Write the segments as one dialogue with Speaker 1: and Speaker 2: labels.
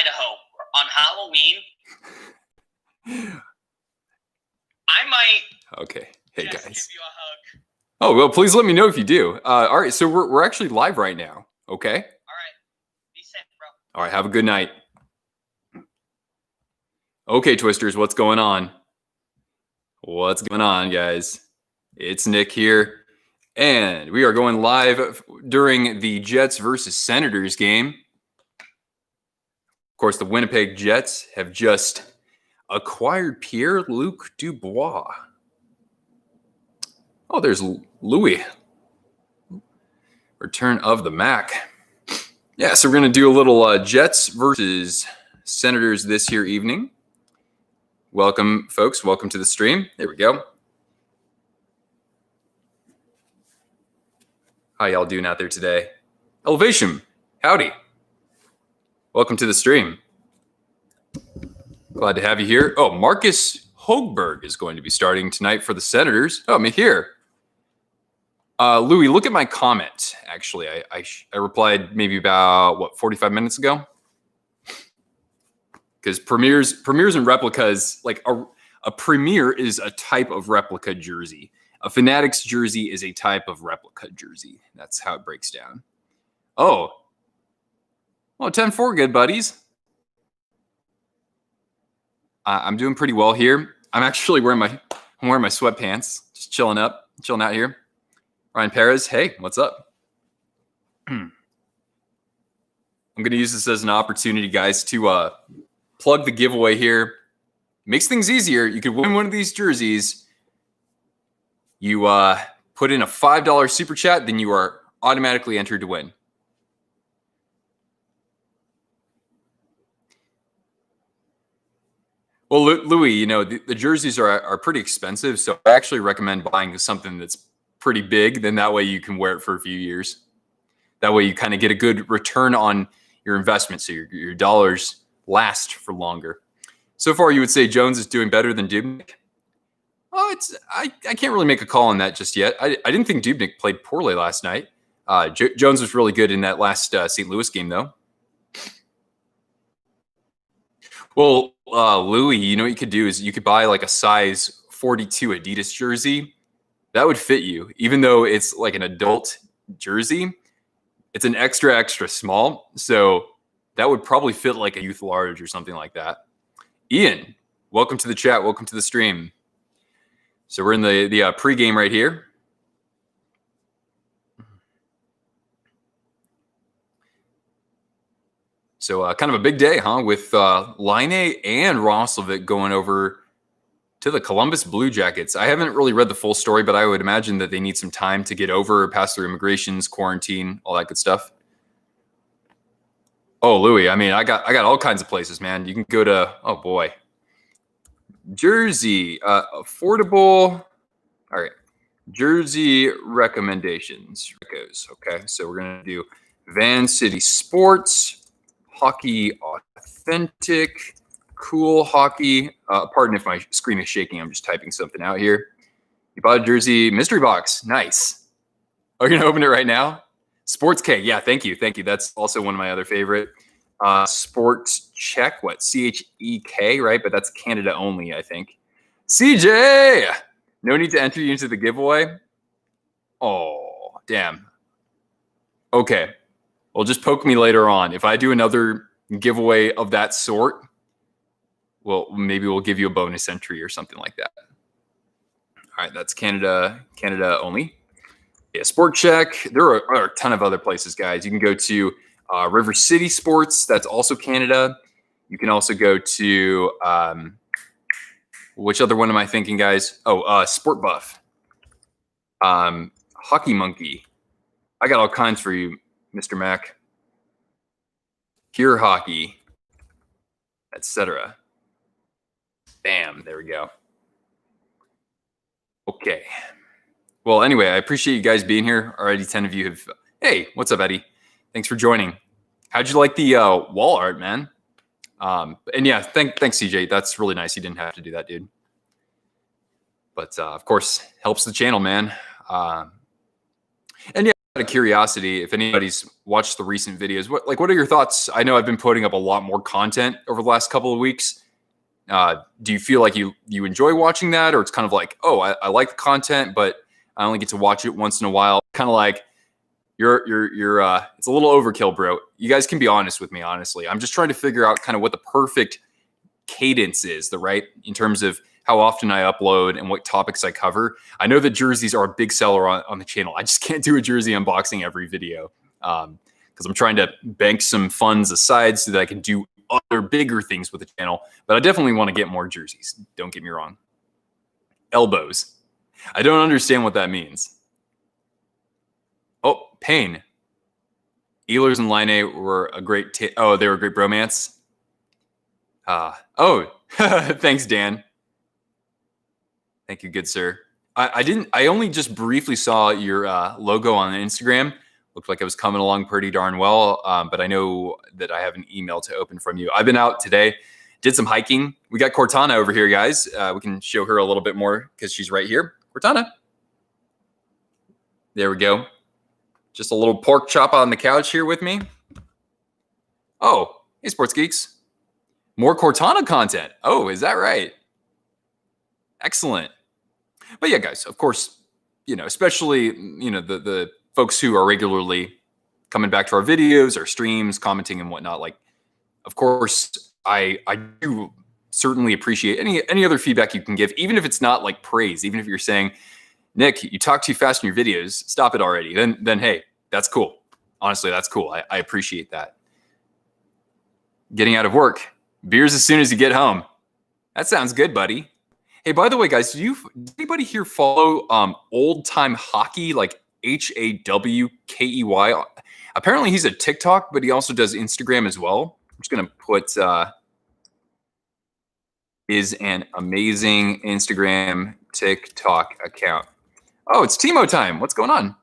Speaker 1: Idaho on Halloween, I might
Speaker 2: Okay. Hey,
Speaker 1: just
Speaker 2: guys.
Speaker 1: give you a hug.
Speaker 2: Oh, well, please let me know if you do. All right, so we're actually live right now, okay?
Speaker 1: All right. Be safe, bro.
Speaker 2: All right, have a good night. Okay, Twisters, what's going on? What's going on, guys? It's Nick here, and we are going live during the Jets versus Senators game. Of course, the Winnipeg Jets have just acquired Pierre-Luc Dubois. Oh, there's Louis. Return of the Mac. Yeah, so we're going to do a little Jets versus Senators this here evening. Welcome, folks. Welcome to the stream. There we go. How y'all doing out there today? Elevation, howdy. Welcome to the stream. Glad to have you here. Oh, Marcus Hogberg is going to be starting tonight for the Senators. Oh, I'm here. Louis, look at my comment. Actually, I replied maybe about 45 minutes ago. Because premieres and replicas, like a premiere is a type of replica jersey. A Fanatics jersey is a type of replica jersey. That's how it breaks down. Oh, well, 10-4, good buddies. I'm doing pretty well here. I'm actually wearing my sweatpants, just chilling out here. Ryan Perez, hey, what's up? I'm going to use this as an opportunity, guys, to plug the giveaway here. Makes things easier. You could win one of these jerseys. You put in a $5 super chat, then you are automatically entered to win. Well, Louis, you know, the jerseys are pretty expensive, so I actually recommend buying something that's pretty big. Then that way you can wear it for a few years. That way you kind of get a good return on your investment, so your dollars last for longer. So far, you would say Jones is doing better than Dubnyk? Oh, I can't really make a call on that just yet. I didn't think Dubnyk played poorly last night. Jones was really good in that last St. Louis game, though. Well, Louis, you know what you could do is you could buy like a size 42 Adidas jersey. That would fit you, even though it's like an adult jersey. It's an extra small, so that would probably fit like a youth large or something like that. Ian, welcome to the chat. Welcome to the stream. So we're in the pregame right here. So kind of a big day, huh? With Line and Roslovic going over to the Columbus Blue Jackets. I haven't really read the full story, but I would imagine that they need some time to get over, pass through immigrations, quarantine, all that good stuff. Oh, Louis, I mean, I got all kinds of places, man. You can go to, oh boy, Jersey, affordable. All right, Jersey recommendations. Okay, so we're gonna do Van City Sports, Hockey Authentic, Cool Hockey. Pardon if my screen is shaking. I'm just typing something out here. You bought a jersey mystery box. Nice. Oh, you're gonna open it right now? Sports K. Yeah, thank you. That's also one of my other favorite. Sports Check. What? CHEK, right? But that's Canada only, I think. CJ. No need to enter you into the giveaway. Oh, damn. Okay. Well, just poke me later on. If I do another giveaway of that sort, well, maybe we'll give you a bonus entry or something like that. All right, that's Canada only. Yeah, Sport Check. There are a ton of other places, guys. You can go to River City Sports. That's also Canada. You can also go to which other one am I thinking, guys? Oh, Sport Buff. Hockey Monkey. I got all kinds for you, Mr. Mac. Pure Hockey, etc. Bam, there we go. Okay. Well, anyway, I appreciate you guys being here. Already 10 of you have... Hey, what's up, Eddie? Thanks for joining. How'd you like the wall art, man? And yeah, thanks, CJ. That's really nice. You didn't have to do that, dude. But, of course, helps the channel, man. And yeah, out of curiosity, if anybody's watched the recent videos, what are your thoughts? I know I've been putting up a lot more content over the last couple of weeks. Do you feel like you enjoy watching that, or it's kind of like, oh, I like the content, but I only get to watch it once in a while? Kind of like you're it's a little overkill, bro. You guys can be honest with me, honestly. I'm just trying to figure out kind of what the perfect cadence is, in terms of how often I upload and what topics I cover. I know that jerseys are a big seller on the channel. I just can't do a jersey unboxing every video because I'm trying to bank some funds aside so that I can do other bigger things with the channel. But I definitely want to get more jerseys. Don't get me wrong. Elbows. I don't understand what that means. Oh, pain. Ehlers and Line were a great they were a great bromance. Thanks, Dan. Thank you, good sir. I only just briefly saw your logo on Instagram. Looked like it was coming along pretty darn well, but I know that I have an email to open from you. I've been out today, did some hiking. We got Cortana over here, guys. We can show her a little bit more because she's right here. Cortana. There we go. Just a little pork chop on the couch here with me. Oh, hey, sports geeks. More Cortana content. Oh, is that right? Excellent. But yeah, guys, of course, especially, the folks who are regularly coming back to our videos or streams, commenting and whatnot. Like, of course, I do certainly appreciate any other feedback you can give, even if it's not like praise, even if you're saying, Nick, you talk too fast in your videos, stop it already. Then hey, that's cool. Honestly, that's cool. I appreciate that. Getting out of work. Beers as soon as you get home. That sounds good, buddy. Hey, by the way, guys, does anybody here follow Old Time Hockey, like HAWKEY? Apparently he's a TikTok, but he also does Instagram as well. I'm just going to put is an amazing Instagram TikTok account. Oh, it's Timo time. What's going on?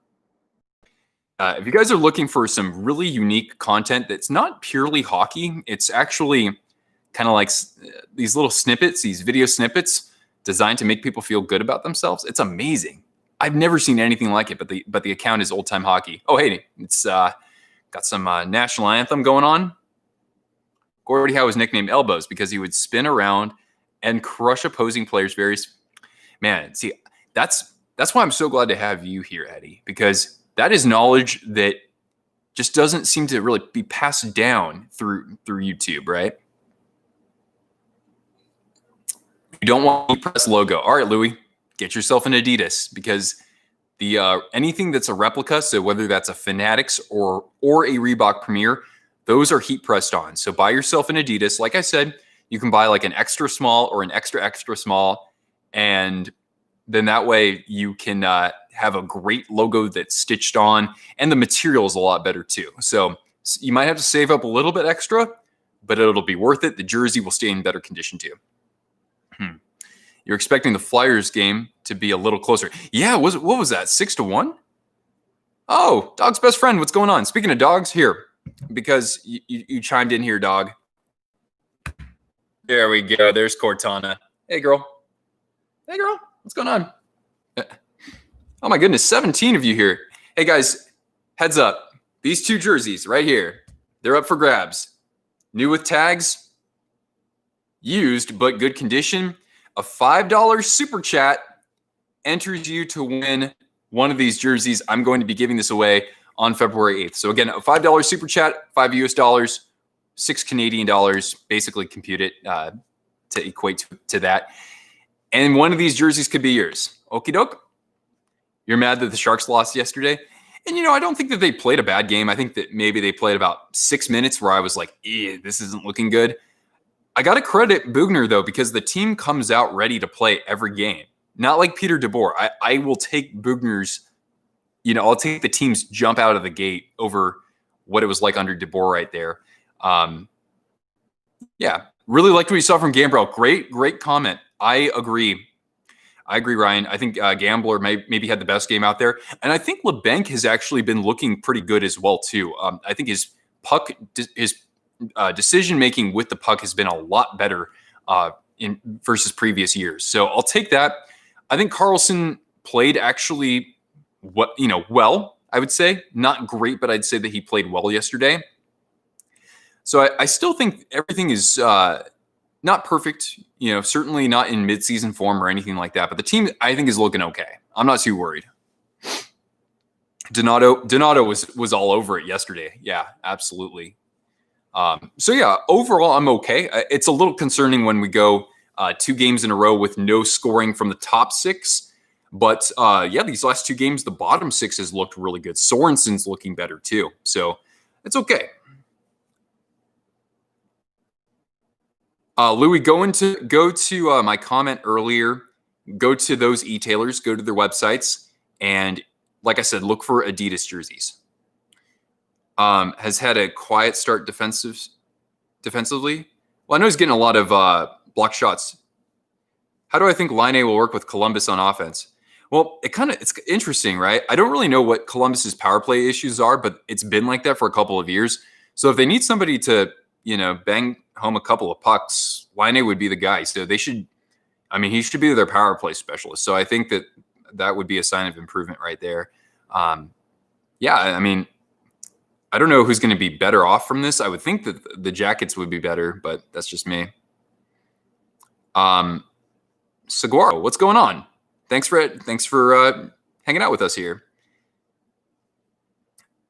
Speaker 2: If you guys are looking for some really unique content that's not purely hockey, it's actually kind of like these little snippets, these video snippets designed to make people feel good about themselves. It's amazing. I've never seen anything like it, but the account is Old Time Hockey. Oh, hey, it's got some national anthem going on. Gordie Howe was nicknamed Elbows because he would spin around and crush opposing players. Man, see, that's why I'm so glad to have you here, Eddie, because that is knowledge that just doesn't seem to really be passed down through YouTube, right? You don't want to press logo. All right, Louis, get yourself an Adidas because the anything that's a replica, so whether that's a Fanatics or a Reebok Premier, those are heat pressed on. So buy yourself an Adidas. Like I said, you can buy like an extra small or an extra small, and then that way you can have a great logo that's stitched on, and the material is a lot better too. So you might have to save up a little bit extra, but it'll be worth it. The jersey will stay in better condition too. You're expecting the Flyers game to be a little closer. Yeah, what was that, 6-1? Oh, dog's best friend. What's going on? Speaking of dogs, here, because you chimed in here, dog. There we go. There's Cortana. Hey, girl. Hey, girl. What's going on? Oh, my goodness. 17 of you here. Hey, guys, heads up. These two jerseys right here, they're up for grabs. New with tags, used but good condition. A $5 super chat enters you to win one of these jerseys. I'm going to be giving this away on February 8th. So again, a $5 super chat, $5 US, $6 Canadian dollars, basically compute it to equate to that. And one of these jerseys could be yours. Okie doke. You're mad that the Sharks lost yesterday. And, I don't think that they played a bad game. I think that maybe they played about 6 minutes where I was like, this isn't looking good. I got to credit Bugner, though, because the team comes out ready to play every game. Not like Peter DeBoer. I will take Bugner's, I'll take the team's jump out of the gate over what it was like under DeBoer right there. Yeah, really liked what you saw from Gambrell. Great comment. I agree, Ryan. I think Gambler maybe had the best game out there. And I think LeBanc has actually been looking pretty good as well, too. I think his decision-making with the puck has been a lot better in versus previous years. So I'll take that. I think Carlson played actually well. I would say. Not great, but I'd say that he played well yesterday. So I still think everything is not perfect, certainly not in midseason form or anything like that. But the team, I think, is looking okay. I'm not too worried. Donato was all over it yesterday. Yeah, absolutely. So yeah, overall, I'm okay. It's a little concerning when we go 2 games in a row with no scoring from the top 6. But yeah, these last 2 games, the bottom 6 has looked really good. Sorensen's looking better too. So it's okay. Louis, go to my comment earlier. Go to those e-tailers, go to their websites, and like I said, look for Adidas jerseys. Has had a quiet start defensively. Well, I know he's getting a lot of block shots. How do I think Line will work with Columbus on offense? Well, it's interesting, right? I don't really know what Columbus's power play issues are, but it's been like that for a couple of years. So if they need somebody to, bang home a couple of pucks, Line would be the guy. So he should be their power play specialist. So I think that would be a sign of improvement right there. Yeah, I don't know who's going to be better off from this. I would think that the Jackets would be better, but that's just me. Saguaro, what's going on? Thanks for hanging out with us here.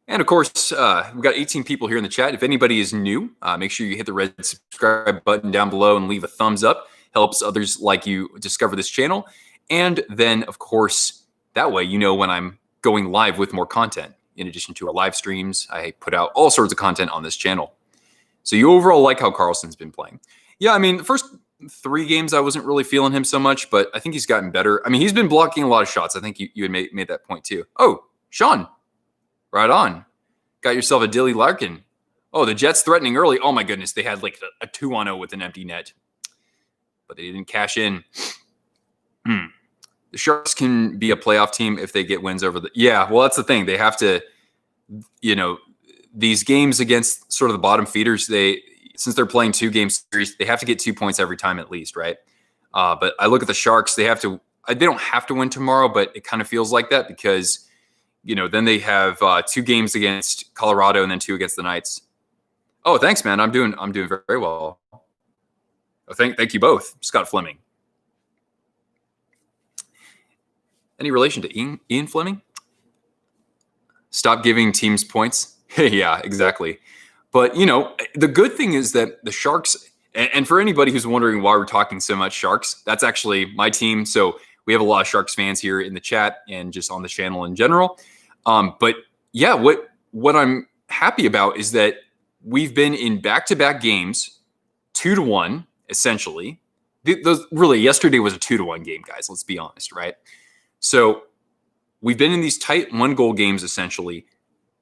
Speaker 2: And of course, we've got 18 people here in the chat. If anybody is new, make sure you hit the red subscribe button down below and leave a thumbs up. Helps others like you discover this channel. And then, of course, that way when I'm going live with more content. In addition to our live streams, I put out all sorts of content on this channel. So you overall like how Carlson's been playing. Yeah, the first 3 games I wasn't really feeling him so much, but I think he's gotten better. He's been blocking a lot of shots. I think you had made that point too. Oh, Sean. Right on. Got yourself a Dilly Larkin. Oh, the Jets threatening early. Oh, my goodness. They had like a 2-on-0 with an empty net. But they didn't cash in. The Sharks can be a playoff team if they get wins over the... Yeah, well, that's the thing. They have to, these games against sort of the bottom feeders, since they're playing 2-game series, they have to get 2 points every time at least, right? But I look at the Sharks. They don't have to win tomorrow, but it kind of feels like that because... then they have 2 games against Colorado and then 2 against the Knights. Oh, thanks, man. I'm doing very, very well. Oh, thank you both, Scott Fleming. Any relation to Ian Fleming? Stop giving teams points. Yeah, exactly. But the good thing is that the Sharks, and for anybody who's wondering why we're talking so much Sharks, that's actually my team. So we have a lot of Sharks fans here in the chat and just on the channel in general. But yeah, what I'm happy about is that we've been in back-to-back games, 2-1, essentially. Yesterday was a 2-1 game, guys. Let's be honest, right? So we've been in these tight 1-goal games, essentially,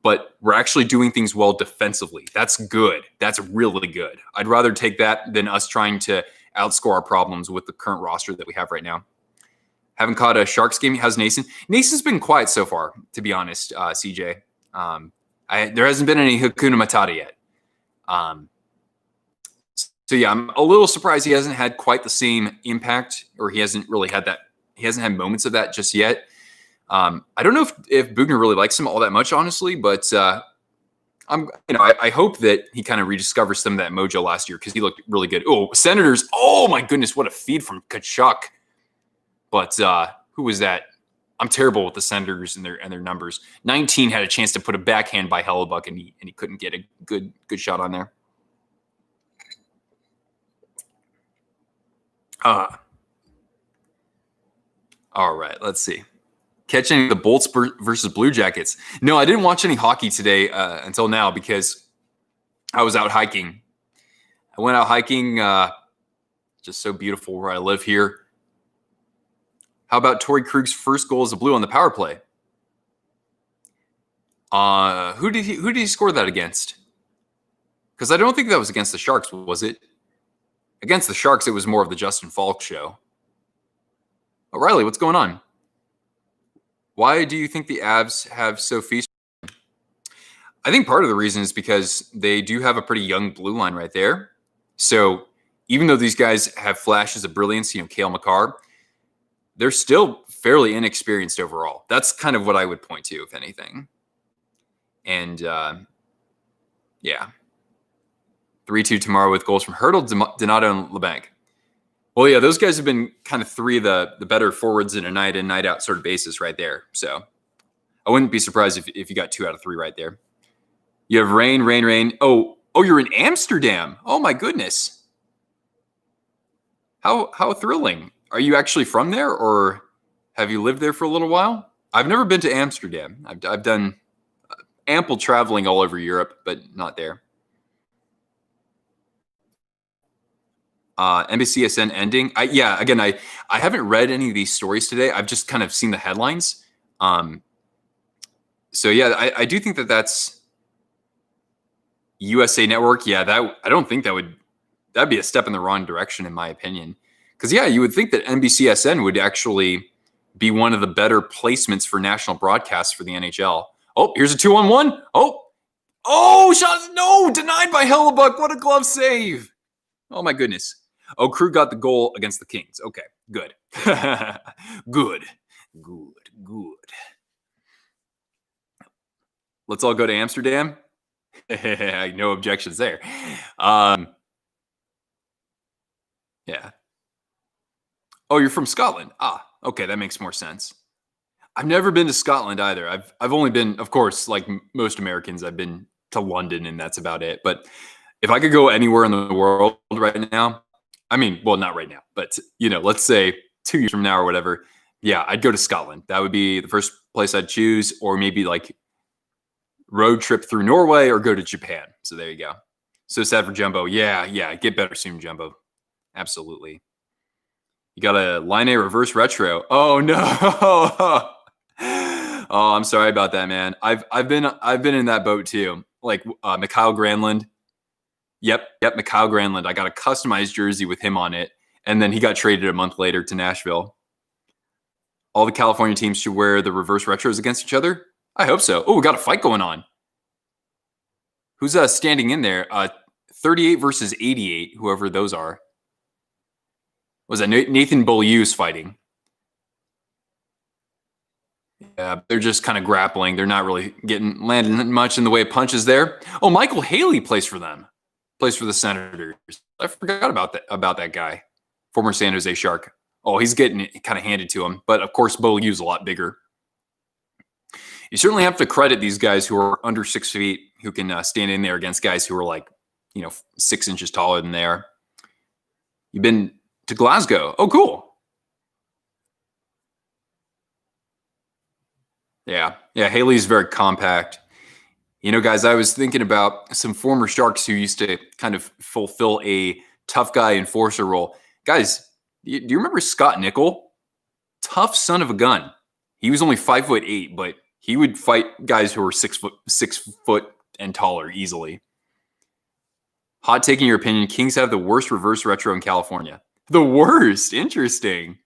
Speaker 2: but we're actually doing things well defensively. That's good. That's really good. I'd rather take that than us trying to outscore our problems with the current roster that we have right now. Haven't caught a Sharks game. How's Nason? Nason's been quiet so far, to be honest, CJ. There hasn't been any Hakuna Matata yet. So yeah, I'm a little surprised he hasn't had quite the same impact, or he hasn't really had that. He hasn't had moments of that just yet. I don't know if Bugner really likes him all that much, honestly, but I hope that he kind of rediscovers some of that mojo last year because he looked really good. Oh, Senators! Oh my goodness, what a feed from Kachuk. But who was that? I'm terrible with the Senators and their numbers. 19 had a chance to put a backhand by Hellebuck, and he couldn't get a good shot on there. All right, let's see. Catching the Bolts versus Blue Jackets. No, I didn't watch any hockey today until now because I was out hiking. I went out hiking, just so beautiful where I live here. How about Torrey Krug's first goal as a Blue on the power play? Who did he score that against? Because I don't think that was against the Sharks, was it? Against the Sharks, it was more of the Justin Falk show. Oh, Riley, what's going on? Why do you think the Avs have so feast? I think part of the reason is because they do have a pretty young blue line right there. So even though these guys have flashes of brilliance, Cale Makar, they're still fairly inexperienced overall. That's kind of what I would point to, if anything. And yeah, 3-2 tomorrow with goals from Hurdle, Donato, and LeBanc. Well, yeah, those guys have been kind of three of the better forwards in a night in, night out sort of basis right there. So I wouldn't be surprised if you got 2 out of 3 right there. You have rain. Oh, you're in Amsterdam. Oh my goodness. How thrilling. Are you actually from there, or have you lived there for a little while? I've never been to Amsterdam. I've done ample traveling all over Europe, but not there. NBCSN ending. I haven't read any of these stories today. I've just kind of seen the headlines. So yeah, I do think that's USA Network. Yeah, I don't think that'd be a step in the wrong direction, in my opinion. Because yeah, you would think that NBCSN would actually be one of the better placements for national broadcasts for the NHL. Oh, here's a 2-on-1. Oh, shot, no, denied by Hellebuck. What a glove save. Oh my goodness. Oh, Krug got the goal against the Kings. Okay, good. Good. Let's all go to Amsterdam. No objections there. Yeah. Oh, you're from Scotland. Okay, that makes more sense. I've never been to Scotland either. I've only been, of course, like most Americans, I've been to London, and that's about it. But if I could go anywhere in the world right now, I mean, well, not right now, but let's say 2 years from now or whatever, yeah, I'd go to Scotland. That would be the first place I'd choose, or maybe like road trip through Norway or go to Japan. So there you go. So sad for Jumbo. Yeah, get better soon, Jumbo. Absolutely. You got a Line A reverse retro. Oh no. Oh, I'm sorry about that, man. I've been in that boat too. Like Mikhail Granlund. Yep, Mikhail Granlund. I got a customized jersey with him on it, and then he got traded a month later to Nashville. All the California teams should wear the reverse retros against each other? I hope so. Oh, we got a fight going on. Who's standing in there? 38 versus 88, whoever those are. Was that Nathan Beaulieu's fighting? Yeah, they're just kind of grappling. They're not really landing much in the way of punches there. Oh, Michael Haley plays for them. Plays for the Senators. I forgot about that guy. Former San Jose Shark. Oh, he's getting it kind of handed to him. But of course, Beaulieu's a lot bigger. You certainly have to credit these guys who are under 6 feet, who can stand in there against guys who are like, 6 inches taller than they are. You've been to Glasgow. Oh, cool. Yeah, Haley's very compact. Guys, I was thinking about some former Sharks who used to kind of fulfill a tough guy enforcer role. Guys, do you remember Scott Nickel? Tough son of a gun. He was only 5'8", but he would fight guys who were 6 foot and taller easily. Hot take in your opinion, Kings have the worst reverse retro in California. The worst? Interesting.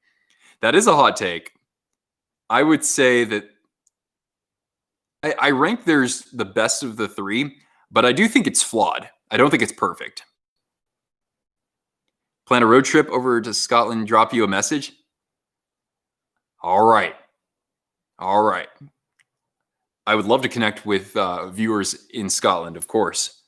Speaker 2: That is a hot take. I would say that I rank theirs the best of the 3, but I do think it's flawed. I don't think it's perfect. Plan a road trip over to Scotland, drop you a message? All right. I would love to connect with viewers in Scotland, of course.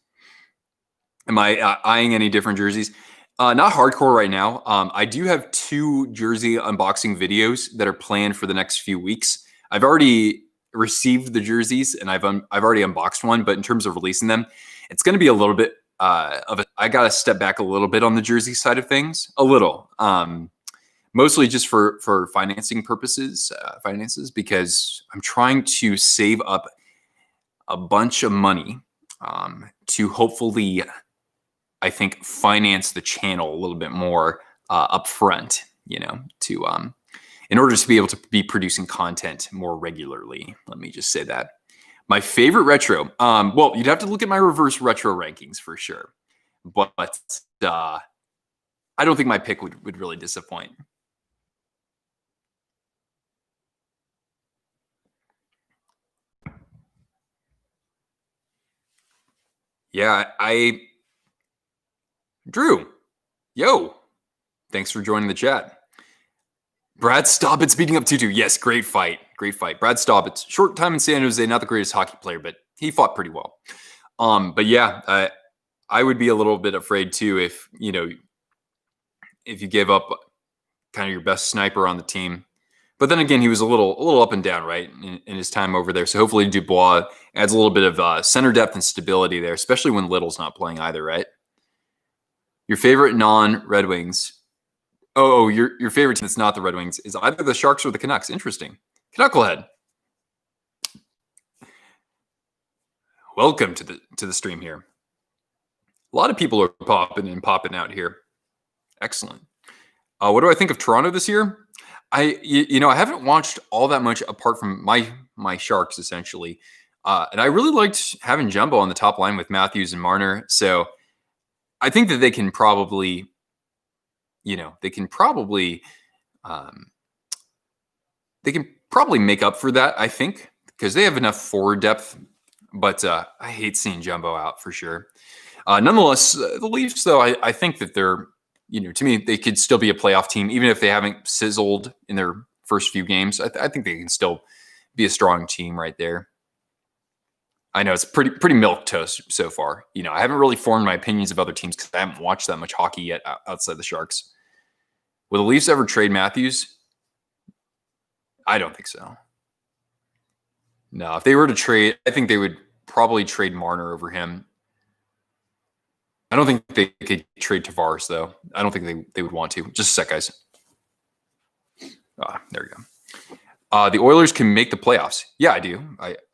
Speaker 2: Am I eyeing any different jerseys? Not hardcore right now. I do have 2 jersey unboxing videos that are planned for the next few weeks. I've already received the jerseys and I've already unboxed one, but in terms of releasing them, it's going to be a little bit I got to step back a little bit on the jersey side of things, a little, mostly just for finances, because I'm trying to save up a bunch of money to hopefully, I think, finance the channel a little bit more upfront, in order to be able to be producing content more regularly. Let me just say that. My favorite retro, well, you'd have to look at my reverse retro rankings for sure, but I don't think my pick would really disappoint. Yeah, Drew, yo, thanks for joining the chat. Brad Stobbitt's beating up 2-2. Yes, great fight. Brad Stobbitt's short time in San Jose, not the greatest hockey player, but he fought pretty well. But yeah, I would be a little bit afraid too if if you gave up kind of your best sniper on the team. But then again, he was a little up and down, right, in his time over there. So hopefully Dubois adds a little bit of center depth and stability there, especially when Little's not playing either, right? Your favorite non-Red Wings. Oh, your favorite team that's not the Red Wings is either the Sharks or the Canucks. Interesting. Knucklehead. Welcome to the stream here. A lot of people are popping out here. Excellent. What do I think of Toronto this year? I haven't watched all that much apart from my Sharks essentially, and I really liked having Jumbo on the top line with Matthews and Marner. So I think that they can probably make up for that. I think because they have enough forward depth. But I hate seeing Jumbo out for sure. Nonetheless, the Leafs, though, I think that they're, to me, they could still be a playoff team, even if they haven't sizzled in their first few games. I think they can still be a strong team right there. I know it's pretty milquetoast so far. I haven't really formed my opinions of other teams because I haven't watched that much hockey yet outside the Sharks. Will the Leafs ever trade Matthews? I don't think so. No, if they were to trade, I think they would probably trade Marner over him. I don't think they could trade Tavares, though. I don't think they would want to. Just a sec, guys. There we go. The Oilers can make the playoffs. Yeah, I do.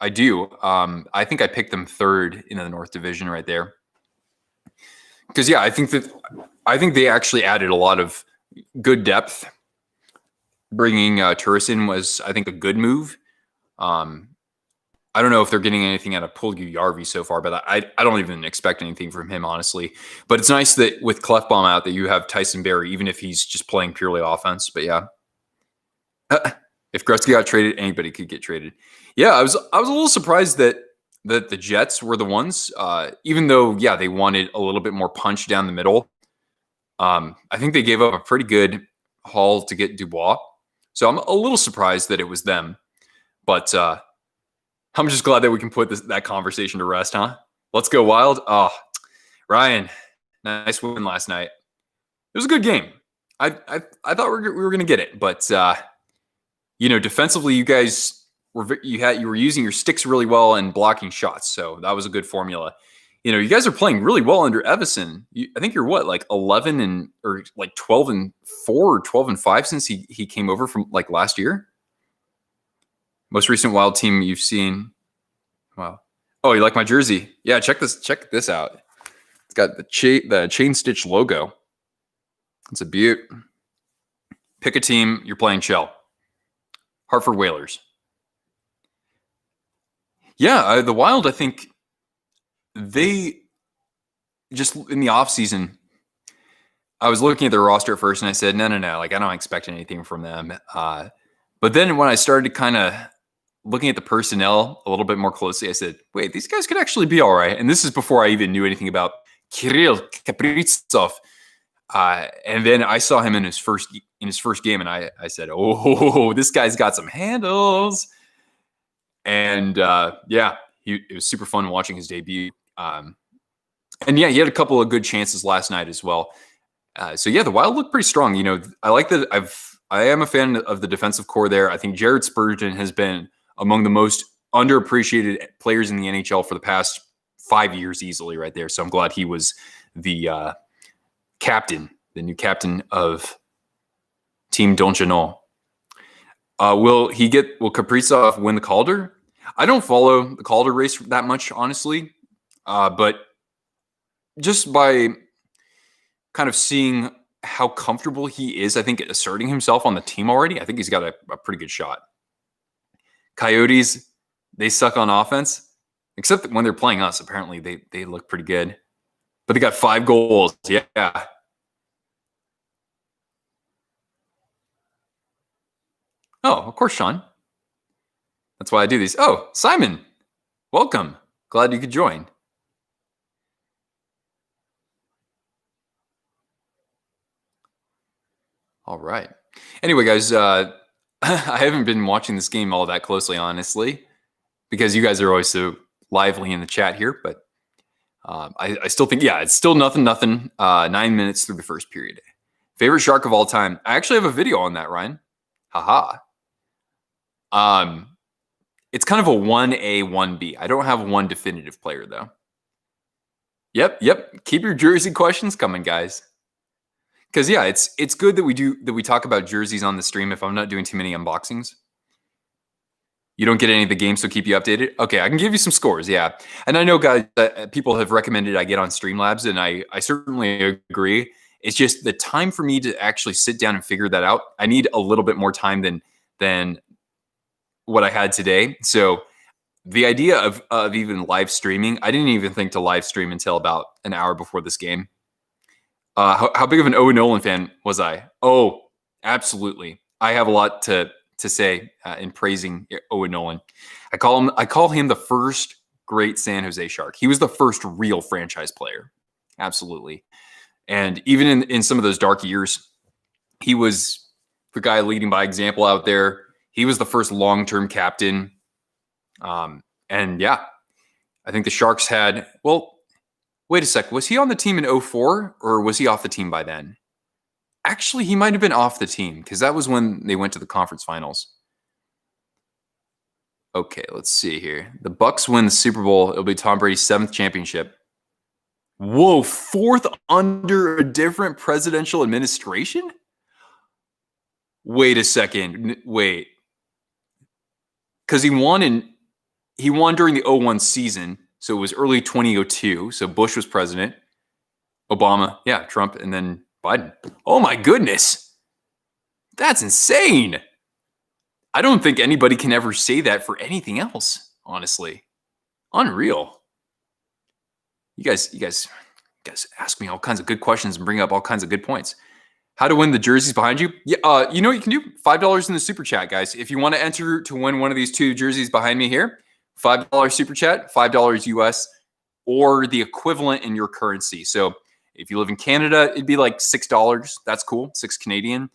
Speaker 2: I do. I think I picked them third in the North Division right there. Because, yeah, I think they actually added a lot of good depth. Bringing Turris in was, I think, a good move. I don't know if they're getting anything out of Puljujärvi so far, but I don't even expect anything from him, honestly. But it's nice that with Clefbaum out that you have Tyson Barrie, even if he's just playing purely offense. But yeah, if Gretzky got traded, anybody could get traded. Yeah, I was a little surprised that the Jets were the ones, even though, yeah, they wanted a little bit more punch down the middle. I think they gave up a pretty good haul to get Dubois. So I'm a little surprised that it was them. But I'm just glad that we can put that conversation to rest, huh? Let's go Wild. Oh, Ryan, nice win last night. It was a good game. I thought we were going to get it, but defensively, you guys you were using your sticks really well and blocking shots, so that was a good formula. You guys are playing really well under Evison. I think you're what, like 11 or like 12-4 or 12-5 since he came over from like last year. Most recent Wild team you've seen. Wow. Oh, you like my jersey? Yeah, check this out. It's got the chain stitch logo. It's a beaut. Pick a team. You're playing Shell. Hartford Whalers. Yeah, the Wild, I think they just in the offseason, I was looking at their roster at first and I said, no. Like, I don't expect anything from them. But then when I started kind of looking at the personnel a little bit more closely, I said, wait, these guys could actually be all right. And this is before I even knew anything about Kirill Kaprizov. And then I saw him in his first game, and I said, oh, this guy's got some handles. And it was super fun watching his debut. And yeah, he had a couple of good chances last night as well. So yeah, the Wild looked pretty strong. I like that. I am a fan of the defensive core there. I think Jared Spurgeon has been among the most underappreciated players in the NHL for the past 5 years easily right there. So I'm glad he was the captain, the new captain of Team Donchanon. Will Kaprizov win the Calder? I don't follow the Calder race that much, honestly. But just by kind of seeing how comfortable he is, I think, asserting himself on the team already, I think he's got a pretty good shot. Coyotes, they suck on offense, except when they're playing us. Apparently, they look pretty good. But they got 5 goals. Yeah. Oh, of course, Sean. That's why I do these. Oh, Simon, welcome. Glad you could join. All right. Anyway, guys, I haven't been watching this game all that closely, honestly, because you guys are always so lively in the chat here, but I still think, yeah, it's still nothing. 9 minutes through the first period. Favorite shark of all time. I actually have a video on that, Ryan. Haha. It's kind of a 1A, 1B. I don't have one definitive player though. Yep. Keep your jersey questions coming, guys. Because yeah, it's good that we talk about jerseys on the stream if I'm not doing too many unboxings. You don't get any of the games, so keep you updated. Okay, I can give you some scores, yeah. And I know, guys, that people have recommended I get on Streamlabs, and I certainly agree. It's just the time for me to actually sit down and figure that out. I need a little bit more time than what I had today. So the idea of even live streaming, I didn't even think to live stream until about an hour before this game. How big of an Owen Nolan fan was I? Oh, absolutely. I have a lot to say in praising Owen Nolan. I call him the first great San Jose Shark. He was the first real franchise player. Absolutely. And even in some of those dark years, he was the guy leading by example out there. He was the first long-term captain. And yeah, I think the Sharks had, well, wait a sec. Was he on the team in 2004 or was he off the team by then? Actually, he might have been off the team because that was when they went to the conference finals. Okay, let's see here. The Bucks win the Super Bowl. It'll be Tom Brady's 7th championship. Whoa, 4th under a different presidential administration? Wait a second. Wait. Because he won during the 2001 season, so it was early 2002. So Bush was president. Obama, yeah, Trump, and then Biden. Oh my goodness. That's insane. I don't think anybody can ever say that for anything else, honestly. Unreal. You guys ask me all kinds of good questions and bring up all kinds of good points. How to win the jerseys behind you? Yeah, you know what you can do? $5 in the super chat, guys. If you want to enter to win one of these 2 jerseys behind me here, $5 super chat, $5 US, or the equivalent in your currency. So if you live in Canada, it'd be like $6. That's cool, 6 Canadian.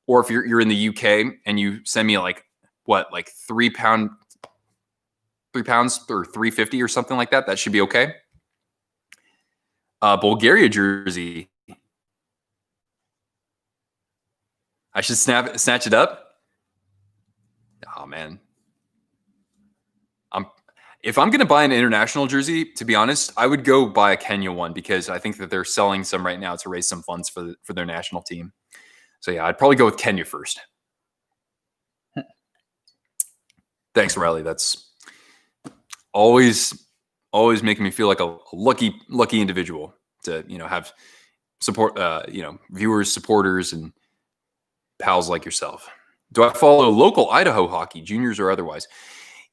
Speaker 2: Or if you're in the UK and you send me like what, like £3 or $3.50 or something like that, that should be okay. Bulgaria jersey. I should snatch it up. Oh man. If I'm gonna buy an international jersey, to be honest, I would go buy a Kenya one because I think that they're selling some right now to raise some funds for their national team. So yeah, I'd probably go with Kenya first. Thanks, Riley. That's always making me feel like a lucky individual to have support, viewers, supporters, and pals like yourself. Do I follow local Idaho hockey, juniors or otherwise?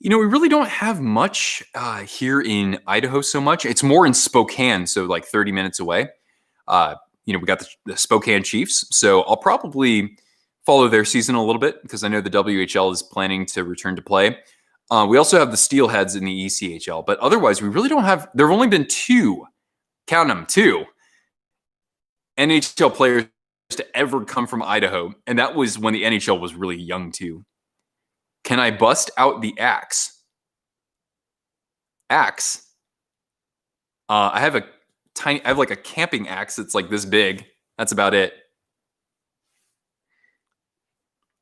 Speaker 2: We really don't have much here in Idaho so much. It's more in Spokane, so like 30 minutes away. We got the Spokane Chiefs, so I'll probably follow their season a little bit because I know the WHL is planning to return to play. We also have the Steelheads in the ECHL, but otherwise we really don't have. There have only been 2, count them, 2 NHL players to ever come from Idaho, and that was when the NHL was really young too. Can I bust out the axe? Axe. I have like a camping axe that's like this big. That's about it.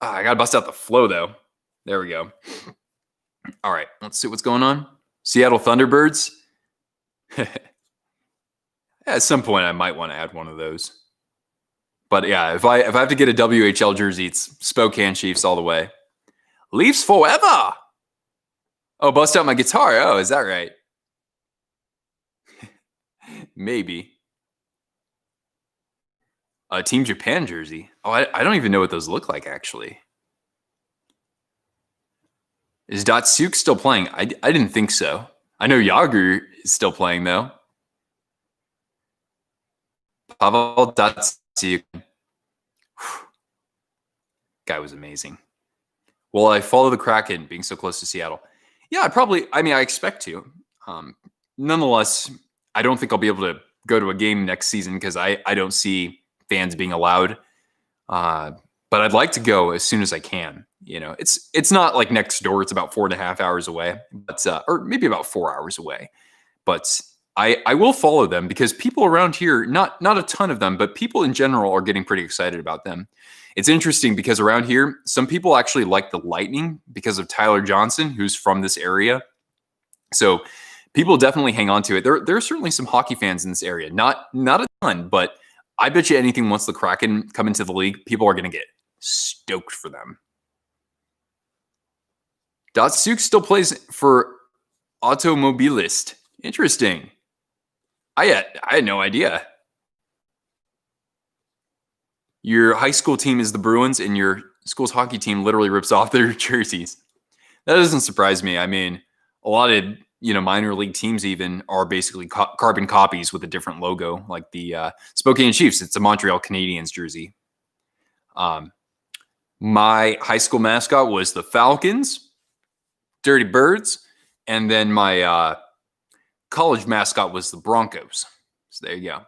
Speaker 2: I gotta bust out the flow though. There we go. All right, let's see what's going on. Seattle Thunderbirds. At some point, I might want to add one of those. But yeah, if I have to get a WHL jersey, it's Spokane Chiefs all the way. Leafs forever. Oh, bust out my guitar. Oh, is that right? Maybe. A Team Japan jersey. Oh, I don't even know what those look like, actually. Is Datsuk still playing? I didn't think so. I know Yager is still playing, though. Pavel Datsuk. Guy was amazing. Will I follow the Kraken being so close to Seattle? Yeah, I expect to. Nonetheless, I don't think I'll be able to go to a game next season because I don't see fans being allowed. But I'd like to go as soon as I can. It's not like next door. It's about 4.5 hours away, but or maybe about 4 hours away. But I will follow them because people around here, not a ton of them, but people in general are getting pretty excited about them. It's interesting because around here, some people actually like the Lightning because of Tyler Johnson, who's from this area. So people definitely hang on to it. There are certainly some hockey fans in this area. Not a ton, but I bet you anything once the Kraken come into the league, people are going to get stoked for them. Datsuk still plays for Automobilist. Interesting. I had no idea. Your high school team is the Bruins, and your school's hockey team literally rips off their jerseys. That doesn't surprise me. I mean, a lot of minor league teams even are basically carbon copies with a different logo, like the Spokane Chiefs. It's a Montreal Canadiens jersey. My high school mascot was the Falcons, Dirty Birds, and then my college mascot was the Broncos. So there you go.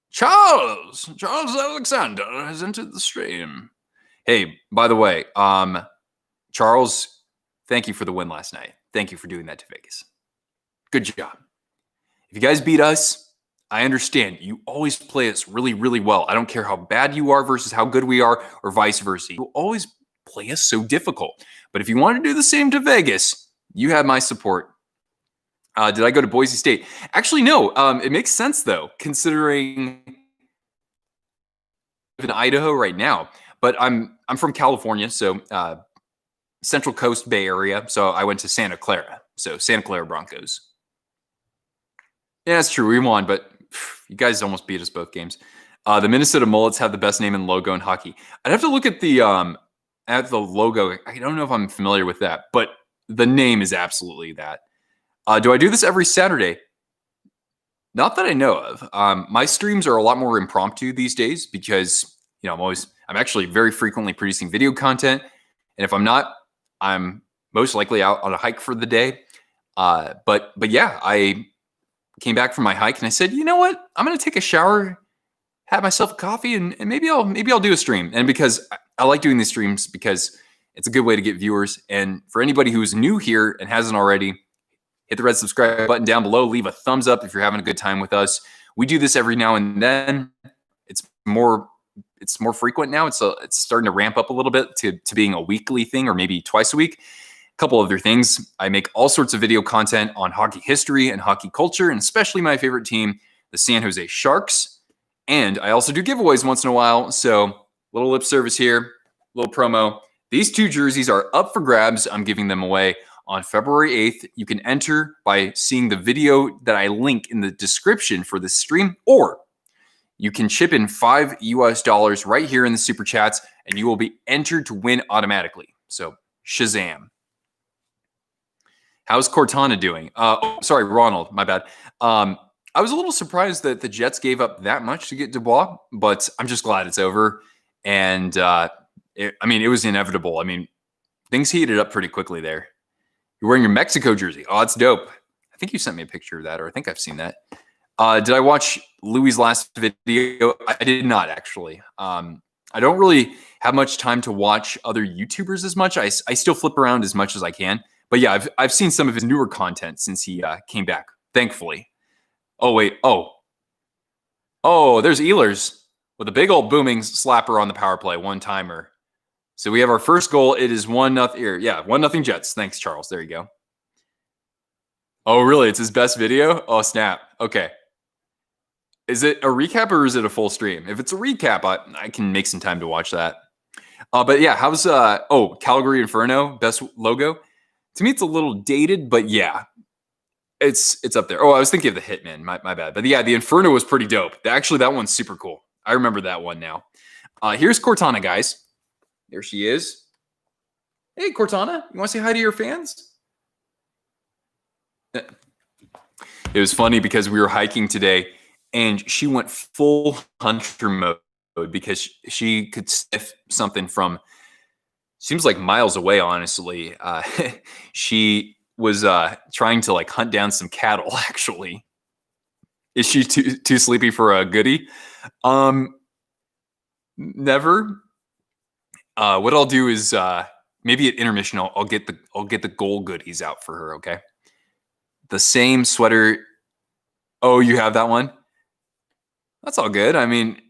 Speaker 2: Charles Alexander has entered the stream. Hey, by the way, Charles, thank you for the win last night. Thank you for doing that to Vegas. Good job. If you guys beat us, I understand. You always play us really, really well. I don't care how bad you are versus how good we are, or vice versa. You always play us so difficult. But if you want to do the same to Vegas, you have my support. Did I go to Boise State? Actually, no. It makes sense, though, considering I live in Idaho right now. But I'm from California, so Central Coast Bay Area. So I went to Santa Clara. So Santa Clara Broncos. Yeah, that's true. We won, but you guys almost beat us both games. The Minnesota Mullets have the best name and logo in hockey. I'd have to look at the logo. I don't know if I'm familiar with that, but the name is absolutely that. Do I do this every Saturday? Not that I know of. My streams are a lot more impromptu these days because I'm actually very frequently producing video content, and if I'm not, I'm most likely out on a hike for the day. But yeah, I came back from my hike and I said, you know what? I'm gonna take a shower, have myself a coffee, and maybe I'll do a stream. And because I like doing these streams because it's a good way to get viewers. And for anybody who's new here and hasn't already, hit the red subscribe button down below. Leave a thumbs up if you're having a good time with us. We do this every now and then. It's more frequent now. It's starting to ramp up a little bit to being a weekly thing, or maybe twice a week. A couple other things. I make all sorts of video content on hockey history and hockey culture, and especially my favorite team, the San Jose Sharks. And I also do giveaways once in a while. So little lip service here, little promo. These 2 jerseys are up for grabs. I'm giving them away on February 8th. You can enter by seeing the video that I link in the description for this stream, or you can chip in $5 US right here in the super chats, and you will be entered to win automatically. So Shazam. How's Cortana doing? Sorry, Ronald, my bad. I was a little surprised that the Jets gave up that much to get Dubois, but I'm just glad it's over. And it was inevitable. I mean, things heated up pretty quickly there. You're wearing your Mexico jersey. Oh, that's dope. I think you sent me a picture of that, or I think I've seen that. Did I watch Louis' last video? I did not, actually. I don't really have much time to watch other YouTubers as much. I still flip around as much as I can. But yeah, I've seen some of his newer content since he came back, thankfully. Oh, wait. Oh, there's Ehlers with a big old booming slapper on the power play, one-timer. So we have our first goal. It is 1-0. Yeah, 1-0 Jets. Thanks, Charles. There you go. Oh, really? It's his best video? Oh, snap. Okay. Is it a recap or is it a full stream? If it's a recap, I can make some time to watch that. But yeah, how's Calgary Inferno, best logo? To me, it's a little dated, but yeah, it's up there. Oh, I was thinking of the Hitman. My bad. But yeah, the Inferno was pretty dope. Actually, that one's super cool. I remember that one now. Here's Cortana, guys. There she is. Hey, Cortana, you want to say hi to your fans? It was funny because we were hiking today, and she went full hunter mode because she could sniff something from, seems like miles away, honestly. She was trying to like hunt down some cattle, actually. Is she too sleepy for a goodie? Never. What I'll do is maybe at intermission I'll get the goal goodies out for her. Okay. The same sweater. Oh, you have that one? That's all good. I mean,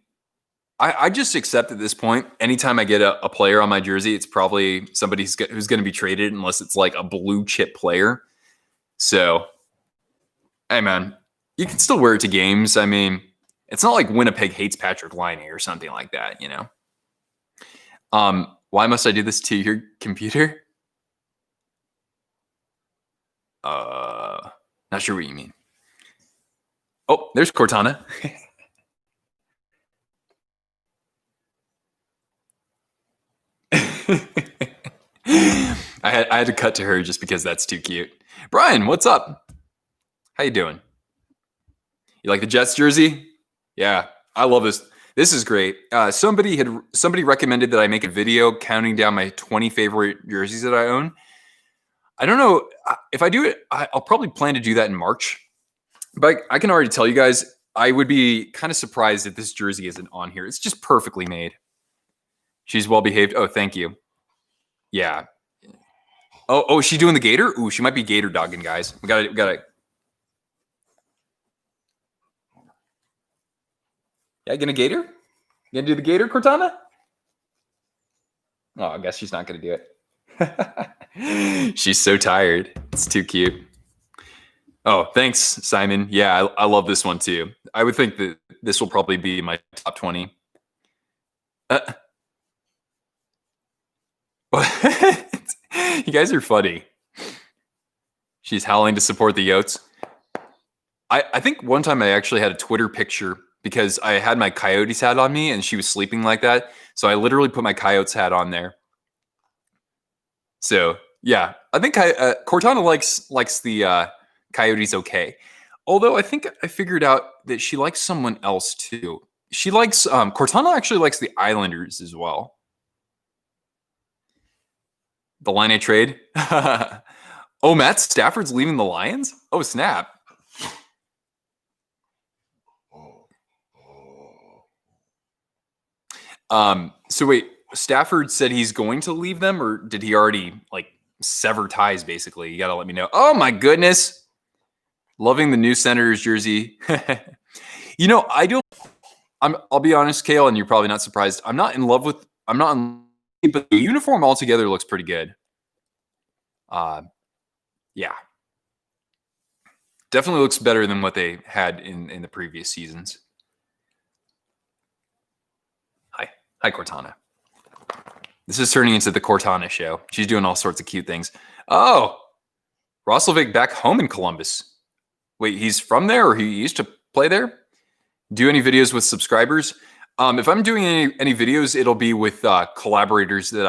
Speaker 2: I just accept at this point, anytime I get a player on my jersey, it's probably somebody who's going to be traded unless it's like a blue chip player. So, hey, man, you can still wear it to games. I mean, it's not like Winnipeg hates Patrick Laine or something like that, you know? Why must I do this to your computer? Not sure what you mean. Oh, there's Cortana. I had to cut to her just because that's too cute. Brian, what's up? How you doing? You like the Jets jersey? Yeah, I love this. This is great. Somebody recommended that I make a video counting down my 20 favorite jerseys that I own. I don't know if I do it. I'll probably plan to do that in March. But I can already tell you guys, I would be kind of surprised if this jersey isn't on here. It's just perfectly made. She's well behaved. Oh, thank you. Yeah. Oh, is she doing the gator? Ooh, she might be gator dogging, guys. We gotta. Yeah, gonna gator? You gonna do the gator, Cortana? Oh, I guess she's not gonna do it. She's so tired. It's too cute. Oh, thanks, Simon. Yeah, I love this one too. I would think that this will probably be my top 20. What? You guys are funny. She's howling to support the Yotes. I think one time I actually had a Twitter picture because I had my Coyotes hat on me and she was sleeping like that. So I literally put my Coyotes hat on there. So yeah, I think Cortana likes the Coyotes okay. Although I think I figured out that she likes someone else too. She likes Cortana actually likes the Islanders as well. The Laine trade. Oh, Matt Stafford's leaving the Lions? Oh, snap. So wait, Stafford said he's going to leave them, or did he already like sever ties basically? You gotta let me know. Oh my goodness. Loving the new Senators jersey. You know, I'll be honest, Kale, and you're probably not surprised. I'm not in love, but the uniform altogether looks pretty good. Yeah. Definitely looks better than what they had in the previous seasons. Hi, Cortana. This is turning into the Cortana show. She's doing all sorts of cute things. Oh, Roslovic back home in Columbus. Wait, he's from there, or he used to play there? Do any videos with subscribers? If I'm doing any videos, it'll be with collaborators that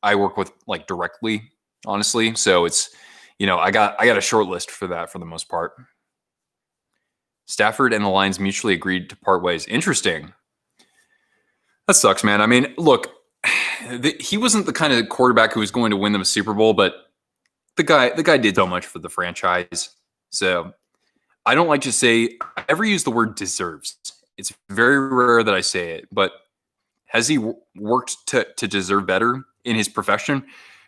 Speaker 2: I work with like directly, honestly. So it's, you know, I got a short list for that for the most part. Stafford and the Lions mutually agreed to part ways. Interesting. That sucks, man. I mean, look, he wasn't the kind of quarterback who was going to win them a Super Bowl, but the guy did so much for the franchise. So I don't like to say, I never use the word deserves. It's very rare that I say it, but has he worked to deserve better in his profession?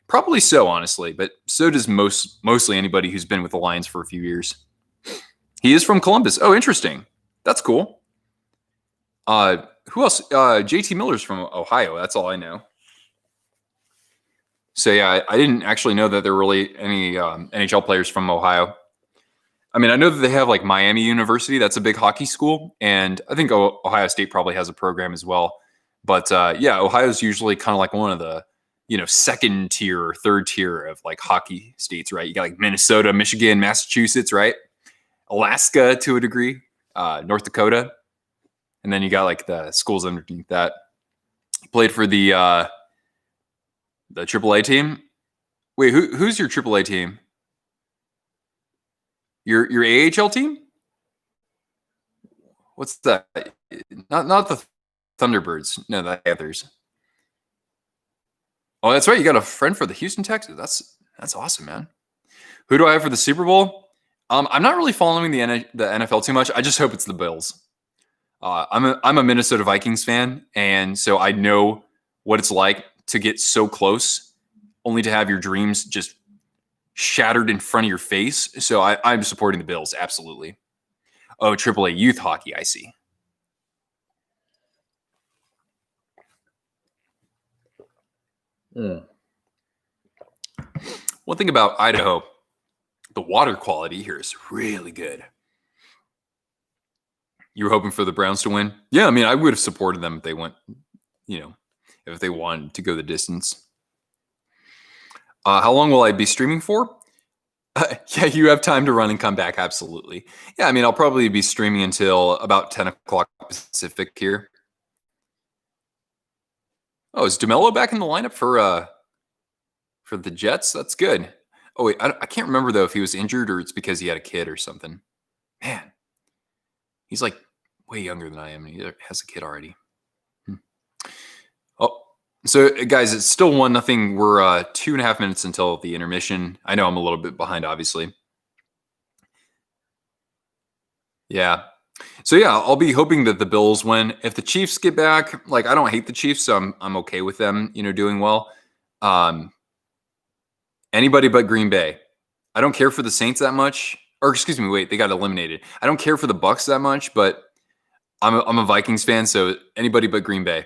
Speaker 2: Probably so, honestly, but so does mostly anybody who's been with the Lions for a few years. He is from Columbus. Oh, interesting. That's cool. Who else? JT Miller's from Ohio. That's all I know. So yeah, I didn't actually know that there were really any NHL players from Ohio. I mean, I know that they have like Miami University. That's a big hockey school. And I think Ohio State probably has a program as well. But yeah, Ohio's usually kind of like one of the, you know, second tier or third tier of like hockey states, right? You got like Minnesota, Michigan, Massachusetts, right? Alaska to a degree, North Dakota. And then you got like the schools underneath that. Played for the AAA team. Wait, who's your AAA team? Your AHL team? What's that? Not the Thunderbirds. No, the Panthers. Oh, that's right. You got a friend for the Houston Texans. That's awesome, man. Who do I have for the Super Bowl? I'm not really following the NFL too much. I just hope it's the Bills. I'm a Minnesota Vikings fan, and so I know what it's like to get so close, only to have your dreams just shattered in front of your face. So I'm supporting the Bills, absolutely. Oh, AAA youth hockey, I see. One thing about Idaho, the water quality here is really good. You were hoping for the Browns to win? Yeah, I mean, I would have supported them if they went, if they wanted to go the distance. How long will I be streaming for? Yeah, you have time to run and come back, absolutely. Yeah, I mean, I'll probably be streaming until about 10 o'clock Pacific here. Oh, is DeMello back in the lineup for the Jets? That's good. Oh, wait, I can't remember, though, if he was injured or it's because he had a kid or something. Man, he's like way younger than I am. He has a kid already. Oh, so guys, it's still 1-0. We're 2.5 minutes until the intermission. I know I'm a little bit behind, obviously. Yeah. So yeah, I'll be hoping that the Bills win. If the Chiefs get back, like I don't hate the Chiefs, so I'm okay with them, doing well. Anybody but Green Bay. I don't care for the Saints that much. Or excuse me, wait, they got eliminated. I don't care for the Bucks that much, but I'm a Vikings fan, so anybody but Green Bay.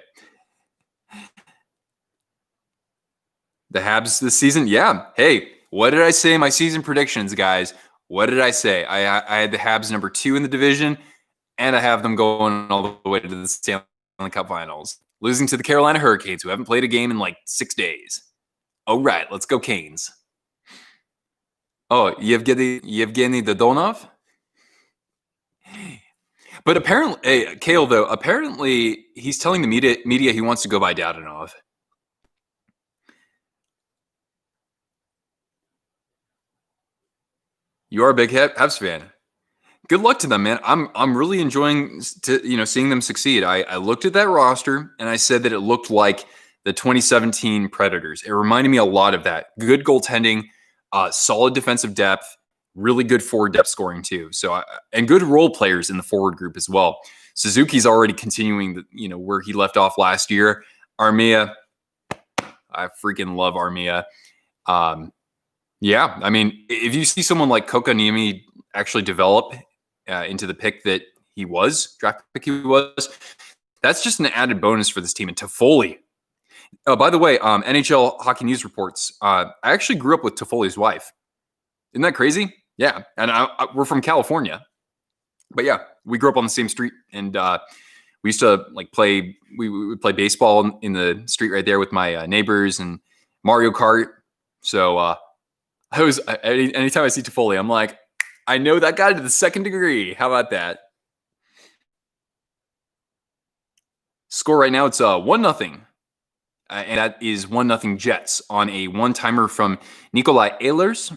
Speaker 2: The Habs this season? Yeah. Hey, what did I say in my season predictions, guys? What did I say? I had the Habs number 2 in the division, and I have them going all the way to the Stanley Cup Finals, losing to the Carolina Hurricanes, who haven't played a game in like 6 days. All right, let's go Canes. Oh, Yevgeny Dodonov? But apparently, hey, Kale, though, apparently he's telling the media he wants to go by Dadonov. You are a big Habs fan. Good luck to them, man. I'm really enjoying seeing them succeed. I looked at that roster and I said that it looked like the 2017 Predators. It reminded me a lot of that. Good goaltending, solid defensive depth, really good forward depth scoring too. So and good role players in the forward group as well. Suzuki's already continuing where he left off last year. Armia, I freaking love Armia. Yeah, I mean, if you see someone like Kotkaniemi actually develop into the pick that he was, draft pick he was, that's just an added bonus for this team. And Toffoli. By the way, NHL Hockey News reports, I actually grew up with Toffoli's wife. Isn't that crazy? Yeah, and we're from California. But yeah, we grew up on the same street, and we used to play. We would play baseball in the street right there with my neighbors and Mario Kart. So anytime I see Toffoli, I'm like, I know that guy to the second degree. How about that? Score right now, it's 1-0. And that is 1-0 Jets on a one-timer from Nikolai Ehlers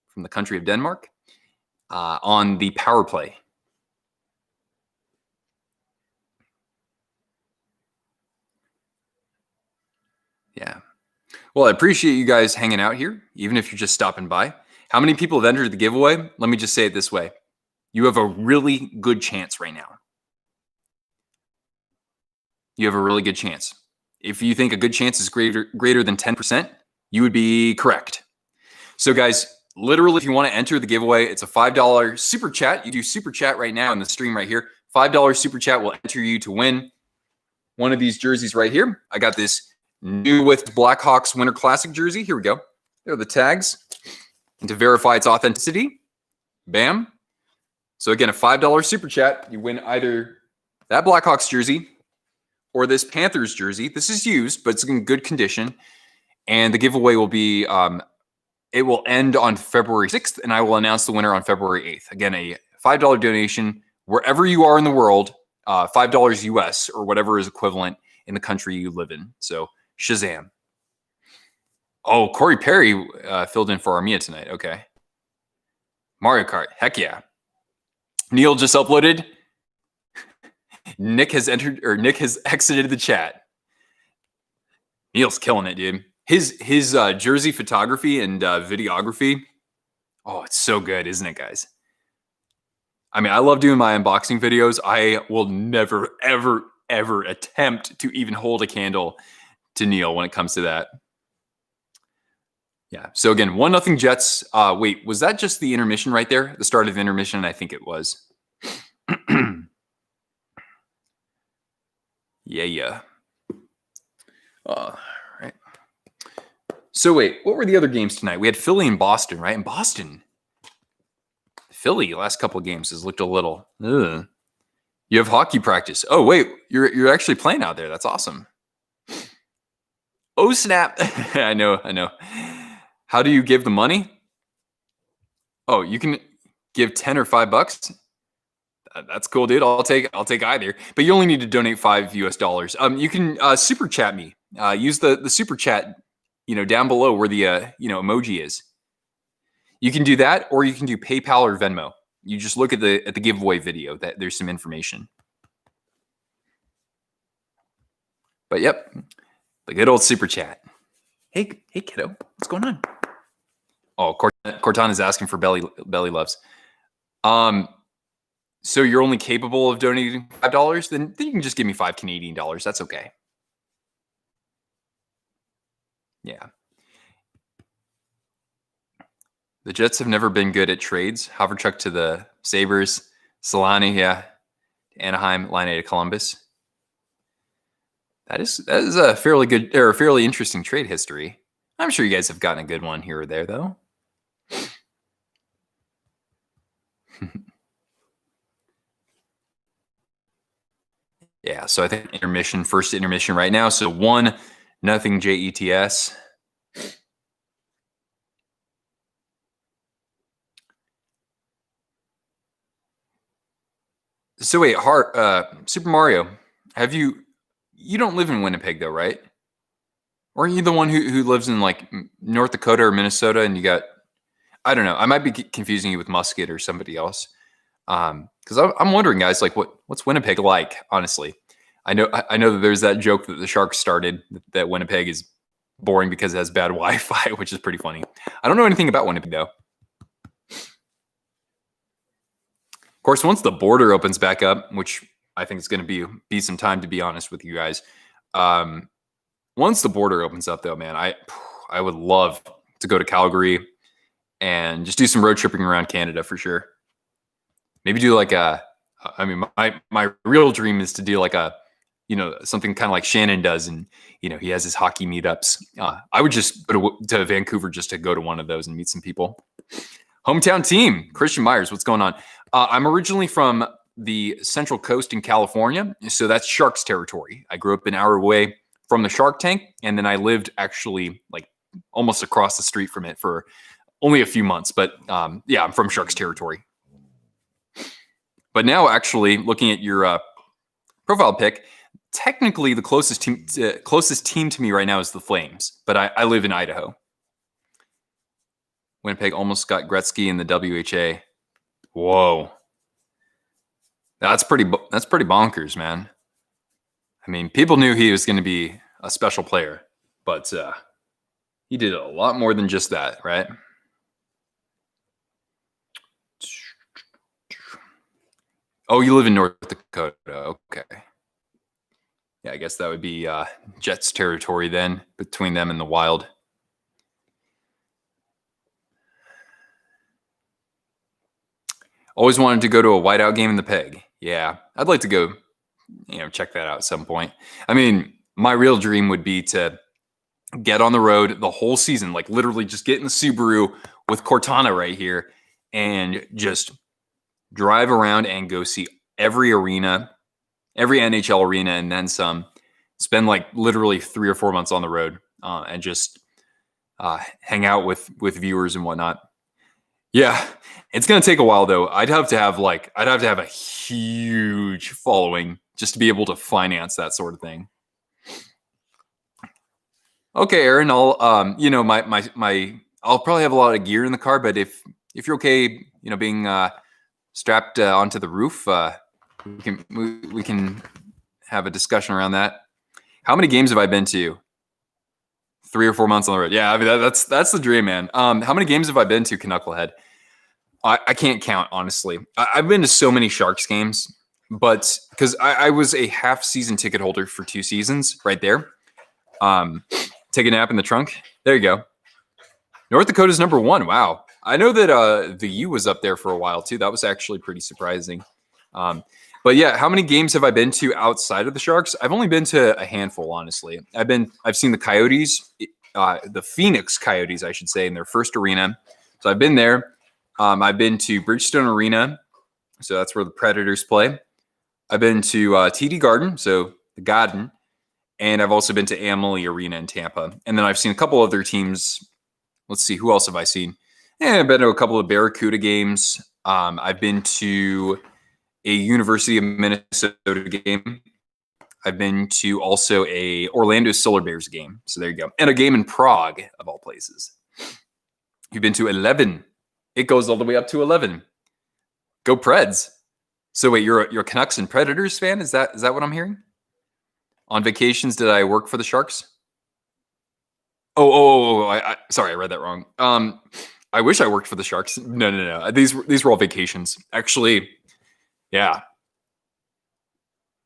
Speaker 2: from the country of Denmark on the power play. Yeah. Well, I appreciate you guys hanging out here, even if you're just stopping by. How many people have entered the giveaway? Let me just say it this way. You have a really good chance right now. You have a really good chance. If you think a good chance is greater than 10%, you would be correct. So guys, literally, if you want to enter the giveaway, it's a $5 super chat. You do super chat right now in the stream right here. $5 super chat will enter you to win one of these jerseys right here. I got this new with Blackhawks Winter Classic jersey. Here we go. There are the tags. And to verify its authenticity, bam. So again, a $5 super chat. You win either that Blackhawks jersey or this Panthers jersey. This is used, but it's in good condition. And the giveaway will be, it will end on February 6th, and I will announce the winner on February 8th. Again, a $5 donation wherever you are in the world, $5 US or whatever is equivalent in the country you live in. So Shazam. Oh, Corey Perry filled in for Armia tonight. Okay. Mario Kart. Heck yeah. Neil just uploaded. Nick has exited the chat. Neil's killing it, dude. His jersey photography and videography. Oh, it's so good, isn't it, guys? I mean, I love doing my unboxing videos. I will never, ever, ever attempt to even hold a candle kneel when it comes to that. Yeah. So again, 1-0 Jets. Wait, was that just the intermission right there? The start of the intermission? I think it was. Yeah. Right. So wait, what were the other games tonight? We had Philly and Boston, right? And Boston, Philly, last couple of games has looked a little. Ugh. You have hockey practice. Oh wait, you're actually playing out there. That's awesome. Oh snap! I know. How do you give the money? Oh, you can give 10 or $5. That's cool, dude. I'll take either. But you only need to donate $5 US. You can super chat me. Use the super chat, down below where the emoji is. You can do that, or you can do PayPal or Venmo. You just look at the giveaway video. That there's some information. But yep, the good old super chat. Hey kiddo, what's going on? Oh, Cortana's asking for belly loves. So you're only capable of donating $5? Then you can just give me $5 Canadian. That's okay. Yeah. The Jets have never been good at trades. Haverchuck to the Sabres, Solani, yeah, Anaheim, Line A to Columbus. That is a fairly good or a fairly interesting trade history. I'm sure you guys have gotten a good one here or there, though. Yeah, so I think first intermission right now. So 1-0 Jets. So wait, Super Mario, you don't live in Winnipeg though, right? Or are you the one who lives in like North Dakota or Minnesota and you got, I don't know, I might be confusing you with Musket or somebody else. Because I'm wondering, guys, like what's Winnipeg like, honestly? I know that there's that joke that the Sharks started that Winnipeg is boring because it has bad Wi-Fi, which is pretty funny. I don't know anything about Winnipeg though. Of course, once the border opens back up, which I think is going to be some time, to be honest with you guys. Once the border opens up, though, man, I would love to go to Calgary and just do some road tripping around Canada for sure. Maybe do like my real dream is to do like something kind of like Shannon does, and he has his hockey meetups. I would just go to Vancouver just to go to one of those and meet some people. Hometown team, Christian Myers, what's going on? I'm originally from the Central Coast in California, so that's Sharks territory. I grew up an hour away from the Shark Tank, and then I lived actually like almost across the street from it for only a few months. But yeah, I'm from Sharks territory. But now, actually, looking at your profile pic, technically the closest team to me right now is the Flames, but I live in Idaho. Winnipeg almost got Gretzky in the WHA. Whoa. That's pretty bonkers, man. I mean, people knew he was going to be a special player, but he did a lot more than just that, right? Oh, you live in North Dakota. Okay. Yeah, I guess that would be Jets territory then, between them and the Wild. Always wanted to go to a whiteout game in the Peg. Yeah, I'd like to go, check that out at some point. I mean, my real dream would be to get on the road the whole season, like literally just get in the Subaru with Cortana right here and just drive around and go see every arena, every NHL arena, and then some. Spend like literally 3 or 4 months on the road and just hang out with viewers and whatnot. Yeah, it's gonna take a while though. I'd have to have a huge following just to be able to finance that sort of thing. Okay, Aaron, I'll I'll probably have a lot of gear in the car, but if you're okay, being strapped onto the roof, we can have a discussion around that. How many games have I been to? 3 or 4 months on the road. Yeah, I mean that's the dream, man. How many games have I been to, Knucklehead? I can't count, honestly. I've been to so many Sharks games, but because I was a half-season ticket holder for 2 seasons right there. Take a nap in the trunk. There you go. North Dakota's number 1. Wow. I know that the U was up there for a while too. That was actually pretty surprising. But yeah, how many games have I been to outside of the Sharks? I've only been to a handful, honestly. I've seen the Coyotes, the Phoenix Coyotes, I should say, in their first arena. So I've been there. I've been to Bridgestone Arena, so that's where the Predators play. I've been to TD Garden, so the Garden, and I've also been to Amalie Arena in Tampa. And then I've seen a couple other teams. Let's see, who else have I seen? I've been to a couple of Barracuda games. I've been to a University of Minnesota game. I've been to also a Orlando Solar Bears game. So there you go. And a game in Prague, of all places. You've been to 11. It goes all the way up to 11. Go Preds. So wait, you're a Canucks and Predators fan? Is that what I'm hearing? On vacations, did I work for the Sharks? Sorry, I read that wrong. I wish I worked for the Sharks. No. These were all vacations. Actually, yeah.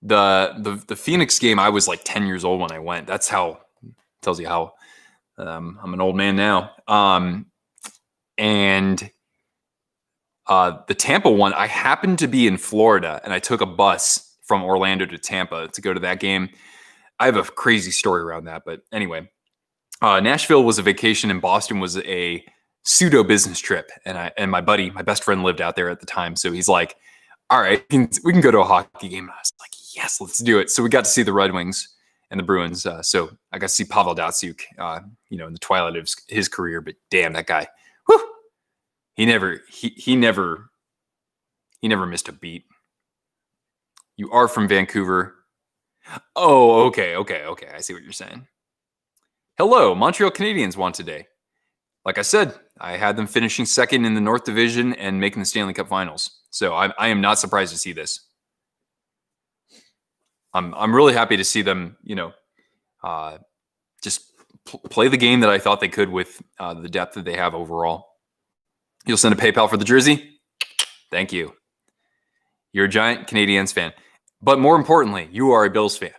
Speaker 2: The Phoenix game, I was like 10 years old when I went. That's how tells you how I'm an old man now. And the Tampa one, I happened to be in Florida, and I took a bus from Orlando to Tampa to go to that game. I have a crazy story around that, but anyway. Nashville was a vacation, and Boston was a pseudo business trip. And my buddy, my best friend, lived out there at the time. So he's like, all right, we can go to a hockey game. And I was like, yes, let's do it. So we got to see the Red Wings and the Bruins. So I got to see Pavel Datsyuk, in the twilight of his career. But damn, that guy, whew, he never missed a beat. You are from Vancouver. Oh, okay. I see what you're saying. Hello, Montreal Canadiens won today. Like I said, I had them finishing second in the North Division and making the Stanley Cup Finals. So I am not surprised to see this. I'm really happy to see them, just play the game that I thought they could with the depth that they have overall. You'll send a PayPal for the jersey? Thank you. You're a giant Canadiens fan. But more importantly, you are a Bills fan.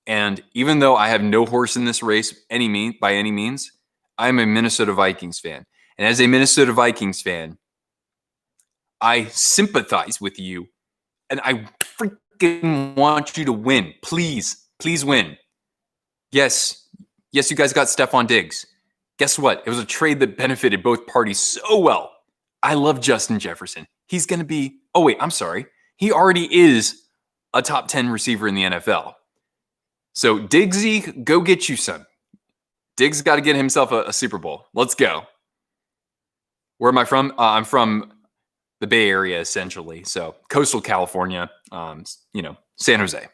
Speaker 2: And even though I have no horse in this race by any means, I'm a Minnesota Vikings fan. And as a Minnesota Vikings fan, I sympathize with you. And I freaking want you to win. Please win. Yes, you guys got Stephon Diggs. Guess what? It was a trade that benefited both parties so well. I love Justin Jefferson. He's going to be, he already is a top 10 receiver in the NFL. So Diggsy, go get you some. Diggs got to get himself a Super Bowl. Let's go. Where am I from? I'm from the Bay Area, essentially. So coastal California, San Jose.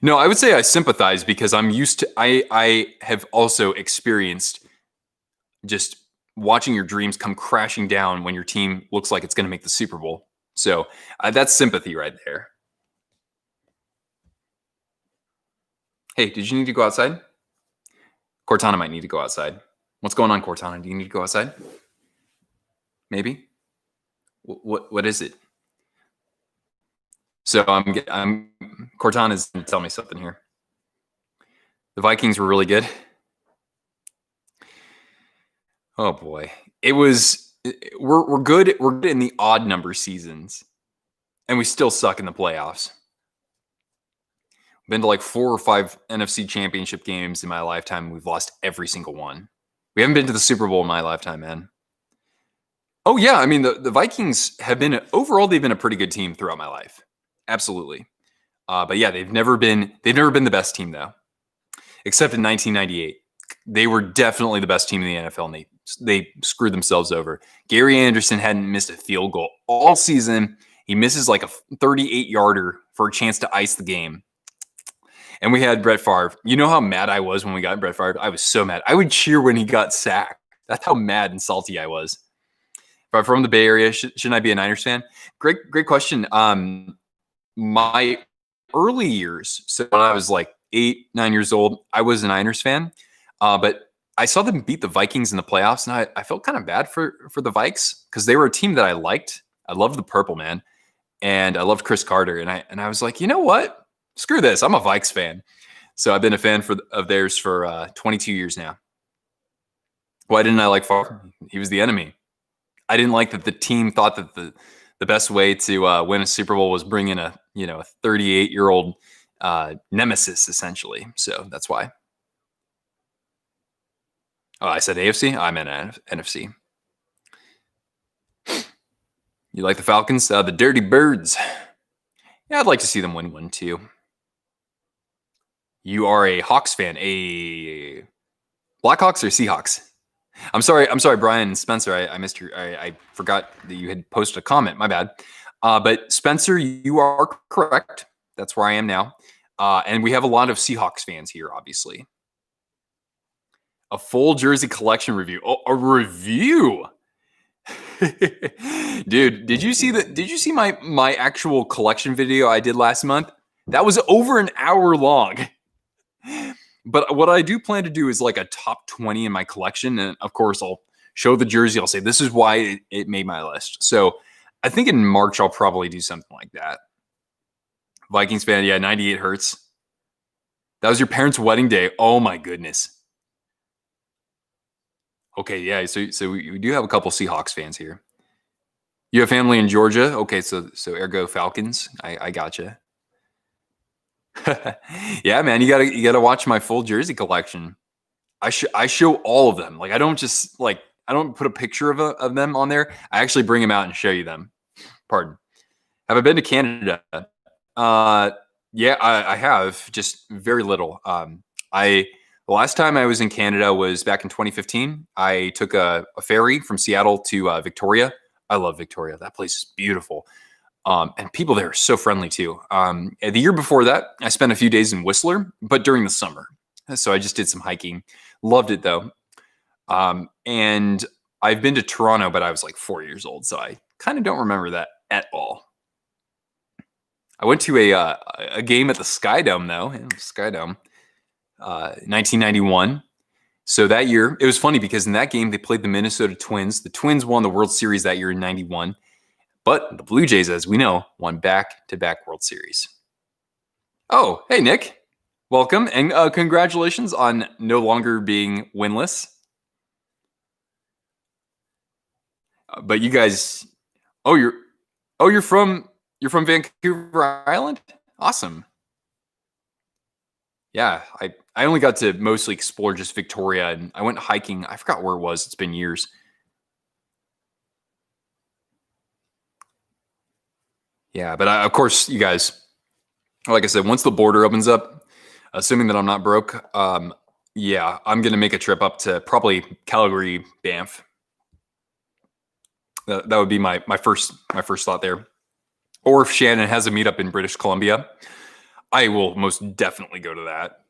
Speaker 2: No, I would say I sympathize because I'm used to, I have also experienced just watching your dreams come crashing down when your team looks like it's going to make the Super Bowl. So that's sympathy right there. Hey, did you need to go outside? Cortana might need to go outside. What's going on, Cortana? Do you need to go outside? Maybe? What is it? So Cortana's going to tell me something here. The Vikings were really good. Oh boy. We're good. We're good in the odd number seasons, and we still suck in the playoffs. Been to like 4 or 5 NFC championship games in my lifetime. We've lost every single one. We haven't been to the Super Bowl in my lifetime, man. Oh yeah, I mean the Vikings have been overall. They've been a pretty good team throughout my life, absolutely. But yeah, they've never been the best team though, except in 1998. They were definitely the best team in the NFL, and they screwed themselves over. Gary Anderson hadn't missed a field goal all season. He misses like a 38-yarder for a chance to ice the game. And we had Brett Favre. You know how mad I was when we got Brett Favre? I was so mad. I would cheer when he got sacked. That's how mad and salty I was. If I'm from the Bay Area, shouldn't I be a Niners fan? Great question. My early years, so when I was like 8, 9 years old, I was a Niners fan. But I saw them beat the Vikings in the playoffs, and I felt kind of bad for the Vikes because they were a team that I liked. I loved the purple, man. And I loved Chris Carter. And I was like, you know what? Screw this. I'm a Vikes fan. So I've been a fan of theirs for 22 years now. Why didn't I like Favre? He was the enemy. I didn't like that the team thought that the best way to win a Super Bowl was bring in a 38-year-old nemesis, essentially. So that's why. Oh, I said AFC? I meant NFC. You like the Falcons? The Dirty Birds. Yeah, I'd like to see them win one too. You are a Hawks fan. A Blackhawks or Seahawks? I'm sorry, Brian and Spencer. I missed your. I forgot that you had posted a comment. My bad. But Spencer, you are correct. That's where I am now. And we have a lot of Seahawks fans here, obviously. A full jersey collection review. Oh, a review. Dude, did you see my actual collection video I did last month? That was over an hour long. But what I do plan to do is like a top 20 in my collection. And of course, I'll show the jersey. I'll say, this is why it made my list. So I think in March, I'll probably do something like that. Vikings fan, yeah, 98 hurts. That was your parents' wedding day. Oh my goodness. Okay, yeah, so we do have a couple Seahawks fans here. You have family in Georgia? Okay, so ergo Falcons. I gotcha. Yeah, man, you gotta watch my full jersey collection. I show all of them. Like I don't just I don't put a picture of them on there. I actually bring them out and show you them. Pardon. Have I been to Canada? Yeah, I have, just very little. The last time I was in Canada was back in 2015. I took a ferry from Seattle to Victoria. I love Victoria. That place is beautiful. And people there are so friendly too. The year before that, I spent a few days in Whistler, but during the summer. So I just did some hiking. Loved it though. And I've been to Toronto, but I was like 4 years old. So I kind of don't remember that at all. I went to a game at the Sky Dome though. Yeah, Sky Dome. 1991. So that year, it was funny because in that game, they played the Minnesota Twins. The Twins won the World Series that year in 91. But the Blue Jays, as we know, won back-to-back World Series. Oh, hey, Nick. Welcome. And congratulations on no longer being winless. But you guys... you're from Vancouver Island? Awesome. Yeah, I only got to mostly explore just Victoria, and I went hiking. I forgot where it was. It's been years. Yeah, but of course, you guys, like I said, once the border opens up, assuming that I'm not broke, yeah, I'm going to make a trip up to probably Calgary, Banff. That would be my first thought there. Or if Shannon has a meetup in British Columbia, I will most definitely go to that.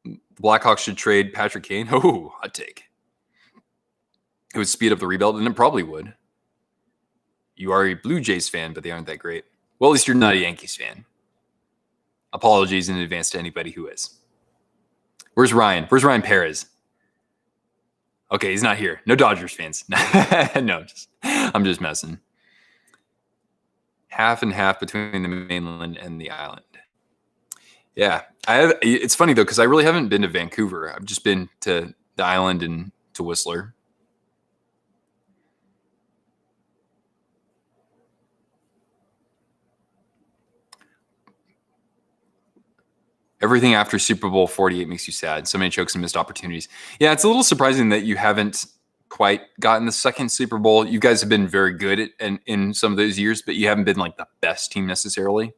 Speaker 2: The Blackhawks should trade Patrick Kane. Oh, hot take. It would speed up the rebuild, and it probably would. You are a Blue Jays fan, but they aren't that great. Well, at least you're not a Yankees fan. Apologies in advance to anybody who is. Where's Ryan? Where's Ryan Perez? Okay, he's not here. No Dodgers fans. No, I'm just messing. Half and half between the mainland and the island. Yeah, it's funny though because I really haven't been to Vancouver. I've just been to the island and to Whistler. Everything after Super Bowl 48 makes you sad. So many chokes and missed opportunities. Yeah, it's a little surprising that you haven't quite gotten the second Super Bowl. You guys have been very good in some of those years, but you haven't been like the best team necessarily.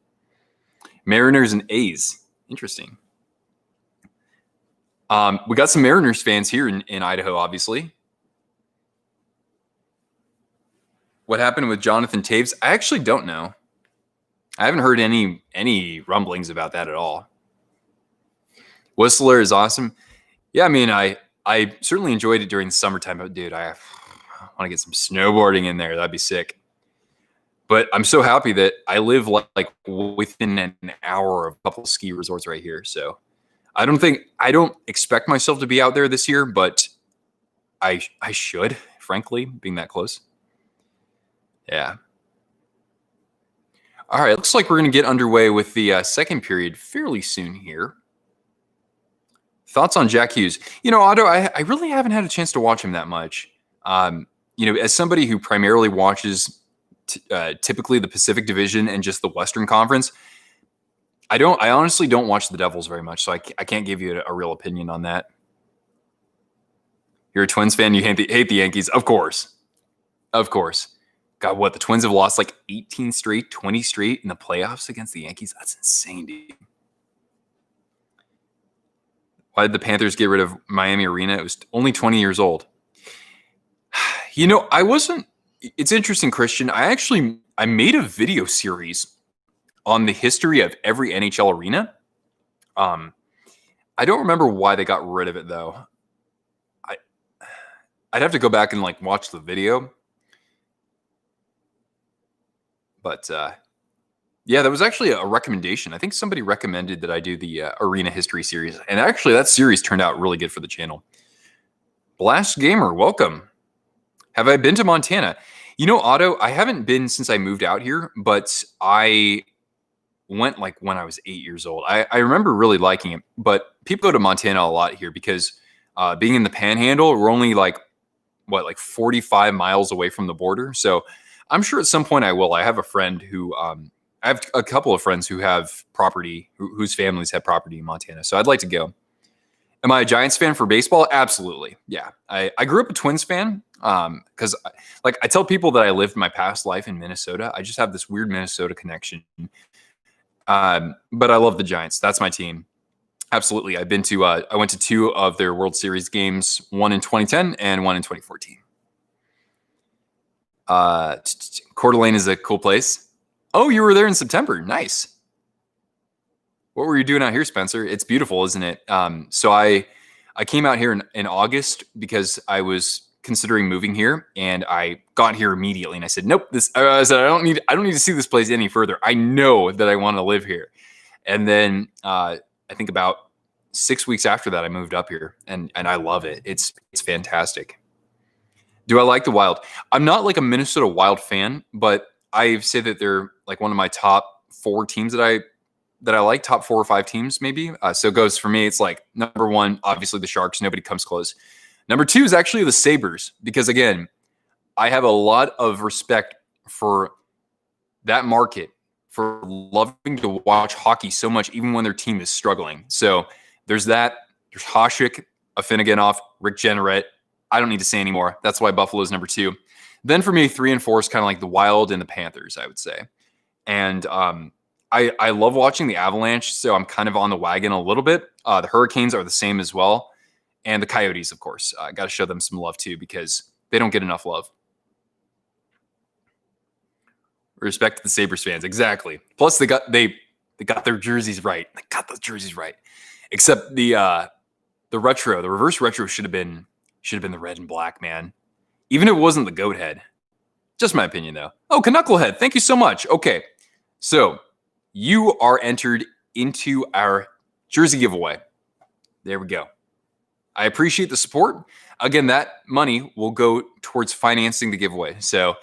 Speaker 2: Mariners and A's. Interesting. We got some Mariners fans here in Idaho, obviously. What happened with Jonathan Taves? I actually don't know. I haven't heard any rumblings about that at all. Whistler is awesome. Yeah, I mean, I certainly enjoyed it during the summertime, but dude, I want to get some snowboarding in there. That'd be sick. But I'm so happy that I live like within an hour of a couple of ski resorts right here. So I don't expect myself to be out there this year, but I should, frankly, being that close. Yeah. All right, looks like we're going to get underway with the second period fairly soon here. Thoughts on Jack Hughes? You know, Otto, I really haven't had a chance to watch him that much. You know, as somebody who primarily watches typically the Pacific Division and just the Western Conference, I honestly don't watch the Devils very much, so I can't give you a real opinion on that. You're a Twins fan. You hate the Yankees, of course. God, what, the Twins have lost like 18 straight, 20 straight in the playoffs against the Yankees? That's insane, dude. Why did the Panthers get rid of Miami Arena? It was only 20 years old. You know, it's interesting, Christian. I made a video series on the history of every NHL arena. I don't remember why they got rid of it though. I'd have to go back and like watch the video. But yeah, that was actually a recommendation. I think somebody recommended that I do the arena history series. And actually that series turned out really good for the channel. Blast Gamer, welcome. Have I been to Montana? You know, Otto, I haven't been since I moved out here, but I went like when I was 8 years old. I remember really liking it, but people go to Montana a lot here because being in the Panhandle, we're only like 45 miles away from the border. So I'm sure at some point I will. I have a friend who, I have a couple of friends who have property, whose families have property in Montana. So I'd like to go. Am I a Giants fan for baseball? Absolutely. Yeah. I grew up a Twins fan because like I tell people that I lived my past life in Minnesota. I just have this weird Minnesota connection. But I love the Giants. That's my team. Absolutely. I've been to, I went to 2 of their World Series games, one in 2010 and one in 2014. Coeur d'Alene is a cool place. Oh, you were there in September. Nice. What were you doing out here, Spencer? It's beautiful, isn't it? So I came out here in August because I was considering moving here, and I got here immediately. And I said, "Nope." I said, I don't need to see this place any further. I know that I want to live here. And then I think about 6 weeks after that, I moved up here, and I love it. It's fantastic. Do I like the Wild? I'm not like a Minnesota Wild fan, but I say that they're like one of my top 4 teams that I like, top 4 or 5 teams maybe. So it goes for me. It's like number 1, obviously the Sharks. Nobody comes close. Number 2 is actually the Sabres because again, I have a lot of respect for that market, for loving to watch hockey so much, even when their team is struggling. So there's that. There's Hasek, Afinogenov, Rick Jenneret. I don't need to say anymore. That's why Buffalo's number 2. Then for me, 3 and 4 is kind of like the Wild and the Panthers, I would say. And I love watching the Avalanche, so I'm kind of on the wagon a little bit. The Hurricanes are the same as well. And the Coyotes, of course. I got to show them some love too because they don't get enough love. Respect to the Sabres fans. Exactly. Plus, they got their jerseys right. They got those jerseys right. Except the retro, the reverse retro should have been the red and black, man. Even if it wasn't the goat head. Just my opinion, though. Oh, Knucklehead, thank you so much. Okay, so you are entered into our jersey giveaway. There we go. I appreciate the support. Again, that money will go towards financing the giveaway. So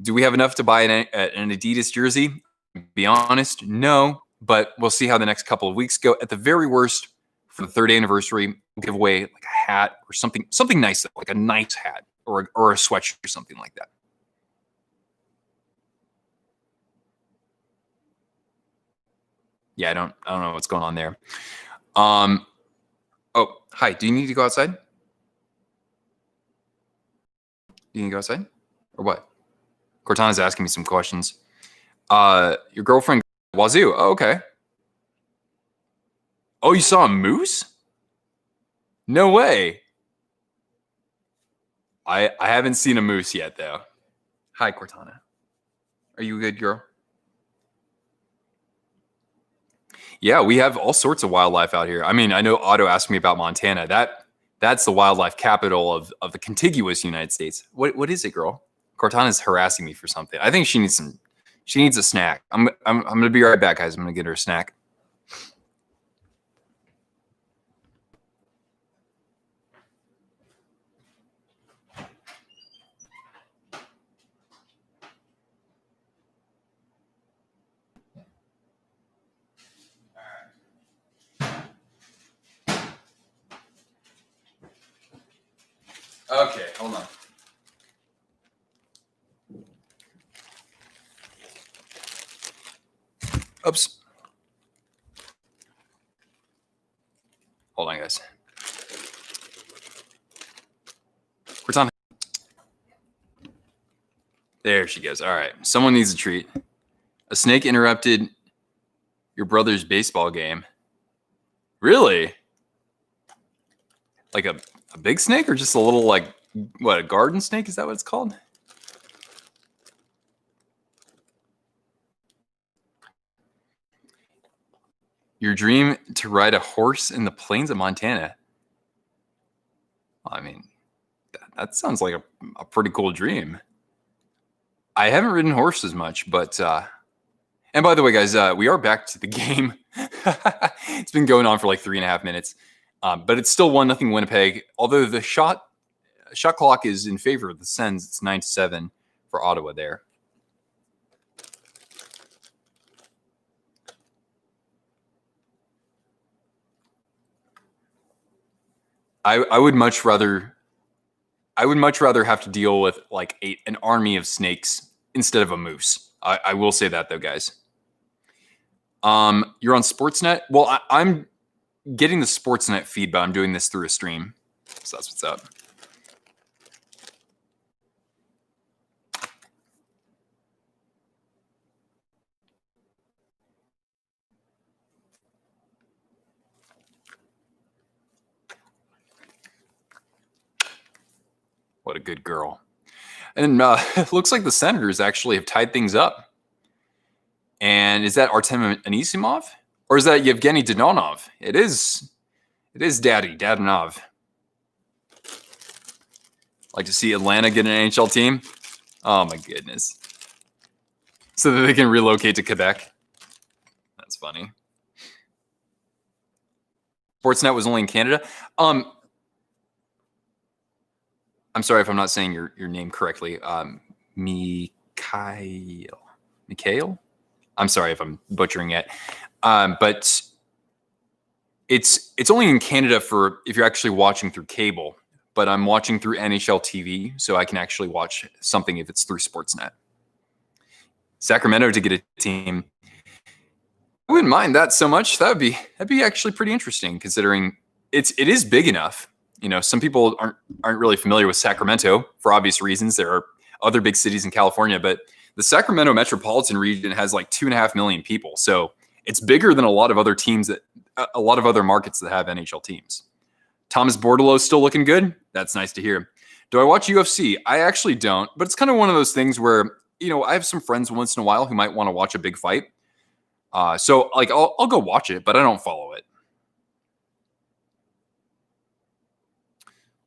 Speaker 2: do we have enough to buy an Adidas jersey? To be honest, no, but we'll see how the next couple of weeks go. At the very worst, for the 3rd anniversary, we'll give away like a hat or something nice, like a nice hat or a sweatshirt or something like that. Yeah, I don't know what's going on there. Oh, hi. Do you need to go outside? Do you need to go outside? Or what? Cortana's asking me some questions. Your girlfriend, Wazoo. Oh, okay. Oh, you saw a moose? No way. I haven't seen a moose yet, though. Hi, Cortana. Are you a good girl? Yeah, we have all sorts of wildlife out here. I mean, I know Otto asked me about Montana. That's the wildlife capital of the contiguous United States. What is it, girl? Cortana's harassing me for something. I think she needs a snack. I'm gonna be right back, guys. I'm gonna get her a snack. Okay, hold on. Oops. Hold on, guys. We're on. There she goes. All right. Someone needs a treat. A snake interrupted your brother's baseball game. Really? Like a big snake or just a little, like, what, a garden snake? Is that what it's called? Your dream to ride a horse in the plains of Montana. I mean, that sounds like a pretty cool dream. I haven't ridden horses much, but and by the way, guys, we are back to the game. It's been going on for like 3.5 minutes, but it's still 1-0 Winnipeg. Although the shot clock is in favor of the Sens, it's 9-7 for Ottawa there. I would much rather have to deal with like an army of snakes instead of a moose. I will say that though, guys. You're on Sportsnet. Well, I'm getting the Sportsnet feed, but I'm doing this through a stream, so that's what's up. What a good girl. And it looks like the Senators actually have tied things up. And is that Artem Anisimov? Or is that Yevgeny Dadonov? It is Dadonov. Like to see Atlanta get an NHL team? Oh my goodness. So that they can relocate to Quebec. That's funny. Sportsnet was only in Canada. I'm sorry if I'm not saying your name correctly. Mikhail? I'm sorry if I'm butchering it. But it's only in Canada for if you're actually watching through cable. But I'm watching through NHL TV, so I can actually watch something if it's through Sportsnet. Sacramento to get a team. I wouldn't mind that so much. That'd be actually pretty interesting, considering it is big enough. You know, some people aren't really familiar with Sacramento for obvious reasons. There are other big cities in California, but the Sacramento metropolitan region has like 2.5 million people. So it's bigger than a lot of other markets that have NHL teams. Thomas Bordeleau still looking good. That's nice to hear. Do I watch UFC? I actually don't, but it's kind of one of those things where, you know, I have some friends once in a while who might want to watch a big fight. So like I'll go watch it, but I don't follow it.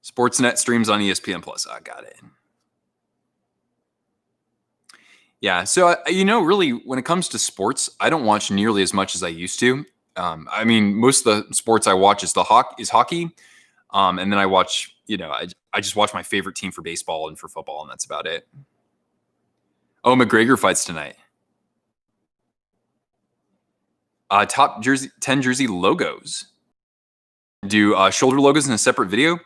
Speaker 2: Sportsnet streams on ESPN Plus. I got it. Yeah. So, really, when it comes to sports, I don't watch nearly as much as I used to. I mean, most of the sports I watch is hockey. And then I watch, I just watch my favorite team for baseball and for football, and that's about it. Oh, McGregor fights tonight. Top 10 jersey logos. Do shoulder logos in a separate video?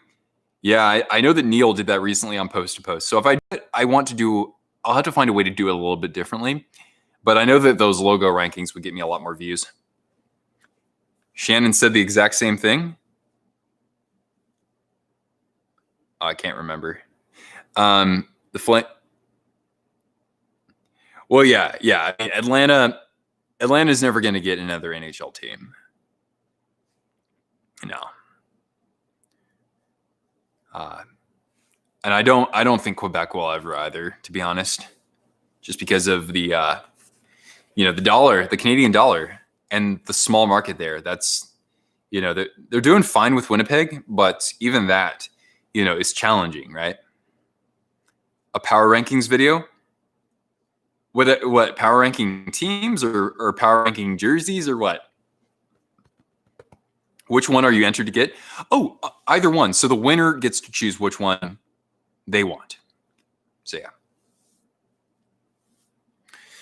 Speaker 2: Yeah, I know that Neil did that recently on Post to Post. So if I'll have to find a way to do it a little bit differently. But I know that those logo rankings would get me a lot more views. Shannon said the exact same thing. I can't remember. Well, yeah. I mean, Atlanta's never going to get another NHL team. No. And I don't think Quebec will ever either, to be honest, just because of the dollar, the Canadian dollar, and the small market there. That's, they're doing fine with Winnipeg, but even that, is challenging, right? A power rankings video. What power ranking teams or power ranking jerseys or what? Which one are you entered to get? Oh, either one. So the winner gets to choose which one they want. So yeah.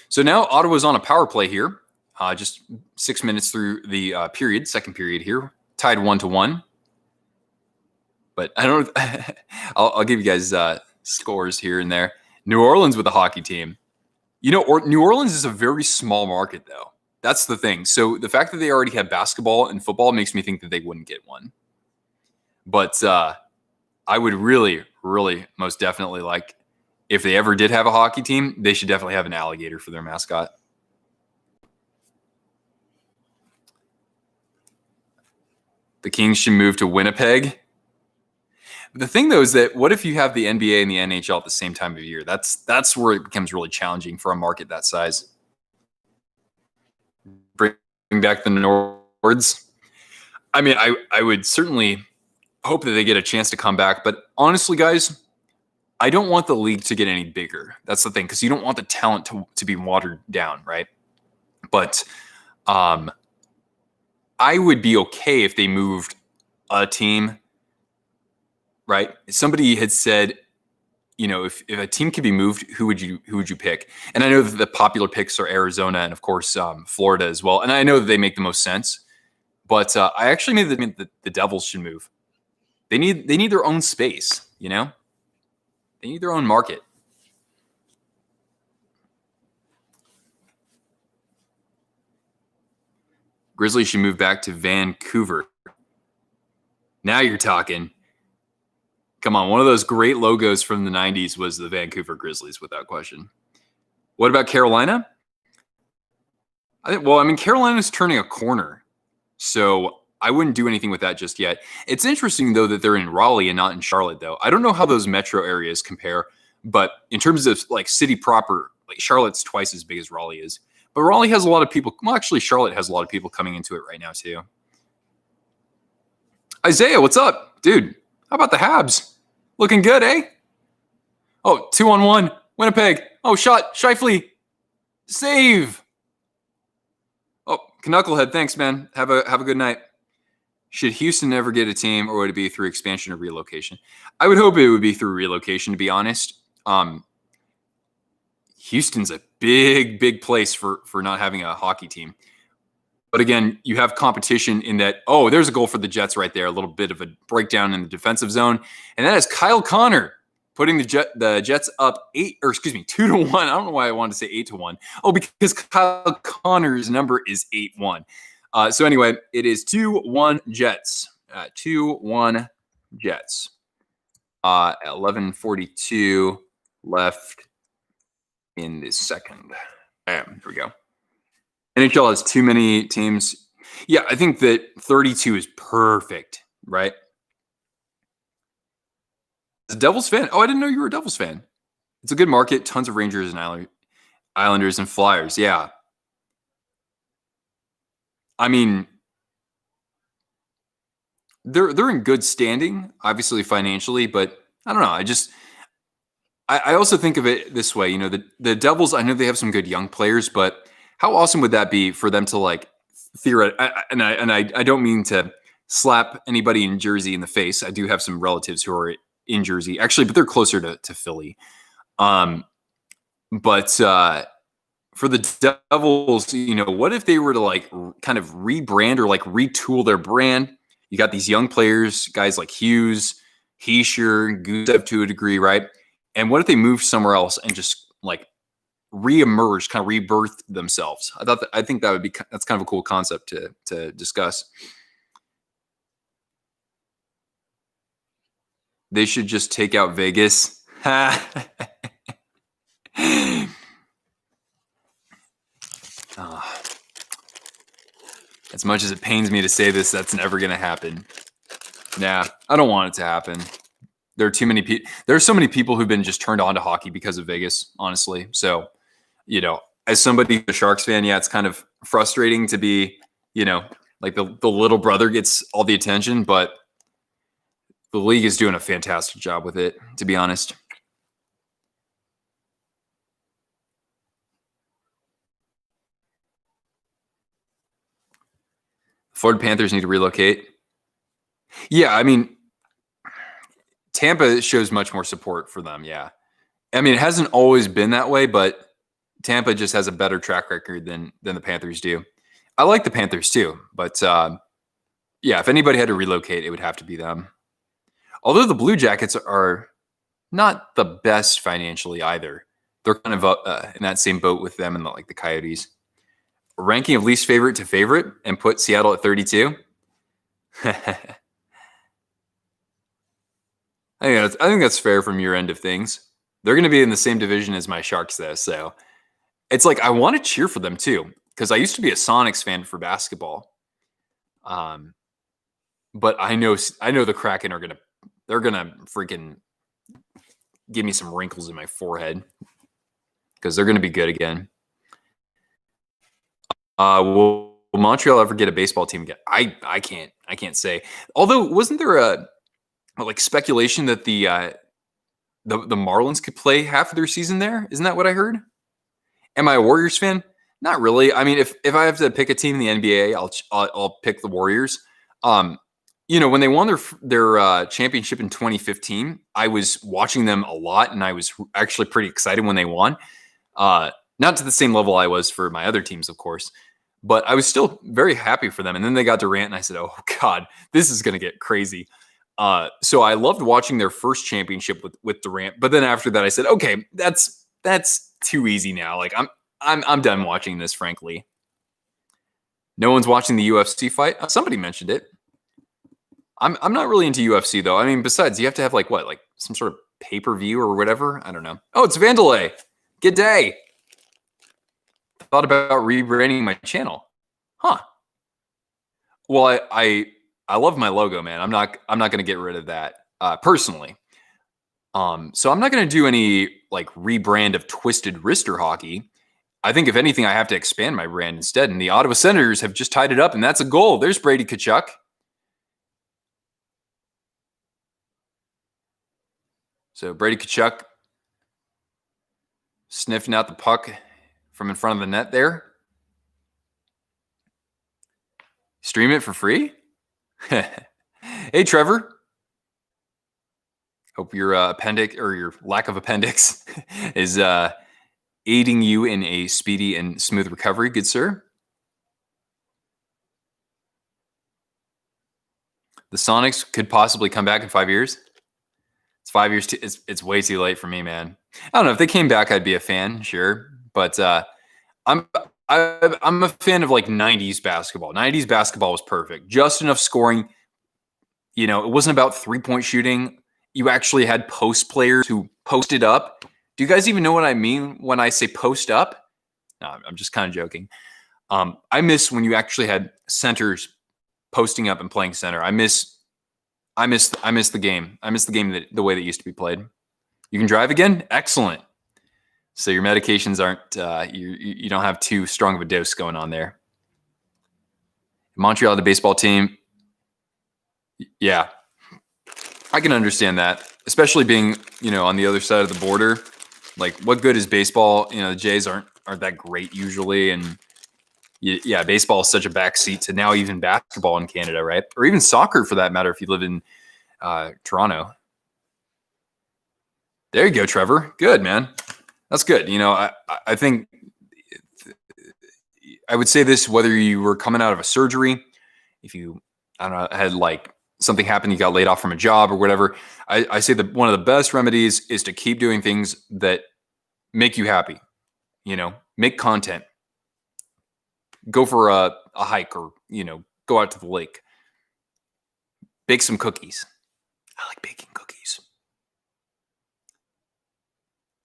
Speaker 2: So now Ottawa's on a power play here. Just 6 minutes through the second period here. Tied 1-1. but I don't. I'll give you guys scores here and there. New Orleans with a hockey team. New Orleans is a very small market, though. That's the thing. So the fact that they already have basketball and football makes me think that they wouldn't get one. But I would really, really most definitely like, if they ever did have a hockey team, they should definitely have an alligator for their mascot. The Kings should move to Winnipeg. The thing, though, is that what if you have the NBA and the NHL at the same time of year? That's where it becomes really challenging for a market that size. Bring back the Nords. I mean, I would certainly hope that they get a chance to come back. But honestly, guys, I don't want the league to get any bigger. That's the thing, because you don't want the talent to be watered down, right? But I would be okay if they moved a team, right? Somebody had said, if a team could be moved, who would you pick? And I know that the popular picks are Arizona and, of course, Florida as well. And I know that they make the most sense. But I actually made the Devils should move. They need their own space, They need their own market. Grizzlies should move back to Vancouver. Now you're talking. Come on, one of those great logos from the 90s was the Vancouver Grizzlies, without question. What about Carolina? Carolina's turning a corner, so I wouldn't do anything with that just yet. It's interesting, though, that they're in Raleigh and not in Charlotte, though. I don't know how those metro areas compare, but in terms of like city proper, like Charlotte's twice as big as Raleigh is. But Raleigh has a lot of people. Well, actually, Charlotte has a lot of people coming into it right now, too. Isaiah, what's up? Dude, how about the Habs? Looking good, eh? Oh, 2-on-1. Winnipeg. Oh, shot. Scheifele. Save. Oh, Knucklehead, thanks, man. Have a good night. Should Houston ever get a team, or would it be through expansion or relocation? I would hope it would be through relocation, to be honest. Houston's a big place for not having a hockey team. But again, you have competition in that, there's a goal for the Jets right there. A little bit of a breakdown in the defensive zone. And that is Kyle Connor putting the Jets up 2-1. I don't know why I wanted to say 8-1. Oh, because Kyle Connor's number is 8-1. So anyway, it is 2-1 Jets. 2-1 Jets. 11:42 left in the second. Here we go. NHL has too many teams. Yeah, I think that 32 is perfect, right? As a Devils fan? Oh, I didn't know you were a Devils fan. It's a good market. Tons of Rangers and Islanders and Flyers. Yeah. I mean, they're in good standing, obviously financially, but I don't know. I also think of it this way. The Devils, I know they have some good young players, but how awesome would that be for them to like and I don't mean to slap anybody in Jersey in the face. I do have some relatives who are in Jersey, actually, but they're closer to Philly. But for the Devils, what if they were to like kind of rebrand or like retool their brand? You got these young players, guys like Hughes, Heischer, Gusev to a degree, right? And what if they moved somewhere else and just like reemerged, kind of rebirthed themselves? I think that's kind of a cool concept to discuss. They should just take out Vegas. As much as it pains me to say this, that's never going to happen. Nah, I don't want it to happen. There are too many people. There are so many people who've been just turned on to hockey because of Vegas, honestly. So, as somebody, a Sharks fan, yeah, it's kind of frustrating to be, like the little brother gets all the attention, but the league is doing a fantastic job with it, to be honest. Florida Panthers need to relocate. Yeah, I mean, Tampa shows much more support for them, yeah. I mean, it hasn't always been that way, but Tampa just has a better track record than the Panthers do. I like the Panthers too, but yeah, if anybody had to relocate, it would have to be them. Although the Blue Jackets are not the best financially either. They're kind of in that same boat with them and the Coyotes. Ranking of least favorite to favorite and put Seattle at 32. I think that's fair from your end of things. They're going to be in the same division as my Sharks, though. So it's like I want to cheer for them too, because I used to be a Sonics fan for basketball. But I know the Kraken they're gonna freaking give me some wrinkles in my forehead because they're gonna be good again. Will Montreal ever get a baseball team again? I can't say. Although wasn't there a speculation that the Marlins could play half of their season there? Isn't that what I heard? Am I a Warriors fan? Not really. I mean, if I have to pick a team in the NBA, I'll pick the Warriors. When they won their championship in 2015, I was watching them a lot, and I was actually pretty excited when they won. Not to the same level I was for my other teams, of course, but I was still very happy for them. And then they got Durant, and I said, "Oh God, this is going to get crazy." So I loved watching their first championship with Durant, but then after that, I said, "Okay, that's too easy now. Like I'm done watching this, frankly." No one's watching the UFC fight. Somebody mentioned it. I'm not really into UFC though. I mean, besides, you have to have like some sort of pay-per-view or whatever. I don't know. Oh, it's Vandalay. Good day. Thought about rebranding my channel. Huh. Well, I love my logo, man. I'm not going to get rid of that personally. So I'm not going to do any rebrand of Twisted Wrister Hockey. I think if anything, I have to expand my brand instead. And the Ottawa Senators have just tied it up, and that's a goal. There's Brady Tkachuk. So Brady Tkachuk sniffing out the puck from in front of the net there. Stream it for free? Hey, Trevor. Hope your appendix or your lack of appendix is aiding you in a speedy and smooth recovery, good sir. The Sonics could possibly come back in 5 years. It's 5 years. It's way too late for me, man. I don't know if they came back, I'd be a fan, sure. But I'm a fan of 90s basketball. 90s basketball was perfect. Just enough scoring. It wasn't about 3-point shooting. You actually had post players who posted up. Do you guys even know what I mean when I say post up? No, I'm just kind of joking. I miss when you actually had centers posting up and playing center. I miss the game. I miss the game the way that it used to be played. You can drive again? Excellent. So your medications aren't you don't have too strong of a dose going on there. Montreal, the baseball team. Yeah. I can understand that, especially being, on the other side of the border. Like, what good is baseball? The Jays aren't that great usually, and yeah, baseball is such a backseat to now even basketball in Canada, right? Or even soccer for that matter if you live in Toronto. There you go, Trevor. Good, man. That's good. I think I would say this whether you were coming out of a surgery, if you, I don't know, had something happened, you got laid off from a job or whatever. I say that one of the best remedies is to keep doing things that make you happy. Make content. Go for a hike or, go out to the lake. Bake some cookies. I like baking cookies.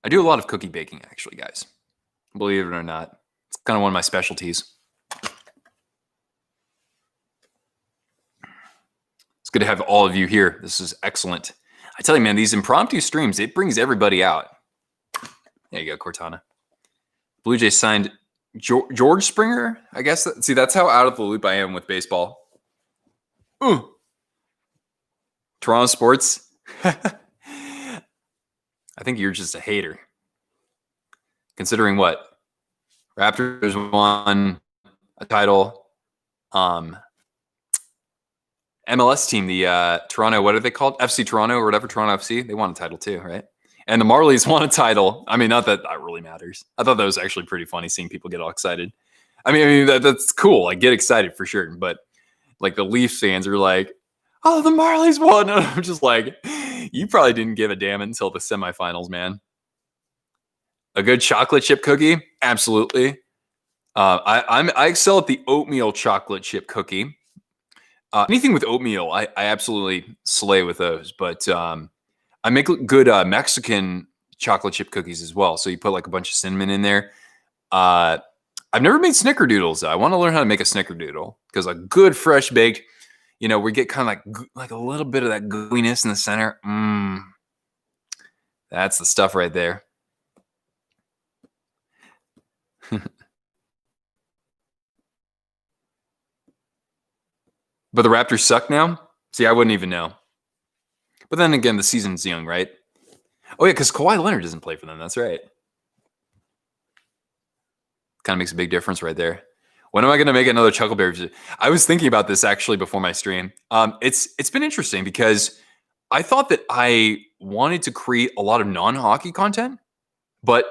Speaker 2: I do a lot of cookie baking, actually, guys. Believe it or not. It's kind of one of my specialties. It's good to have all of you here. This is excellent. I tell you, man, these impromptu streams, it brings everybody out. There you go, Cortana. Blue Jays signed George Springer, I guess. See, that's how out of the loop I am with baseball. Ooh. Toronto sports. I think you're just a hater. Considering what? Raptors won a title. MLS team, the Toronto, what are they called? FC Toronto or whatever, Toronto FC. They won a title too, right? And the Marlies won a title. I mean, not that that really matters. I thought that was actually pretty funny seeing people get all excited. I mean that's cool. Get excited for sure. But the Leafs fans are like, Oh, the Marlies won. And I'm just like, you probably didn't give a damn until the semifinals, man. A good chocolate chip cookie? Absolutely. I excel at the oatmeal chocolate chip cookie. Anything with oatmeal, I absolutely slay with those. But I make good Mexican chocolate chip cookies as well. So you put like a bunch of cinnamon in there. I've never made snickerdoodles though. I want to learn how to make a snickerdoodle because a good fresh baked, we get kind of like a little bit of that gooiness in the center. That's the stuff right there. But the Raptors suck now? See, I wouldn't even know. But then again, the season's young, right? Oh, yeah, because Kawhi Leonard doesn't play for them. That's right. Kind of makes a big difference right there. When am I going to make another Chuckleberry? I was thinking about this actually before my stream. It's been interesting because I thought that I wanted to create a lot of non-hockey content, but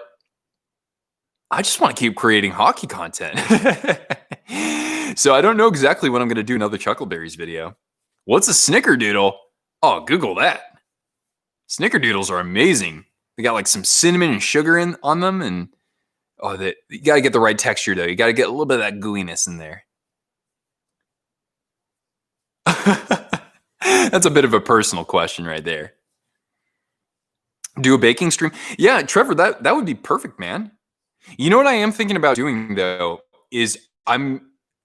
Speaker 2: I just want to keep creating hockey content. So I don't know exactly when I'm going to do another Chuckleberries video. What's a snickerdoodle? Oh, Google that. Snickerdoodles are amazing. They got like some cinnamon and sugar on them, and you got to get the right texture though. You got to get a little bit of that gooiness in there. That's a bit of a personal question right there. Do a baking stream? Yeah, Trevor, that would be perfect, man. You know what I am thinking about doing though is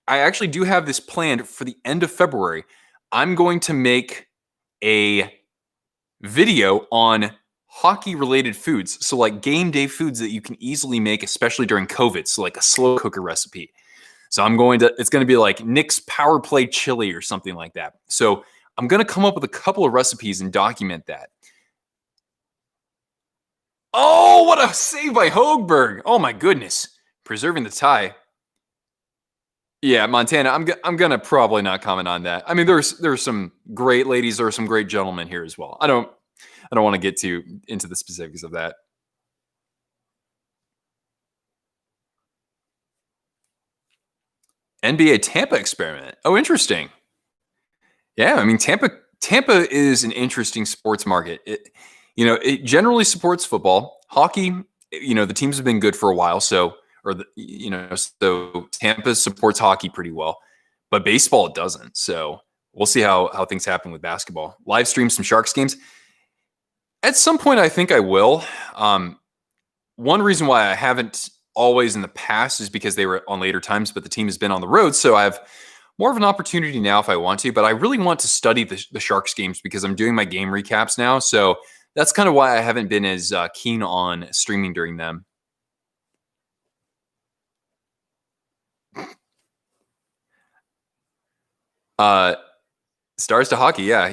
Speaker 2: I actually do have this planned for the end of February. I'm going to make a video on hockey related foods. So like game day foods that you can easily make, especially during COVID. So like a slow cooker recipe. So it's going to be like Nick's power play chili or something like that. So I'm going to come up with a couple of recipes and document that. Oh, what a save by Hoegberg. Oh my goodness. Preserving the tie. Yeah, Montana, I'm going to probably not comment on that. I mean, there's some great ladies, there are some great gentlemen here as well. I don't want to get into the specifics of that. NBA Tampa experiment. Oh, interesting. Yeah, I mean Tampa is an interesting sports market. It generally supports football, hockey. The teams have been good for a while, so Tampa supports hockey pretty well, but baseball it doesn't. So we'll see how things happen with basketball. Live stream some Sharks games. At some point, I think I will. One reason why I haven't always in the past is because they were on later times, but the team has been on the road, so I have more of an opportunity now if I want to. But I really want to study the Sharks games because I'm doing my game recaps now. So that's kind of why I haven't been as keen on streaming during them. Stars to hockey, yeah.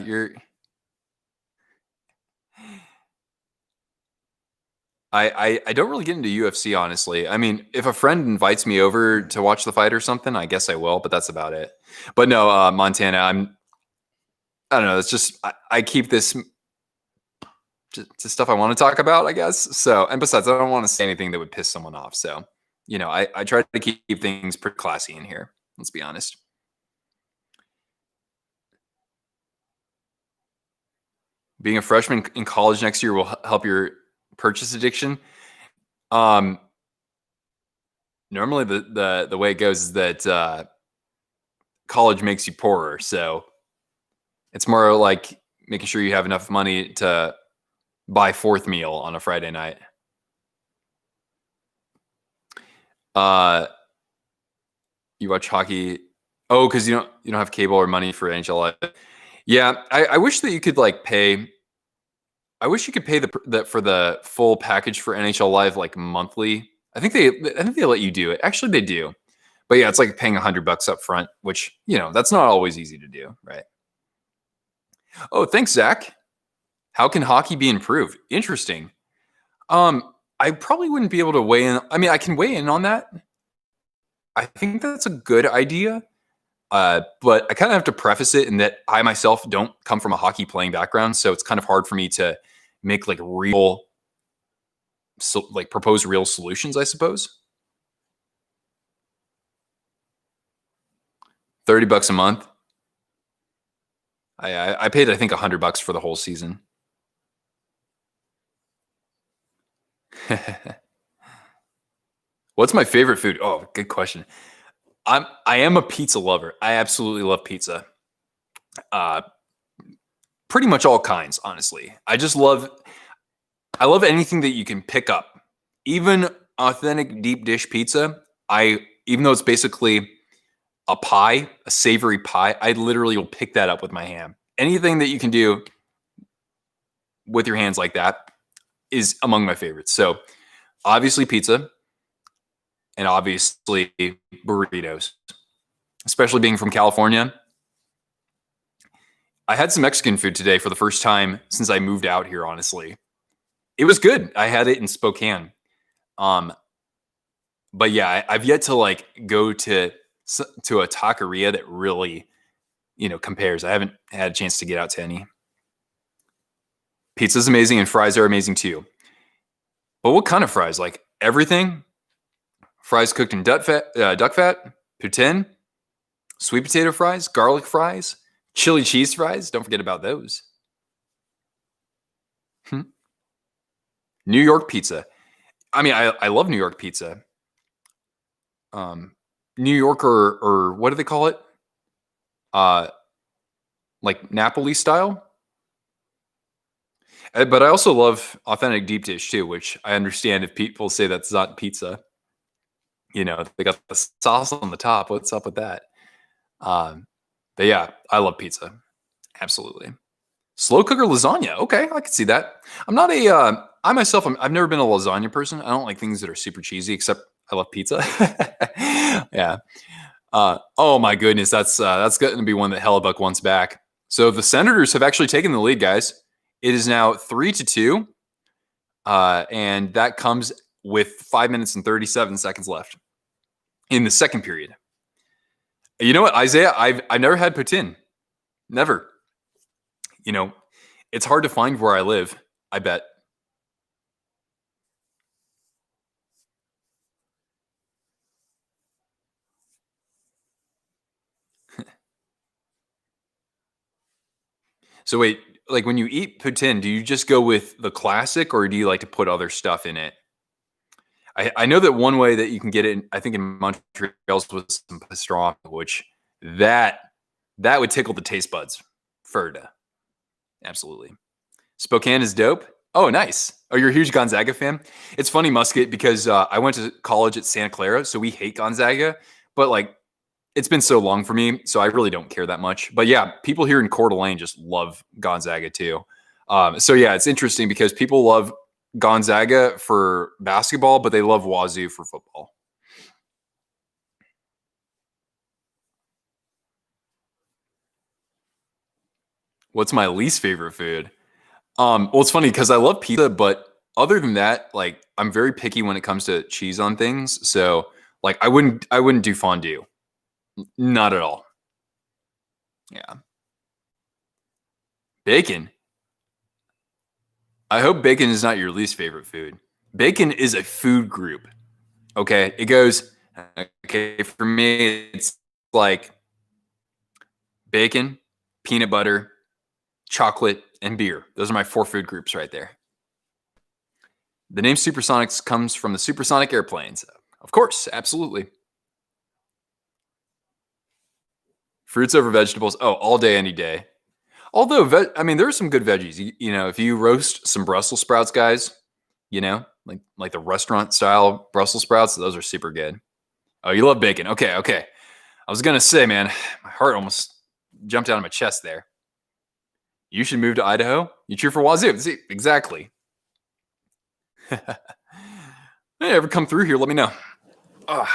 Speaker 2: I don't really get into UFC, honestly. I mean, if a friend invites me over to watch the fight or something, I guess I will, but that's about it. But no, Montana, I don't know. It's just I keep this to stuff I want to talk about, I guess. So, and besides, I don't want to say anything that would piss someone off. So, I try to keep things pretty classy in here. Let's be honest. Being a freshman in college next year will help your purchase addiction. Normally the way it goes is that college makes you poorer. So it's more like making sure you have enough money to buy fourth meal on a Friday night. You watch hockey. Oh, because you don't have cable or money for NHL Live. Yeah, I wish that you could like pay. I wish you could pay for the full package for NHL Live like monthly. I think they let you do it. Actually, they do. But yeah, it's like paying $100 up front, which that's not always easy to do, right? Oh, thanks, Zach. How can hockey be improved? Interesting. I probably wouldn't be able to weigh in. I mean, I can weigh in on that. I think that's a good idea. But I kind of have to preface it in that I myself don't come from a hockey playing background, so it's kind of hard for me to make like propose real solutions, I suppose. $30 a month. I paid, I think, $100 for the whole season. What's my favorite food? Oh, good question. I am a pizza lover. I absolutely love pizza. Pretty much all kinds, honestly. I love anything that you can pick up. Even authentic deep dish pizza, even though it's basically a pie, a savory pie, I literally will pick that up with my hand. Anything that you can do with your hands like that is among my favorites. So obviously pizza and obviously burritos, especially being from California. I had some Mexican food today for the first time since I moved out here, honestly. It was good. I had it in Spokane. But yeah, I've yet to like go to a taqueria that really, compares. I haven't had a chance to get out to any. Pizza's amazing and fries are amazing too. But what kind of fries? Like everything? Fries cooked in duck fat, poutine, sweet potato fries, garlic fries, chili cheese fries. Don't forget about those. New York pizza. I mean, I love New York pizza. New York or what do they call it? Like Napoli style. But I also love authentic deep dish too, which I understand if people say that's not pizza. They got the sauce on the top. What's up with that? But yeah, I love pizza. Absolutely. Slow cooker lasagna. Okay, I can see that. I'm not I myself, I've never been a lasagna person. I don't like things that are super cheesy, except I love pizza. Yeah. Oh my goodness, that's going to be one that Hellebuck wants back. So the Senators have actually taken the lead, guys. It is now 3-2, and that comes with 5 minutes and 37 seconds left in the second period. You know what, Isaiah? I've never had poutine. Never. It's hard to find where I live, I bet. So wait, like when you eat poutine, do you just go with the classic or do you like to put other stuff in it? I know that one way that you can get it, I think in Montreal, with some pastrami, which that would tickle the taste buds. Ferda. Absolutely. Spokane is dope. Oh, nice. Oh, you're a huge Gonzaga fan? It's funny, Musket, because I went to college at Santa Clara, so we hate Gonzaga, but like it's been so long for me, so I really don't care that much. But yeah, people here in Coeur d'Alene just love Gonzaga too. So yeah, it's interesting because people love Gonzaga for basketball, but they love Wazoo for football. What's my least favorite food? Well, it's funny because I love pizza, but other than that, like I'm very picky when it comes to cheese on things. So like I wouldn't do fondue. Not at all. Yeah. Bacon. I hope bacon is not your least favorite food. Bacon is a food group. Okay. It goes, okay, for me, it's like bacon, peanut butter, chocolate, and beer. Those are my 4 food groups right there. The name Supersonics comes from the supersonic airplanes. Of course, absolutely. Fruits over vegetables. Oh, all day, any day. Although, there are some good veggies. If you roast some Brussels sprouts, guys, like the restaurant style Brussels sprouts, those are super good. Oh, you love bacon. Okay. I was going to say, man, my heart almost jumped out of my chest there. You should move to Idaho. You cheer for Wazoo. See, exactly. Hey, ever come through here, let me know. Ugh.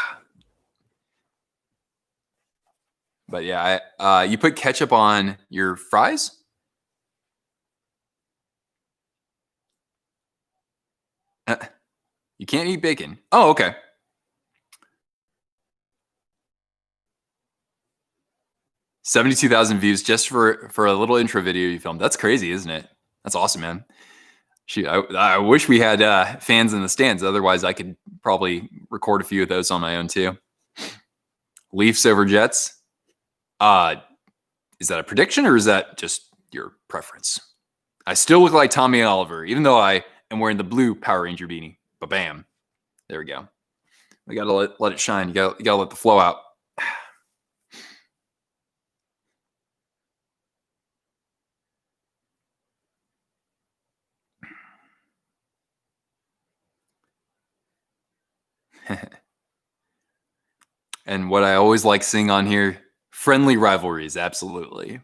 Speaker 2: But yeah, you put ketchup on your fries? You can't eat bacon. Oh, okay. 72,000 views just for a little intro video you filmed. That's crazy, isn't it? That's awesome, man. Shoot, I wish we had fans in the stands. Otherwise, I could probably record a few of those on my own too. Leafs over Jets. Is that a prediction or is that just your preference? I still look like Tommy Oliver, even though I am wearing the blue Power Ranger beanie. Ba-bam. There we go. We got to let it shine. You got to let the flow out. And what I always like seeing on here, friendly rivalries, absolutely.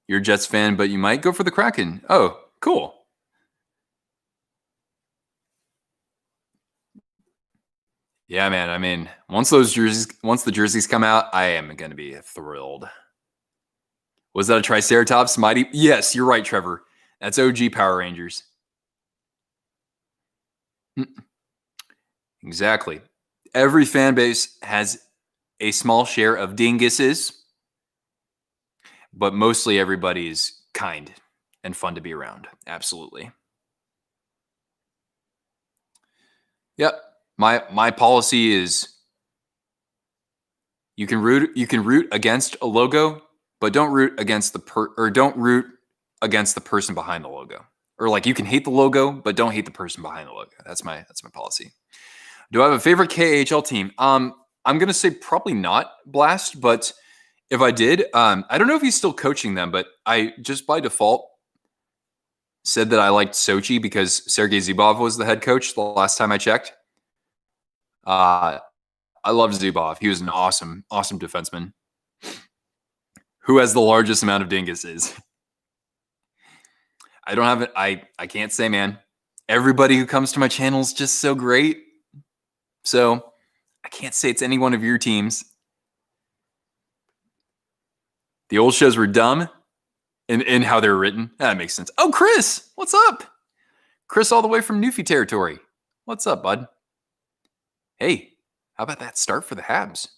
Speaker 2: You're a Jets fan, but you might go for the Kraken. Oh, cool. Yeah, man. I mean, once the jerseys come out, I am going to be thrilled. Was that a Triceratops Mighty? Yes, you're right, Trevor. That's OG Power Rangers. Exactly. Every fan base has a small share of dinguses, but mostly everybody is kind and fun to be around. Absolutely. Yep. My policy is you can root against a logo, but don't root against the person behind the logo. Or like you can hate the logo, but don't hate the person behind the logo. That's my policy. Do I have a favorite KHL team? I'm gonna say probably not Blast, but if I did, I don't know if he's still coaching them, but I just by default said that I liked Sochi because Sergei Zubov was the head coach the last time I checked. I love Zubov. He was an awesome defenseman. Who has the largest amount of dinguses? I don't have it. I can't say, man. Everybody who comes to my channel is just so great. So I can't say it's any one of your teams. The old shows were dumb in how they were written. That makes sense. Oh, Chris, what's up? Chris all the way from Newfie territory. What's up, bud? Hey, how about that start for the Habs?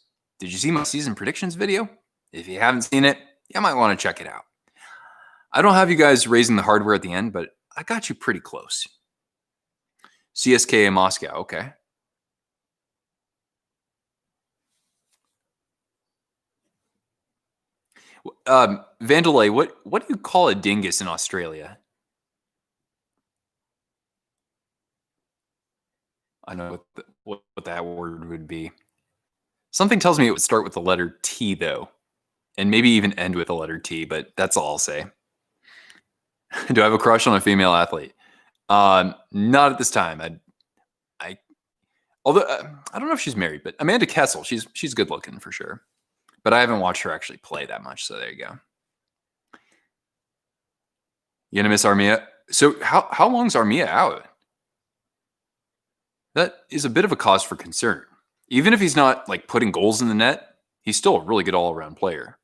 Speaker 2: Did you see my season predictions video? If you haven't seen it, you might want to check it out. I don't have you guys raising the hardware at the end, but I got you pretty close. CSKA Moscow, okay. Vandalay, what do you call a dingus in Australia? I know what that word would be. Something tells me it would start with the letter T, though, and maybe even end with the letter T, but that's all I'll say. Do I have a crush on a female athlete? Not at this time. Although I don't know if she's married, but Amanda Kessel, she's good looking for sure. But I haven't watched her actually play that much, so there you go. You gonna miss Armia? So how long's Armia out? That is a bit of a cause for concern. Even if he's not like putting goals in the net, he's still a really good all-around player.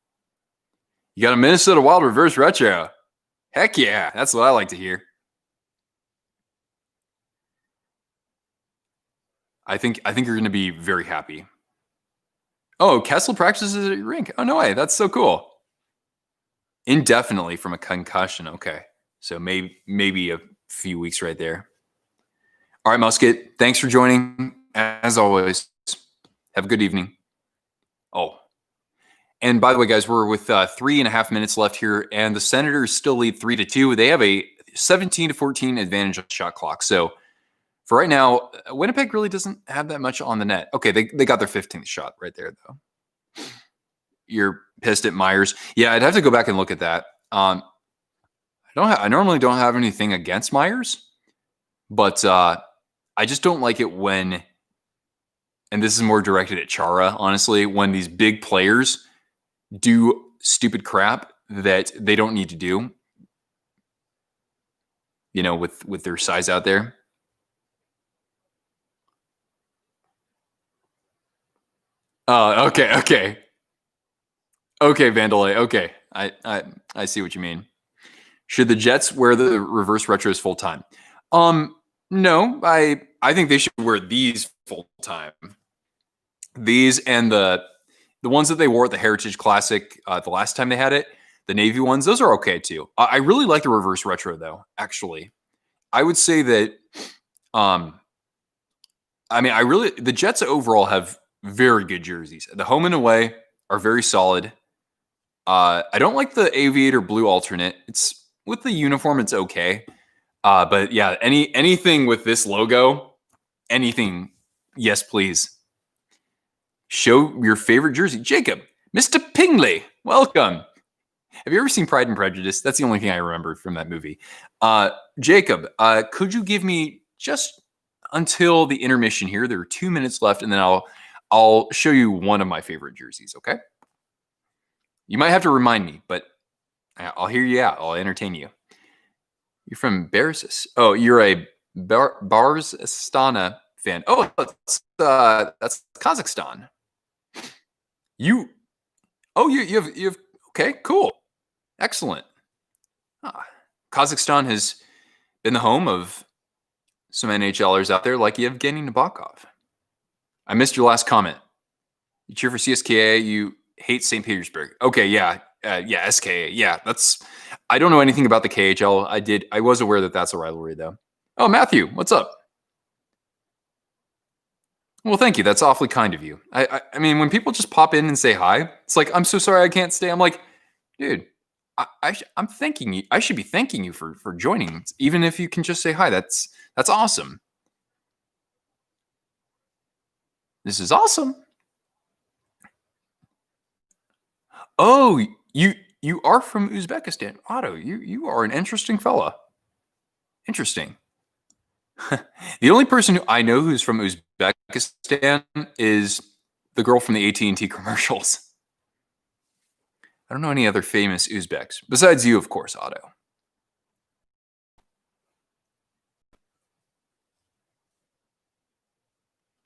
Speaker 2: You got a Minnesota Wild reverse retro. Heck yeah, that's what I like to hear. I think you're going to be very happy. Oh, Kessel practices at your rink. Oh, no way. That's so cool. Indefinitely from a concussion. Okay. So maybe a few weeks right there. All right, Musket. Thanks for joining. As always, have a good evening. Oh, and by the way, guys, we're with 3.5 minutes left here, and the Senators still lead 3-2. They have a 17-14 advantage on the shot clock. So for right now, Winnipeg really doesn't have that much on the net. Okay, they got their 15th shot right there, though. You're pissed at Myers. Yeah, I'd have to go back and look at that. I normally don't have anything against Myers, but I just don't like it when, and this is more directed at Chara, honestly, when these big players do stupid crap that they don't need to do, you know, with their size out there. Okay, Vandalay. Okay, I see what you mean. Should the Jets wear the reverse retros full time? No, I think they should wear these full time. These and the ones that they wore at the Heritage Classic the last time they had it, the Navy ones, those are okay too. I really like the reverse retro though. Actually, I would say that. I mean, the Jets overall have very good jerseys. The home and away, are very solid. I don't like the aviator blue alternate. It's with the uniform, it's okay. But yeah, anything with this logo, anything, yes, please. Show your favorite jersey. Jacob, Mr. Pingley, welcome. Have you ever seen Pride and Prejudice? That's the only thing I remember from that movie. Jacob, could you give me just until the intermission here? There are 2 minutes left, and then I'll show you one of my favorite jerseys, okay? You might have to remind me, but I'll hear you out. I'll entertain you. You're from Barsis. Oh, you're a Bars Astana fan. Oh, that's Kazakhstan. You have okay, cool, excellent. Kazakhstan has been the home of some NHLers out there like Evgeny Nabokov. I missed your last comment. You cheer for CSKA. You hate St. Petersburg. Okay, yeah, SKA. Yeah, that's. I don't know anything about the KHL. I was aware that that's a rivalry though. Oh, Matthew, what's up? Well, thank you. That's awfully kind of you. I mean, when people just pop in and say hi, it's like, I'm so sorry I can't stay. I'm like, dude, I'm thanking you. I should be thanking you for joining, even if you can just say hi. That's awesome. This is awesome. Oh, you are from Uzbekistan, Otto. You are an interesting fella. Interesting. The only person who I know who's from Uzbekistan is the girl from the AT&T commercials. I don't know any other famous Uzbeks besides you, of course, Otto.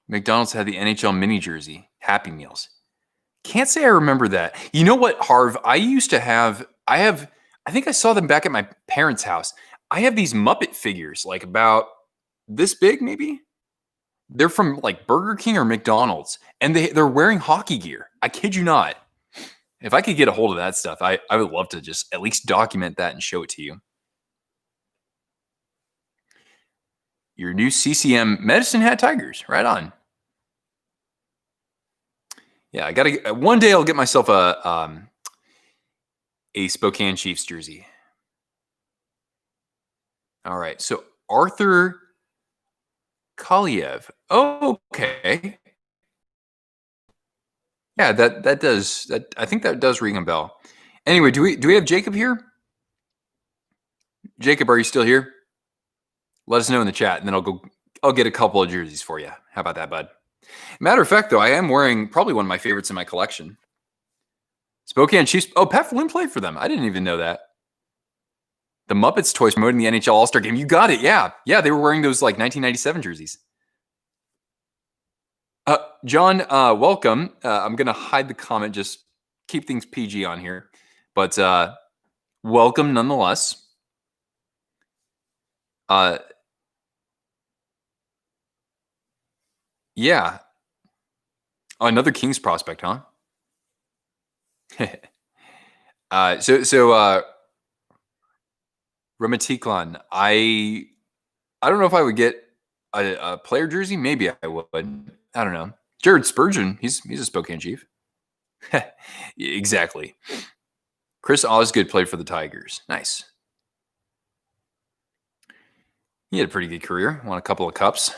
Speaker 2: McDonald's had the NHL mini jersey, Happy Meals. Can't say I remember that. You know what, Harv? I think I saw them back at my parents' house. I have these Muppet figures, like about this big, maybe. They're from like Burger King or McDonald's, and they're wearing hockey gear. I kid you not. If I could get a hold of that stuff, I would love to just at least document that and show it to you. Your new CCM Medicine Hat Tigers, right on. Yeah, I gotta. One day I'll get myself a Spokane Chiefs jersey. All right, so Arthur Kaliev. Oh, okay. Yeah, that does that. I think that does ring a bell. Anyway, do we have Jacob here? Jacob, are you still here? Let us know in the chat, and then I'll get a couple of jerseys for you. How about that, bud? Matter of fact, though, I am wearing probably one of my favorites in my collection. Spokane Chiefs. Oh, Pat Flynn played for them. I didn't even know that. The Muppets toys promoting the NHL All-Star Game. You got it. Yeah, they were wearing those like 1997 jerseys. John, welcome. I'm gonna hide the comment. Just keep things PG on here, but welcome nonetheless. Yeah. Oh, another Kings prospect, huh? So Ramatiklan, I don't know if I would get a player jersey. Maybe I would. I don't know. Jared Spurgeon, he's a Spokane Chief. Exactly. Chris Osgood played for the Tigers. Nice. He had a pretty good career. Won a couple of cups.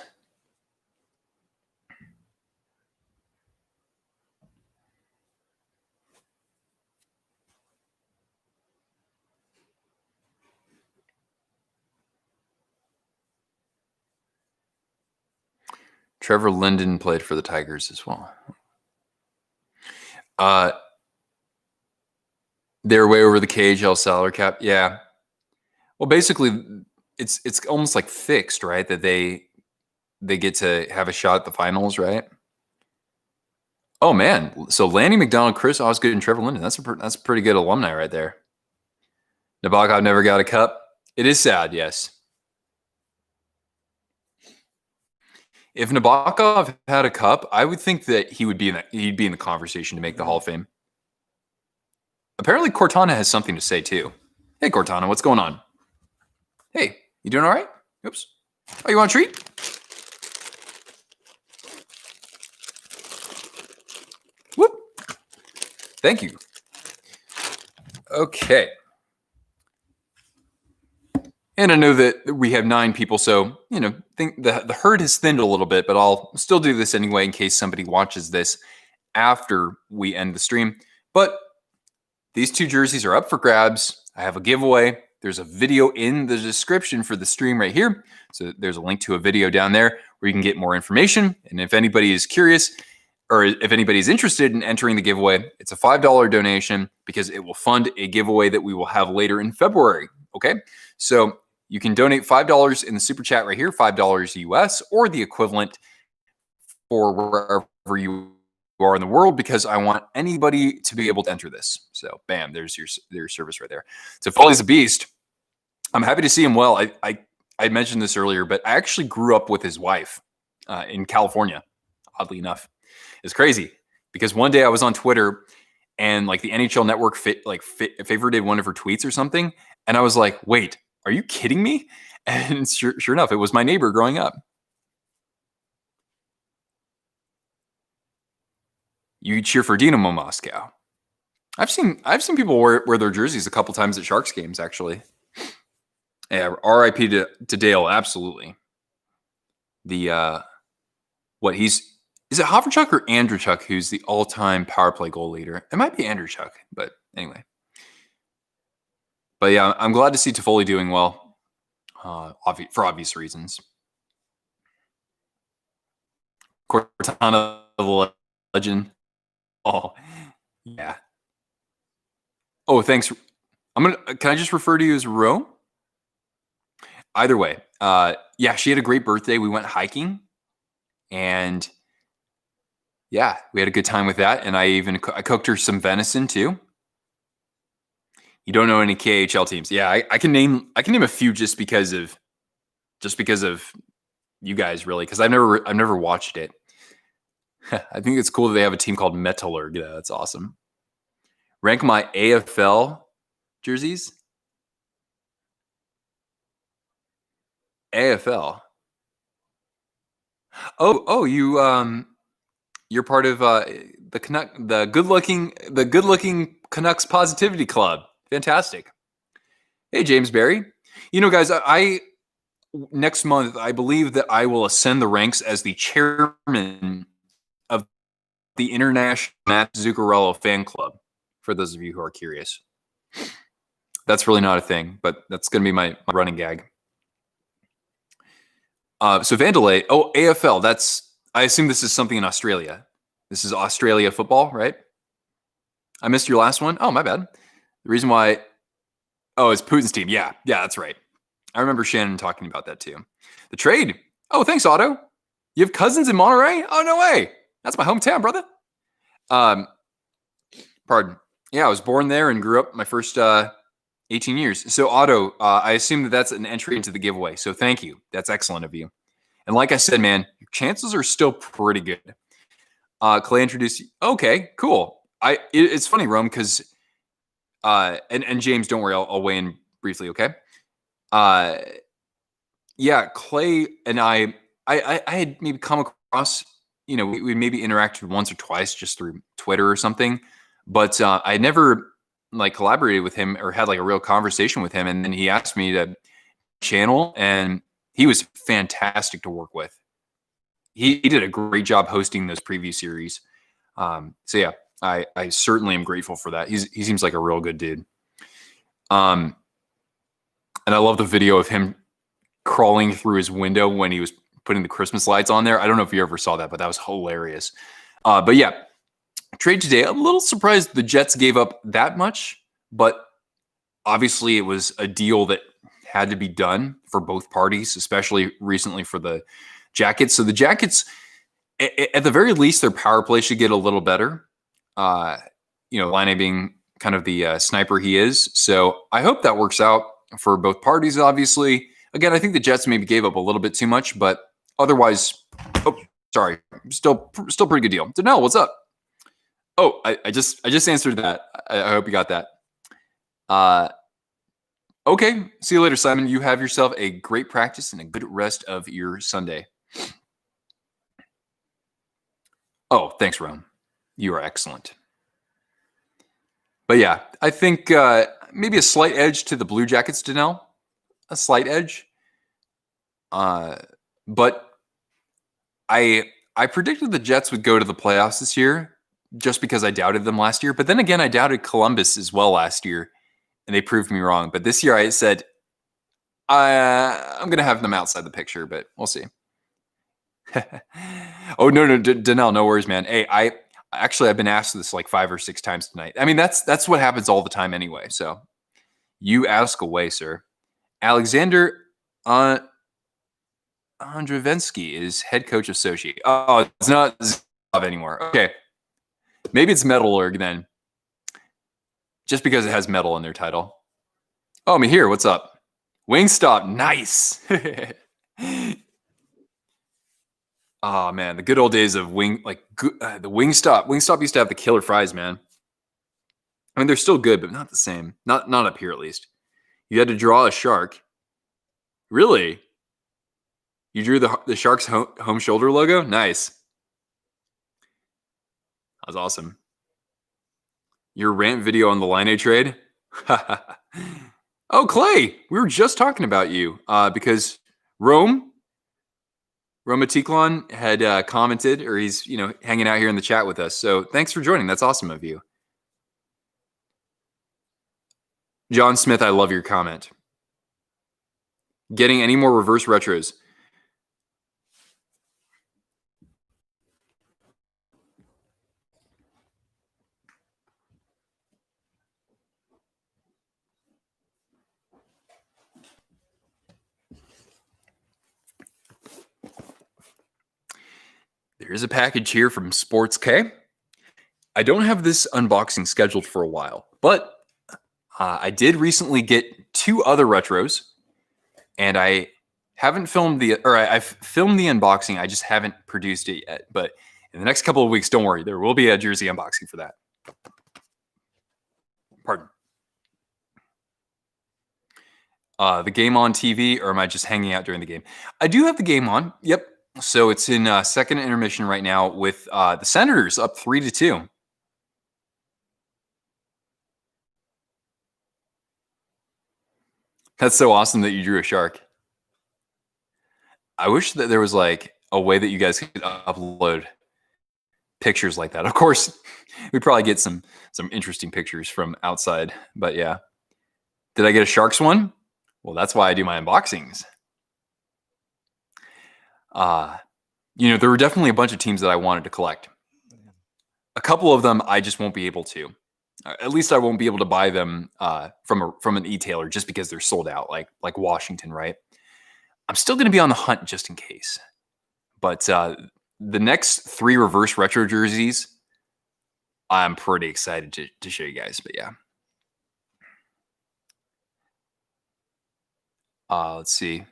Speaker 2: Trevor Linden played for the Tigers as well. They're way over the KHL salary cap. Yeah. Well, basically, it's almost like fixed, right? That they get to have a shot at the finals, right? Oh man! So Lanny McDonald, Chris Osgood, and Trevor Linden. That's a pretty good alumni right there. Nabokov never got a cup. It is sad, yes. If Nabokov had a cup, I would think that he'd be in the conversation to make the Hall of Fame. Apparently, Cortana has something to say too. Hey, Cortana, what's going on? Hey, you doing all right? Oops. Oh, you want a treat? Whoop. Thank you. Okay. And I know that we have 9 people, so, think the herd has thinned a little bit, but I'll still do this anyway in case somebody watches this after we end the stream. But these 2 jerseys are up for grabs. I have a giveaway. There's a video in the description for the stream right here. So there's a link to a video down there where you can get more information. And if anybody is curious, or if anybody's interested in entering the giveaway, it's a $5 donation because it will fund a giveaway that we will have later in February. Okay. So you can donate $5 in the super chat right here, $5 US, or the equivalent for wherever you are in the world, because I want anybody to be able to enter this. So bam, there's your service right there. So Foley's a beast. I'm happy to see him well. I mentioned this earlier, but I actually grew up with his wife in California, oddly enough. It's crazy because one day I was on Twitter and like the NHL Network favorited one of her tweets or something. And I was like, wait, are you kidding me? And sure enough, it was my neighbor growing up. You cheer for Dynamo Moscow. I've seen people wear their jerseys a couple times at Sharks games, actually. Yeah, R.I.P. to Dale, absolutely. The is it Haverchuk or Andrechuk who's the all-time power play goal leader? It might be Andrechuk, but anyway. But yeah, I'm glad to see Toffoli doing well, for obvious reasons. Cortana, the legend. Oh, yeah. Oh, thanks. Can I just refer to you as Ro? Either way, yeah, she had a great birthday. We went hiking, and yeah, we had a good time with that. And I cooked her some venison too. You don't know any KHL teams? Yeah, I can name a few just because of you guys, really, because I've never watched it. I think it's cool that they have a team called Metallurg. Yeah, that's awesome. Rank my AFL jerseys. AFL. Oh, you're part of the good looking Canucks Positivity Club. Fantastic. Hey, James Barry. Guys, I next month I believe that I will ascend the ranks as the chairman of the International Matt Zuccarello Fan Club. For those of you who are curious, that's really not a thing, but that's going to be my running gag. So Vandalay, AFL. I assume this is something in Australia. This is Australia football, right? I missed your last one. Oh, my bad. The reason why, it's Putin's team. Yeah, that's right. I remember Shannon talking about that too. The trade. Oh, thanks, Otto. You have cousins in Monterey? Oh, no way. That's my hometown, brother. Pardon. Yeah, I was born there and grew up my first 18 years. So, Otto, I assume that that's an entry into the giveaway. So, thank you. That's excellent of you. And like I said, man, your chances are still pretty good. Clay introduced you. Okay, cool. It's funny, Rome, because and James, don't worry, I'll weigh in briefly, okay? Yeah, Clay and I had maybe come across, we maybe interacted once or twice just through Twitter or something, but I never collaborated with him or had a real conversation with him. And then he asked me to channel, and he was fantastic to work with. He did a great job hosting those preview series. So yeah, I certainly am grateful for that. He seems like a real good dude. And I love the video of him crawling through his window when he was putting the Christmas lights on there. I don't know if you ever saw that, but that was hilarious. But yeah, trade today. I'm a little surprised the Jets gave up that much, but obviously it was a deal that had to be done for both parties, especially recently for the Jackets. So the Jackets, at the very least, their power play should get a little better. Line being kind of the sniper he is. So I hope that works out for both parties, obviously. Again, I think the Jets maybe gave up a little bit too much, but otherwise, still pretty good deal. Danelle, what's up? Oh, I just answered that. I hope you got that. Okay, see you later, Simon. You have yourself a great practice and a good rest of your Sunday. Oh, thanks, Ron. You are excellent. But yeah, I think maybe a slight edge to the Blue Jackets, Danelle. A slight edge. But I predicted the Jets would go to the playoffs this year just because I doubted them last year. But then again, I doubted Columbus as well last year, and they proved me wrong. But this year I said I'm going to have them outside the picture, but we'll see. Oh, no, Danelle, no worries, man. Hey, I've been asked this like 5 or 6 times tonight. I mean, that's what happens all the time anyway. So you ask away, sir. Alexander Andravensky is head coach associate. Oh, it's not Zov anymore. Okay. Maybe it's Metallurg then. Just because it has metal in their title. Oh, Mihir, what's up? Wingstop, nice. Oh man, the good old days of the Wingstop. Wingstop used to have the killer fries, man. I mean, they're still good, but not the same. Not up here, at least. You had to draw a shark. Really? You drew the shark's home shoulder logo? Nice. That was awesome. Your rant video on the Line A trade? Oh, Clay, we were just talking about you because Roma Tiklon had commented, or he's hanging out here in the chat with us. So thanks for joining. That's awesome of you. John Smith, I love your comment. Getting any more reverse retros? There is a package here from Sports K. I don't have this unboxing scheduled for a while, but I did recently get 2 other retros, and I haven't filmed I've filmed the unboxing. I just haven't produced it yet. But in the next couple of weeks, don't worry, there will be a jersey unboxing for that. Pardon. The game on TV, or am I just hanging out during the game? I do have the game on. Yep. So it's in second intermission right now with the Senators up 3-2. That's so awesome that you drew a shark. I wish that there was like a way that you guys could upload pictures like that. Of course, we'd probably get some interesting pictures from outside, but yeah. Did I get a Sharks one? Well, that's why I do my unboxings. There were definitely a bunch of teams that I wanted to collect. A couple of them I just won't be able to. At least I won't be able to buy them from an e-tailer just because they're sold out, like Washington, right? I'm still going to be on the hunt just in case. But the next 3 reverse retro jerseys, I'm pretty excited to show you guys. But yeah. Let's see.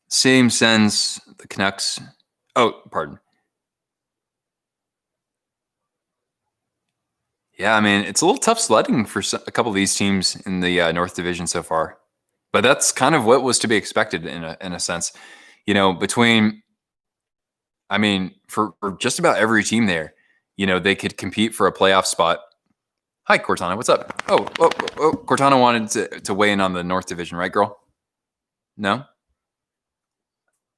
Speaker 2: Same sense, the Canucks. Oh, pardon. Yeah, I mean, it's a little tough sledding for a couple of these teams in the North Division so far. But that's kind of what was to be expected in a sense. For just about every team there, they could compete for a playoff spot. Hi, Cortana. What's up? Oh, Cortana wanted to weigh in on the North Division, right, girl? No?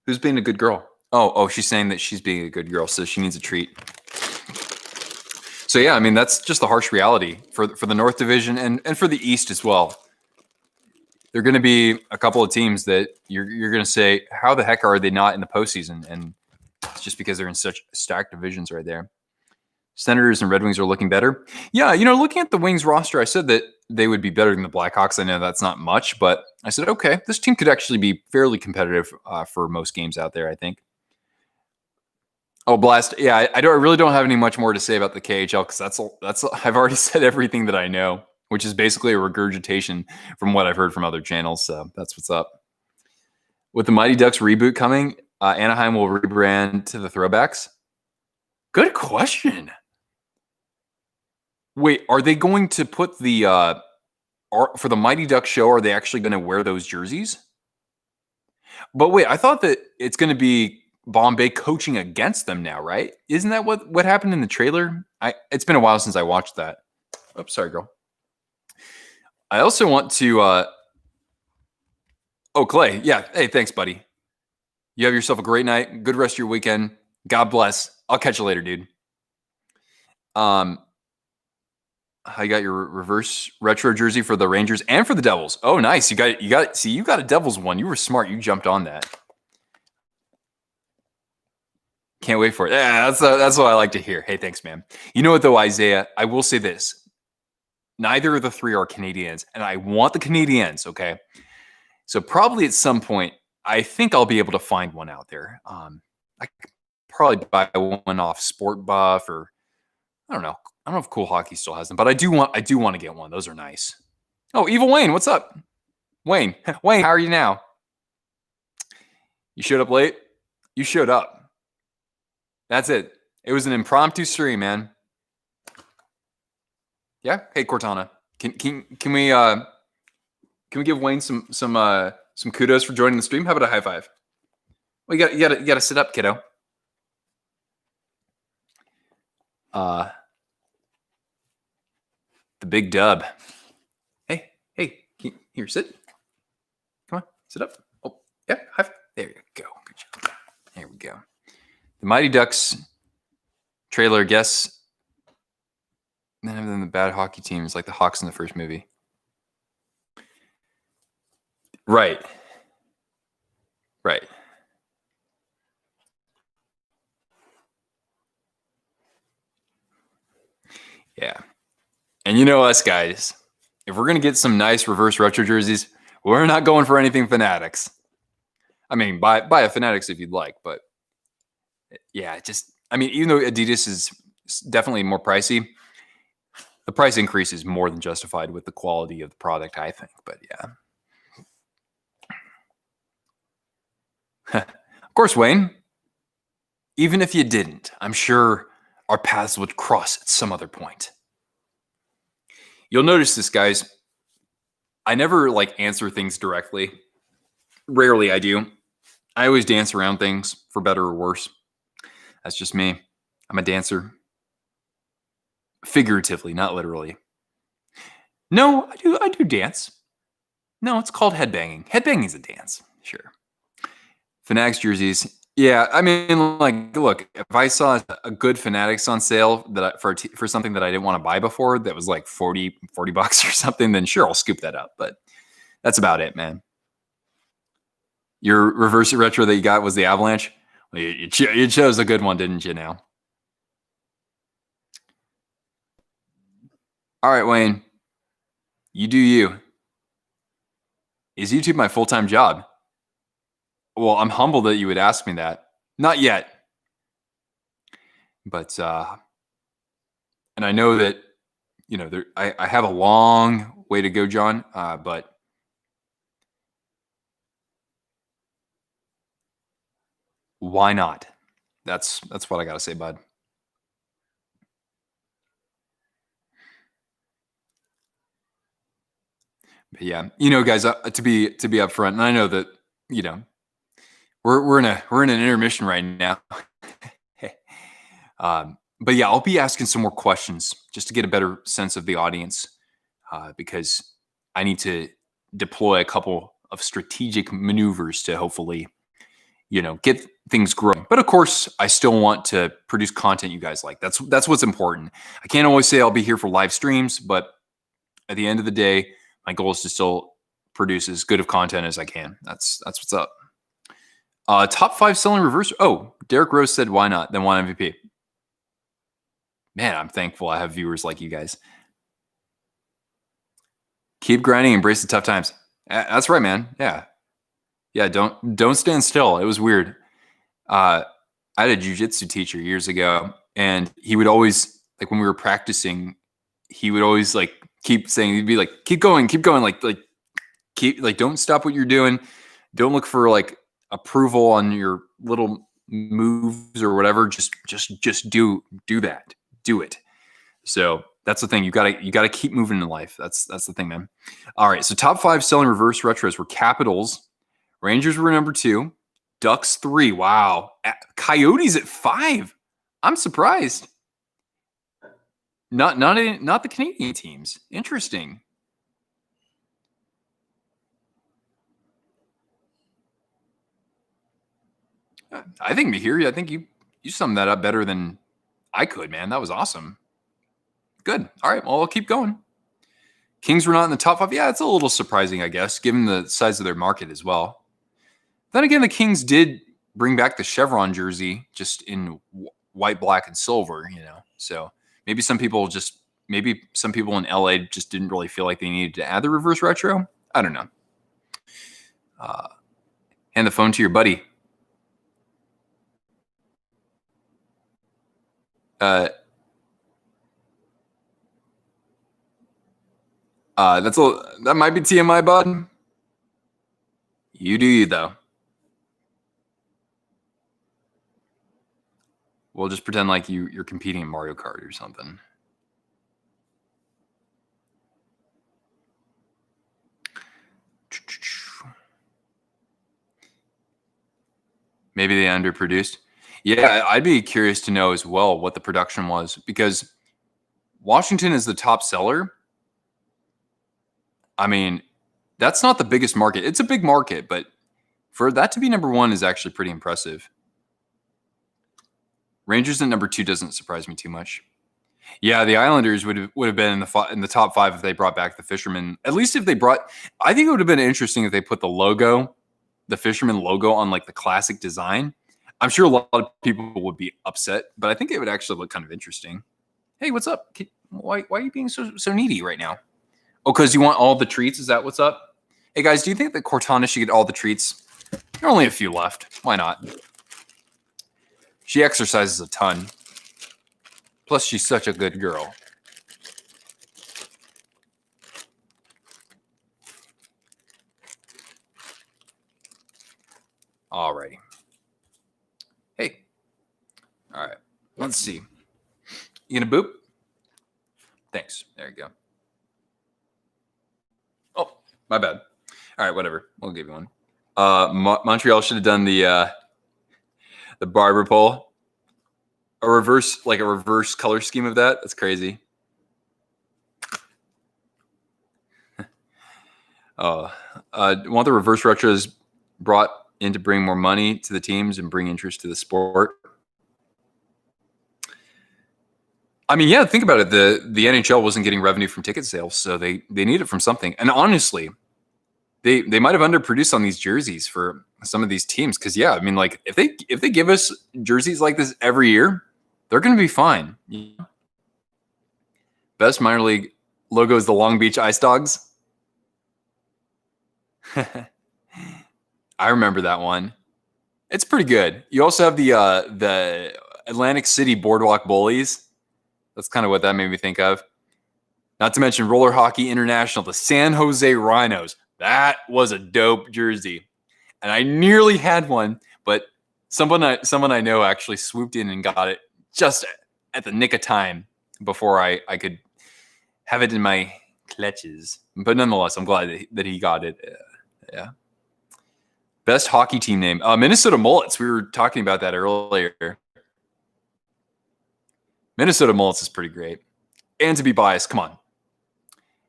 Speaker 2: Who's being a good girl? Oh, she's saying that she's being a good girl, so she needs a treat. So yeah, I mean, that's just the harsh reality for the North Division and for the East as well. There are going to be a couple of teams that you're going to say, how the heck are they not in the postseason? And it's just because they're in such stacked divisions right there. Senators and Red Wings are looking better. Yeah, looking at the Wings roster, I said that they would be better than the Blackhawks. I know that's not much, but I said, okay, this team could actually be fairly competitive for most games out there, I think. Oh, Blast. Yeah, I really don't have any much more to say about the KHL because that's I've already said everything that I know, which is basically a regurgitation from what I've heard from other channels. So that's what's up. With the Mighty Ducks reboot coming, Anaheim will rebrand to the Throwbacks. Good question. Wait, are they going to put for the Mighty Ducks show, are they actually going to wear those jerseys? But wait, I thought that it's going to be Bombay coaching against them now, right? Isn't that what happened in the trailer? It's been a while since I watched that. Oops, sorry, girl. I also want to. Oh, Clay. Yeah. Hey, thanks, buddy. You have yourself a great night. Good rest of your weekend. God bless. I'll catch you later, dude. I got your reverse retro jersey for the Rangers and for the Devils. Oh, nice. You got a Devils one. You were smart. You jumped on that. Can't wait for it. Yeah, that's what I like to hear. Hey, thanks, man. You know what though, Isaiah? I will say this. Neither of the three are Canadians, and I want the Canadians, okay? So probably at some point, I think I'll be able to find one out there. I could probably buy one off Sport Buff, or I don't know. I don't know if Cool Hockey still has them, but I do want to get one. Those are nice. Oh, Evil Wayne, what's up? Wayne, how are you now? You showed up late? You showed up. That's it. It was an impromptu stream, man. Yeah. Hey, Cortana, can we give Wayne some kudos for joining the stream? How about a high five? Well, you got to sit up, kiddo. The big dub. Hey, here, sit. Come on, sit up. Oh, yeah, high five. There you go. Good job. There we go. The Mighty Ducks trailer, guess. None of them the bad hockey teams like the Hawks in the first movie. Right. Yeah. And you know us guys, if we're going to get some nice reverse retro jerseys, we're not going for anything Fanatics. I mean, buy a Fanatics if you'd like, but yeah, even though Adidas is definitely more pricey, the price increase is more than justified with the quality of the product, I think. But yeah. Of course, Wayne, even if you didn't, I'm sure our paths would cross at some other point. You'll notice this, guys. I never answer things directly. Rarely I do. I always dance around things, for better or worse. That's just me. I'm a dancer. Figuratively, not literally. No, I do dance. No, it's called headbanging. Headbanging is a dance, sure. Fanatics jerseys. Yeah, I mean, look, if I saw a good Fanatics on sale for something that I didn't want to buy before that was like $40 or something, then sure, I'll scoop that up. But that's about it, man. Your reverse retro that you got was the Avalanche? Well, you chose a good one, didn't you now? All right, Wayne. You do you. Is YouTube my full-time job? Well, I'm humbled that you would ask me that. Not yet. But, and I know that, I have a long way to go, John, but why not? That's what I got to say, bud. But yeah, guys, to be upfront, and I know that, we're in an intermission right now. But yeah, I'll be asking some more questions just to get a better sense of the audience, because I need to deploy a couple of strategic maneuvers to hopefully, get things growing. But of course, I still want to produce content you guys like. That's what's important. I can't always say I'll be here for live streams, but at the end of the day, my goal is to still produce as good of content as I can. That's what's up. Top 5 selling reverse. Oh, Derek Rose said, why not? Then one MVP. Man, I'm thankful I have viewers like you guys. Keep grinding, embrace the tough times. That's right, man. Yeah. Don't stand still. It was weird. I had a jiu-jitsu teacher years ago, and he would always, when we were practicing, he would always keep saying, he'd be like, keep going, keep, don't stop what you're doing. Don't look for approval on your little moves or whatever. Just do that. Do it. So that's the thing. You gotta keep moving in life. That's the thing, man. All right. So top 5 selling reverse retros were Capitals. Rangers were number 2. Ducks 3. Wow. Coyotes at 5. I'm surprised. Not the Canadian teams. Interesting. I think Mihiri, I think you summed that up better than I could, man. That was awesome. Good. All right. Well, I'll keep going. Kings were not in the top 5. Yeah, it's a little surprising, I guess, given the size of their market as well. Then again, the Kings did bring back the chevron jersey just in white, black, and silver, So maybe some people in LA just didn't really feel like they needed to add the reverse retro. I don't know. Hand the phone to your buddy. That might be TMI, bud. You do you, though. We'll just pretend like you're competing in Mario Kart or something. Maybe they underproduced. Yeah, I'd be curious to know as well what the production was, because Washington is the top seller. I mean, that's not the biggest market. It's a big market, but for that to be number 1 is actually pretty impressive. Rangers at number 2 doesn't surprise me too much. Yeah, the Islanders would have been in the top 5 if they brought back the Fisherman. At least if they brought, I think it would have been interesting if they put the Fisherman logo on like the classic design. I'm sure a lot of people would be upset, but I think it would actually look kind of interesting. Hey, what's up? Why are you being so needy right now? Oh, because you want all the treats? Is that what's up? Hey guys, do you think that Cortana should get all the treats? There are only a few left. Why not? She exercises a ton. Plus, she's such a good girl. Alrighty. Hey. All right. Let's see. You gonna boop? Thanks. There you go. Oh, my bad. All right, whatever. We'll give you one. Montreal should have done the barber pole. A reverse color scheme of that. That's crazy. Want the reverse retros brought in to bring more money to the teams and bring interest to the sport. I mean, yeah, think about it. The NHL wasn't getting revenue from ticket sales, so they need it from something. And honestly, they might have underproduced on these jerseys for some of these teams. Because yeah, I mean, like if they give us jerseys like this every year, they're going to be fine. Best minor league logo is the Long Beach Ice Dogs. I remember that one. It's pretty good. You also have the Atlantic City Boardwalk Bullies. That's kind of what that made me think of. Not to mention Roller Hockey International, the San Jose Rhinos. That was a dope jersey. And I nearly had one, but someone I know actually swooped in and got it just at the nick of time before I could have it in my clutches. But nonetheless, I'm glad that he got it. Yeah. Best hockey team name. Minnesota Mullets. We were talking about that earlier. Minnesota Mullets is pretty great. And to be biased, come on.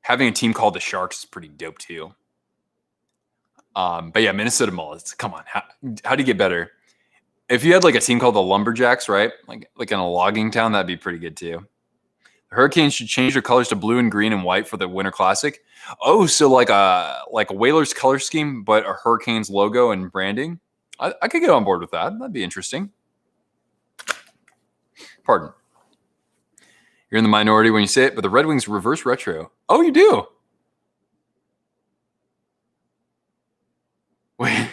Speaker 2: Having a team called the Sharks is pretty dope too. But yeah, Minnesota Mullets. Come on. How do you get better? If you had like a team called the Lumberjacks, right? Like in a logging town, that'd be pretty good too. The Hurricanes should change their colors to blue and green and white for the Winter Classic. Oh, so like a Whalers color scheme, but a Hurricanes logo and branding. I could get on board with that. That'd be interesting. Pardon. You're in the minority when you say it, but the Red Wings reverse retro. Oh, you do? Wait.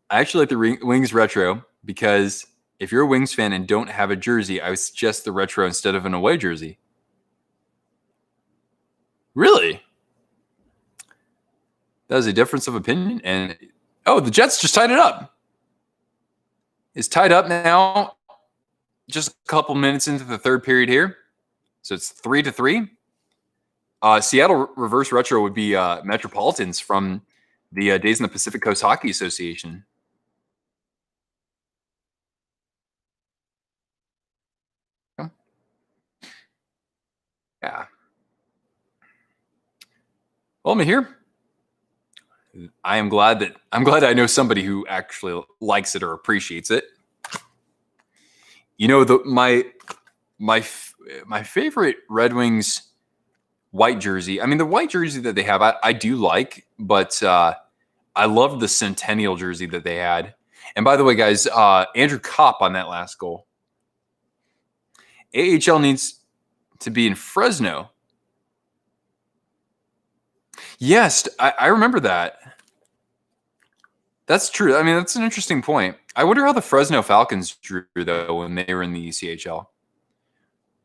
Speaker 2: I actually like the Wings retro because if you're a Wings fan and don't have a jersey, I would suggest the retro instead of an away jersey. Really? That is a difference of opinion. And the Jets just tied it up. It's tied up now. Just a couple minutes into the third period here. So it's 3-3. Seattle reverse retro would be Metropolitans from the Days in the Pacific Coast Hockey Association. Well, I'm here. I'm glad I know somebody who actually likes it or appreciates it. You know, my favorite Red Wings white jersey. I mean, the white jersey that they have, I do like, but I love the Centennial jersey that they had. And by the way, guys, Andrew Kopp on that last goal. AHL needs to be in Fresno. Yes, I remember that. That's true. I mean, that's an interesting point. I wonder how the Fresno Falcons drew, though, when they were in the ECHL.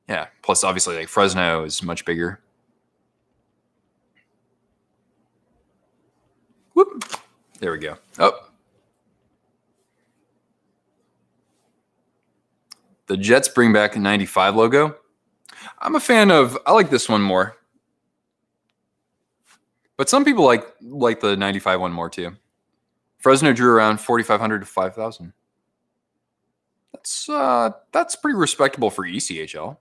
Speaker 2: Yeah, plus, obviously, like Fresno is much bigger. Whoop. There we go. Oh. The Jets bring back a 95 logo. I'm a fan of, I like this one more. But some people like the 95 one more too. Fresno drew around 4,500 to 5,000. That's pretty respectable for ECHL.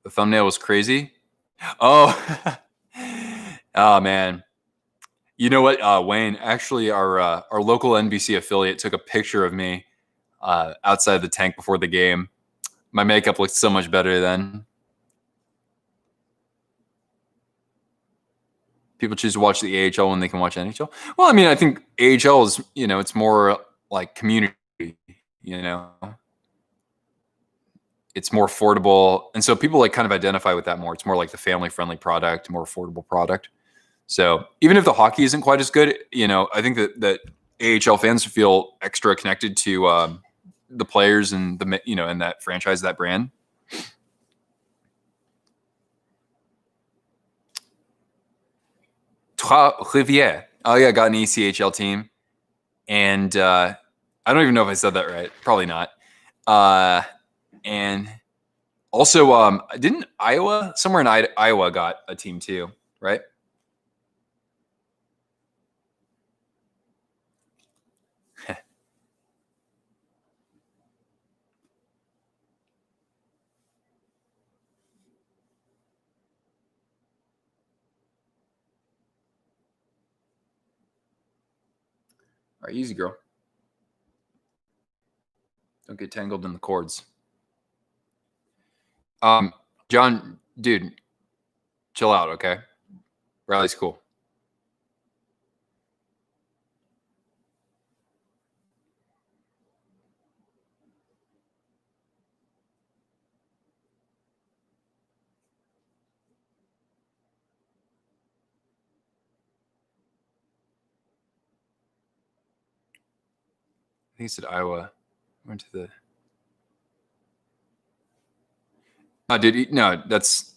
Speaker 2: The thumbnail was crazy. Oh, oh man. You know what, Wayne? Actually, our local NBC affiliate took a picture of me outside the tank before the game. My makeup looked so much better then. People choose to watch the AHL when they can watch NHL. Well, I mean, I think AHL is, it's more like community, it's more affordable. And so people like kind of identify with that more. It's more like the family friendly product, more affordable product. So even if the hockey isn't quite as good, I think that AHL fans feel extra connected to the players and and that franchise, that brand. Trois-Rivières. Oh yeah, got an ECHL team, and I don't even know if I said that right. Probably not. And also, didn't Iowa, somewhere in Iowa, got a team too, right? All right, easy, girl. Don't get tangled in the cords. John, dude, chill out, okay? Riley's cool. I think he said Iowa. Went to the. Oh, dude, no, that's.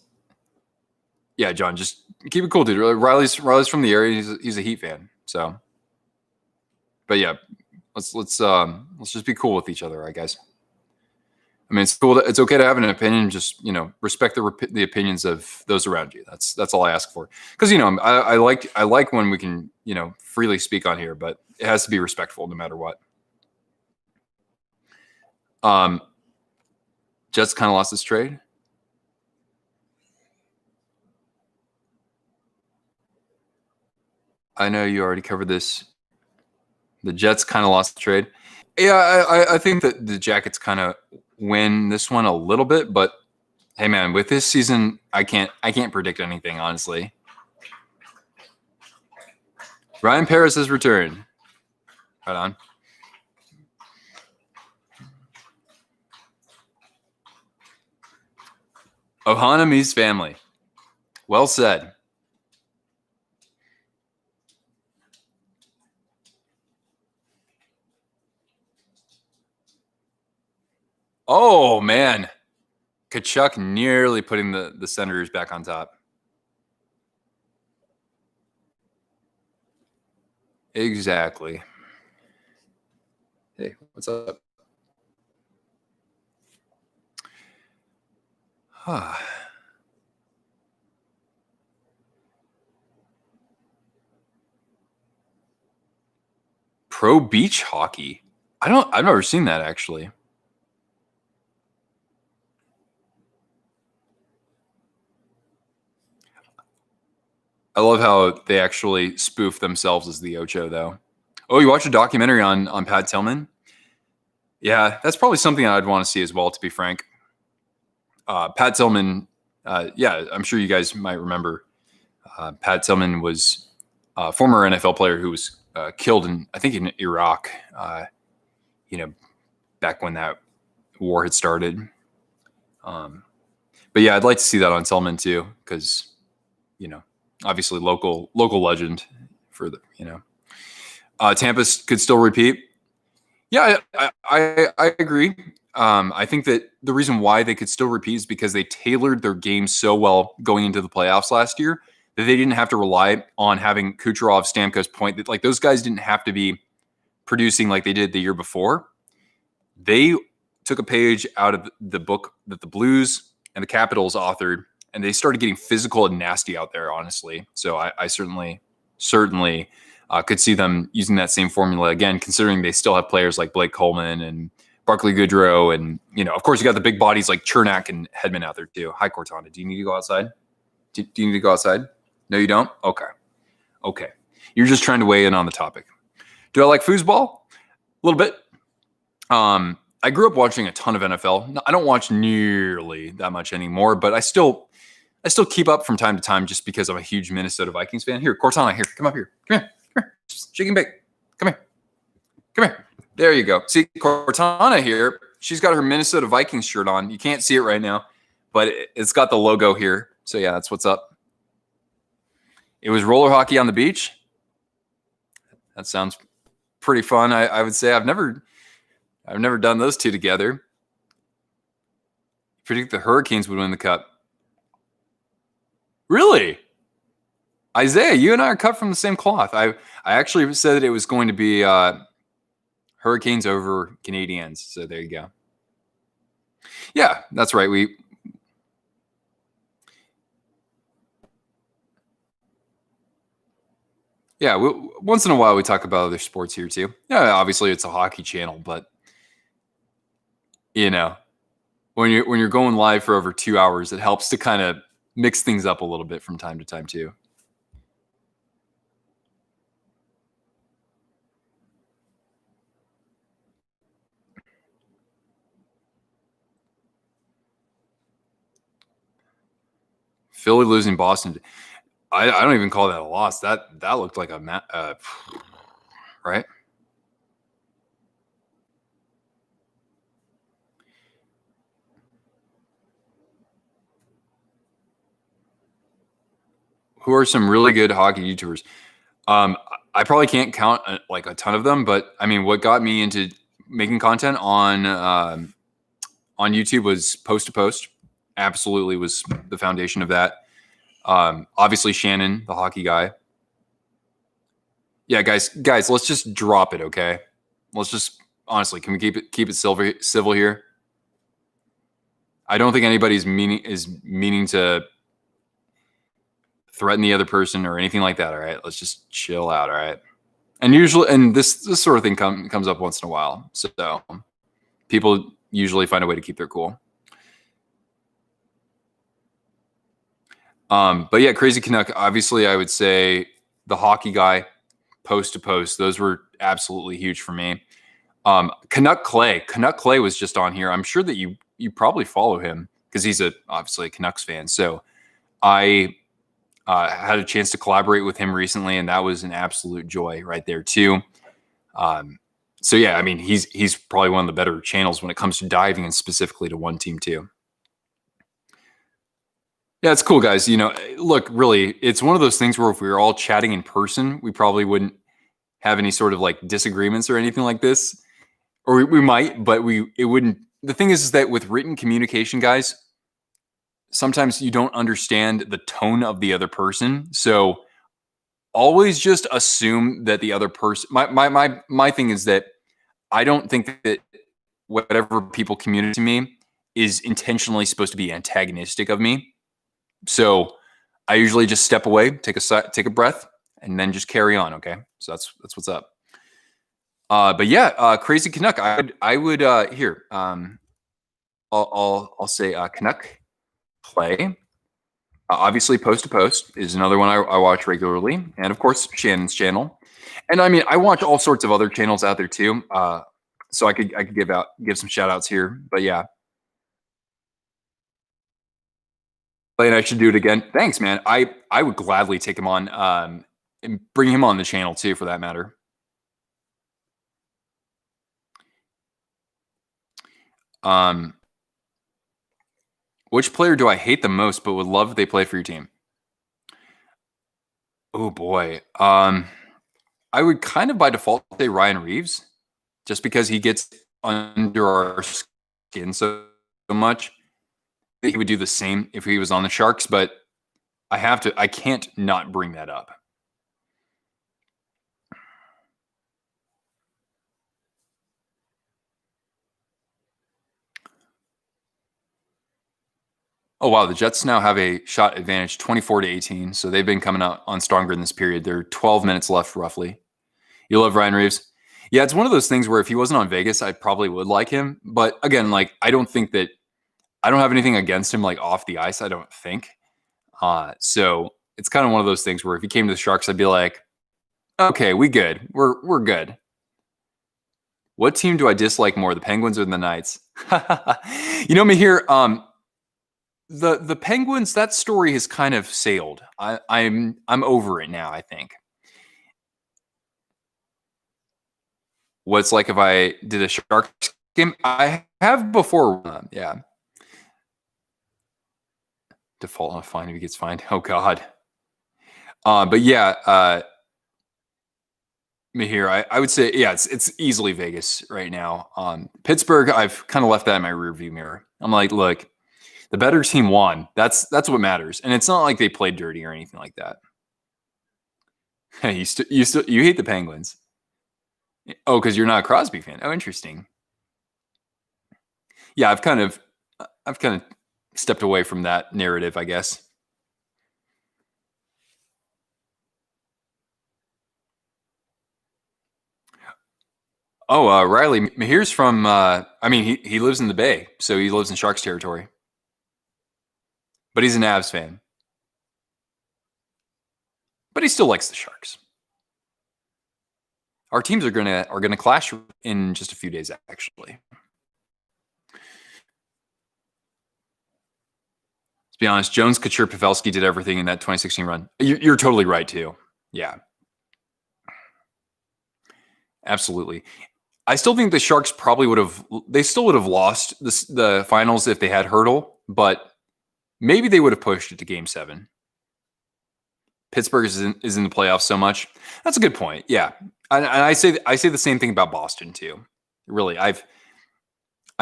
Speaker 2: Yeah, John, just keep it cool, dude. Riley's from the area. He's a Heat fan, so. But yeah, let's just be cool with each other, right, guys? I mean, it's cool. It's okay to have an opinion. Just respect the opinions of those around you. That's all I ask for. Because I like when we can freely speak on here, but it has to be respectful no matter what. Jets kind of lost this trade. I know you already covered this. The Jets kind of lost the trade. Yeah, I think that the Jackets kind of win this one a little bit, but hey, man, with this season, I can't predict anything, honestly. Ryan Paris has returned. Right on. Ohanami's family. Well said. Oh, man. Kachuk nearly putting the Senators back on top. Exactly. Hey, what's up? Pro beach hockey. I've never seen that actually. I love how they actually spoof themselves as the Ocho, though. Oh, you watched a documentary on Pat Tillman? Yeah, that's probably something I'd want to see as well, to be frank. Pat Tillman, yeah, I'm sure you guys might remember. Pat Tillman was a former NFL player who was killed I think in Iraq, back when that war had started. But yeah, I'd like to see that on Tillman too, because, obviously local legend for the, Tampa could still repeat. Yeah, I agree. I think that the reason why they could still repeat is because they tailored their game so well going into the playoffs last year that they didn't have to rely on having Kucherov, Stamkos, Point. That like those guys didn't have to be producing like they did the year before. They took a page out of the book that the Blues and the Capitals authored, and they started getting physical and nasty out there, honestly. So I certainly could see them using that same formula again, considering they still have players like Blake Coleman and Barclay Goodrow. And, of course, you got the big bodies like Chernak and Hedman out there too. Hi, Cortana. Do you need to go outside? Do you need to go outside? No, you don't? Okay. You're just trying to weigh in on the topic. Do I like foosball? A little bit. I grew up watching a ton of NFL. I don't watch nearly that much anymore, but I still keep up from time to time just because I'm a huge Minnesota Vikings fan. Here, Cortana, here, come up here. Come here. Shake and bake. Come here. There you go. See, Cortana here, she's got her Minnesota Vikings shirt on. You can't see it right now, but it's got the logo here. So yeah, that's what's up. It was roller hockey on the beach. That sounds pretty fun. I would say I've never done those two together. Predict the Hurricanes would win the cup. Really? Isaiah, you and I are cut from the same cloth. I actually said that it was going to be Hurricanes over Canadiens. So there you go. Yeah, that's right. Once in a while we talk about other sports here too. Yeah, obviously it's a hockey channel, but when you're going live for over 2 hours, it helps to kind of mix things up a little bit from time to time too. Philly losing Boston. I don't even call that a loss. That looked like a right. Who are some really good hockey YouTubers? I probably can't count like a ton of them, but I mean, what got me into making content on YouTube was Post to Post. Absolutely was the foundation of that. Obviously Shannon, the hockey guy. Yeah, guys, let's just drop it, okay? Let's just honestly, can we keep it civil here? I don't think anybody's meaning to threaten the other person or anything like that. All right, let's just chill out. All right, and this sort of thing comes up once in a while. So people usually find a way to keep their cool. But yeah, Crazy Canuck. Obviously, I would say the hockey guy, Post to Post. Those were absolutely huge for me. Canuck Clay was just on here. I'm sure that you probably follow him because he's obviously a Canucks fan. So I had a chance to collaborate with him recently, and that was an absolute joy right there too. So yeah, I mean, he's probably one of the better channels when it comes to diving and specifically to one team too. Yeah, it's cool, guys. Look, really, it's one of those things where if we were all chatting in person, we probably wouldn't have any sort of like disagreements or anything like this, or we might, but it wouldn't. The thing is that with written communication, guys, sometimes you don't understand the tone of the other person. So always just assume that the other person, my thing is that I don't think that whatever people communicate to me is intentionally supposed to be antagonistic of me. So I usually just step away, take a breath, and then just carry on. Okay. So that's what's up. But yeah, Crazy Canuck. I would here. I'll say Canuck Play. Obviously, Post to Post is another one I watch regularly, and of course, Shannon's channel. And I mean, I watch all sorts of other channels out there too. So I could give some shout outs here. But yeah, and I should do it again. Thanks, man. I would gladly take him on and bring him on the channel too, for that matter. Which player do I hate the most, but would love if they play for your team? Oh boy. I would kind of by default say Ryan Reeves, just because he gets under our skin so much. He would do the same if he was on the Sharks, but I can't not bring that up. Oh wow, the Jets now have a shot advantage 24-18, so they've been coming out on stronger in this period. There are 12 minutes left roughly. You love Ryan Reeves? Yeah, it's one of those things where if he wasn't on Vegas, I probably would like him. But again, like I don't have anything against him like off the ice, I don't think. So it's kind of one of those things where if he came to the Sharks, I'd be like, okay, we good. We're good. What team do I dislike more, the Penguins or the Knights? You know me here. The Penguins, that story has kind of sailed. I'm over it now, I think. What's like if I did a Sharks game? I have before. Yeah. Default on a fine if he gets fined. Oh God. But yeah, me here. I would say yeah, it's easily Vegas right now. Pittsburgh, I've kind of left that in my rearview mirror. I'm like, look, the better team won. That's what matters, and it's not like they played dirty or anything like that. You hate the Penguins. Oh, because you're not a Crosby fan. Oh, interesting. Yeah, I've kind of stepped away from that narrative, I guess. Oh, Riley Mahir's from. I mean, he lives in the Bay, so he lives in Sharks territory. But he's an Avs fan. But he still likes the Sharks. Our teams are gonna clash in just a few days, actually. Let's be honest. Jones, Couture, Pavelski did everything in that 2016 run. You're totally right too. Yeah, absolutely. I still think the Sharks probably would have. They still would have lost the finals if they had Hurdle, but maybe they would have pushed it to Game 7. Pittsburgh is in the playoffs so much. That's a good point. Yeah, and I say the same thing about Boston too. Really, I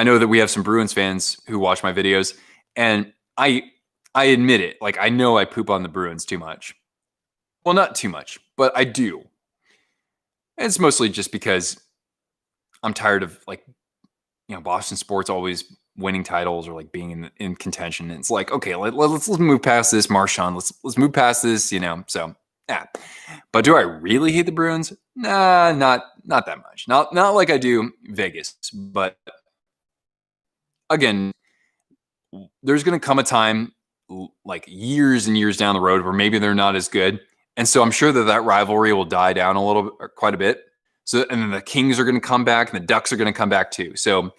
Speaker 2: know that we have some Bruins fans who watch my videos, and I admit it. Like I know I poop on the Bruins too much. Well, not too much, but I do. It's mostly just because I'm tired of Boston sports always winning titles or like being in contention. And it's like, okay, let's move past this, Marchand. Let's move past this, So yeah. But do I really hate the Bruins? Nah, not that much. Not like I do Vegas. But again, there's going to come a time like years and years down the road where maybe they're not as good. And so I'm sure that rivalry will die down quite a bit. So, and then the Kings are going to come back and the Ducks are going to come back too. So,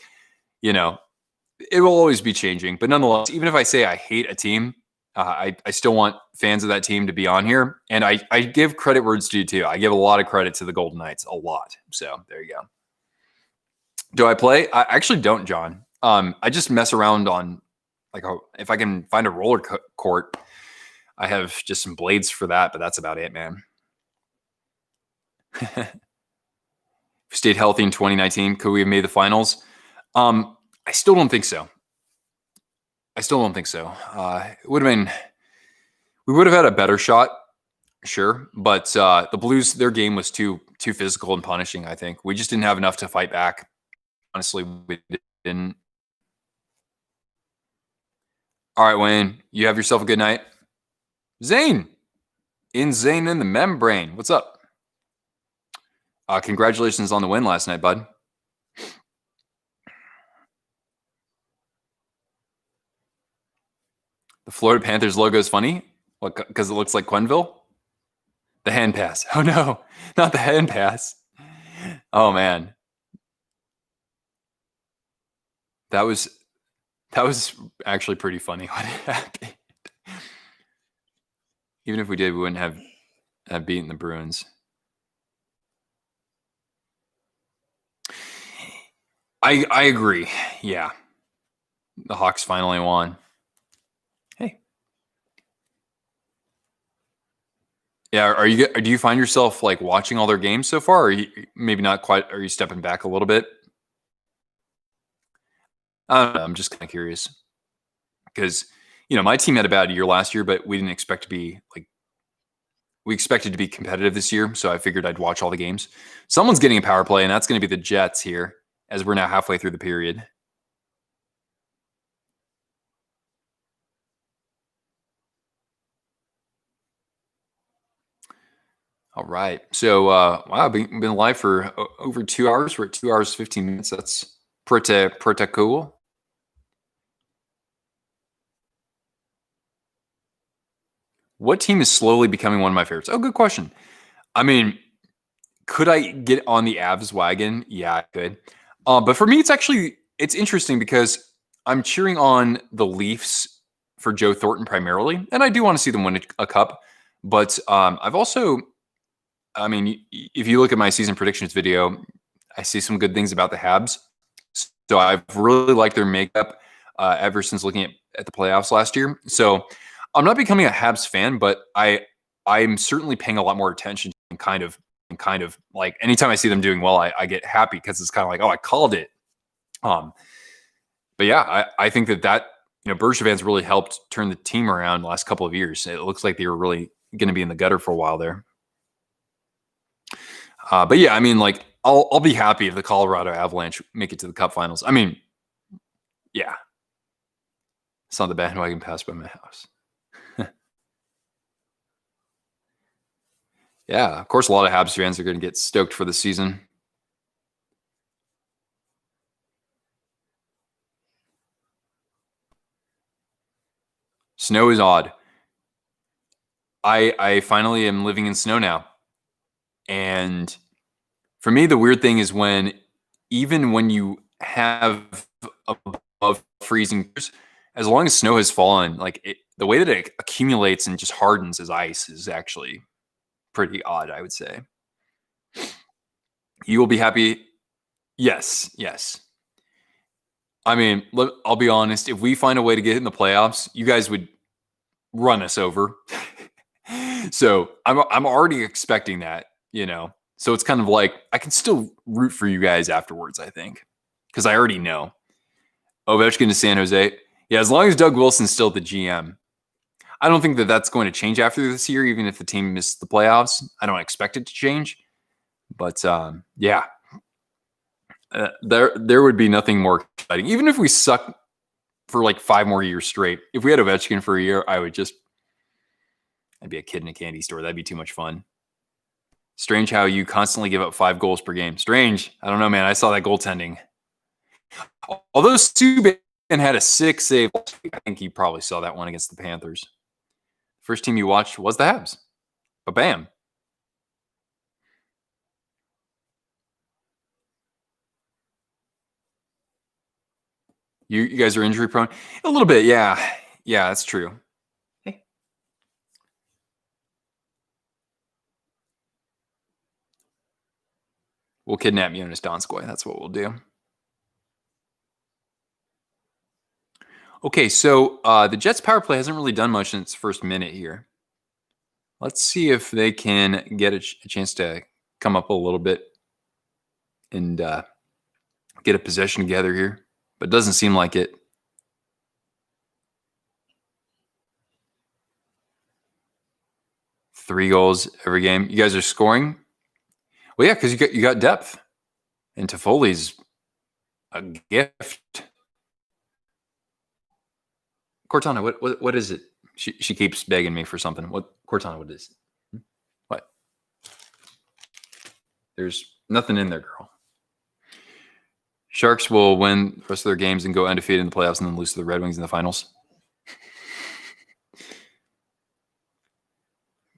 Speaker 2: it will always be changing. But nonetheless, even if I say I hate a team, I still want fans of that team to be on here. And I give credit where it's due too. I give a lot of credit to the Golden Knights, a lot. So there you go. Do I play? I actually don't, John. I just mess around on if I can find a roller court. I have just some blades for that, but that's about it, man. Stayed healthy in 2019. Could we have made the finals? I still don't think so. It would have been. We would have had a better shot, sure, but the Blues, their game was too physical and punishing. I think we just didn't have enough to fight back. Honestly, we didn't. All right, Wayne, you have yourself a good night. Zane in the membrane. What's up? Congratulations on the win last night, bud. The Florida Panthers logo is funny. What? Because it looks like Quenville. The hand pass. Oh no, not the hand pass. Oh man, that was actually pretty funny when it happened. Even if we did, we wouldn't have beaten the Bruins. I agree. Yeah, the Hawks finally won. Hey, yeah. Do you find yourself like watching all their games so far, or maybe not quite? Are you stepping back a little bit? I don't know. I'm just kind of curious because my team had a bad year last year, but we didn't expect to be like we expected to be competitive this year. So I figured I'd watch all the games. Someone's getting a power play, and that's going to be the Jets here as we're now halfway through the period. All right. So, wow, I've been live for over 2 hours. We're at 2 hours, 15 minutes. That's pretty cool. What team is slowly becoming one of my favorites? Oh, good question. I mean, could I get on the Avs wagon? Yeah, I could. But for me, it's interesting because I'm cheering on the Leafs for Joe Thornton primarily, and I do want to see them win a cup. But I've also, I mean, if you look at my season predictions video, I see some good things about the Habs. So I've really liked their makeup ever since looking at the playoffs last year. So I'm not becoming a Habs fan, but I'm certainly paying a lot more attention and kind of like anytime I see them doing well, I get happy because it's kind of like, oh, I called it. But yeah, I think that Bergevin's really helped turn the team around the last couple of years. It looks like they were really going to be in the gutter for a while there. But yeah, I mean, like I'll be happy if the Colorado Avalanche make it to the Cup Finals. I mean, yeah, it's not the bandwagon pass by my house. Yeah, of course, a lot of Habs fans are going to get stoked for the season. Snow is odd. I finally am living in snow now. And for me, the weird thing is even when you have above freezing, as long as snow has fallen, like the way that it accumulates and just hardens as ice is actually pretty odd, I would say. You will be happy. Yes. I mean, I'll be honest. If we find a way to get in the playoffs, you guys would run us over. So I'm already expecting that, So it's kind of like I can still root for you guys afterwards, I think, because I already know. Ovechkin to San Jose. Yeah, as long as Doug Wilson's still the GM. I don't think that's going to change after this year, even if the team missed the playoffs. I don't expect it to change. But yeah, there would be nothing more exciting. Even if we suck for like 5 more years straight, if we had Ovechkin for a year, I'd be a kid in a candy store. That'd be too much fun. Strange how you constantly give up 5 goals per game. Strange. I don't know, man. I saw that goaltending. Although Subban had a 6 save last week, I think you probably saw that one against the Panthers. First team you watched was the Habs. But bam. You guys are injury prone? A little bit, yeah. Yeah, that's true. Hey. We'll kidnap Jonas Donskoy. That's what we'll do. Okay, so the Jets power play hasn't really done much in its first minute here. Let's see if they can get a chance to come up a little bit and get a possession together here. But it doesn't seem like it. Three goals every game. You guys are scoring? Well, yeah, because you got depth. And Toffoli's a gift. Cortana, what is it? She keeps begging me for something. What Cortana? What is it? What? There's nothing in there, girl. Sharks will win the rest of their games and go undefeated in the playoffs and then lose to the Red Wings in the finals.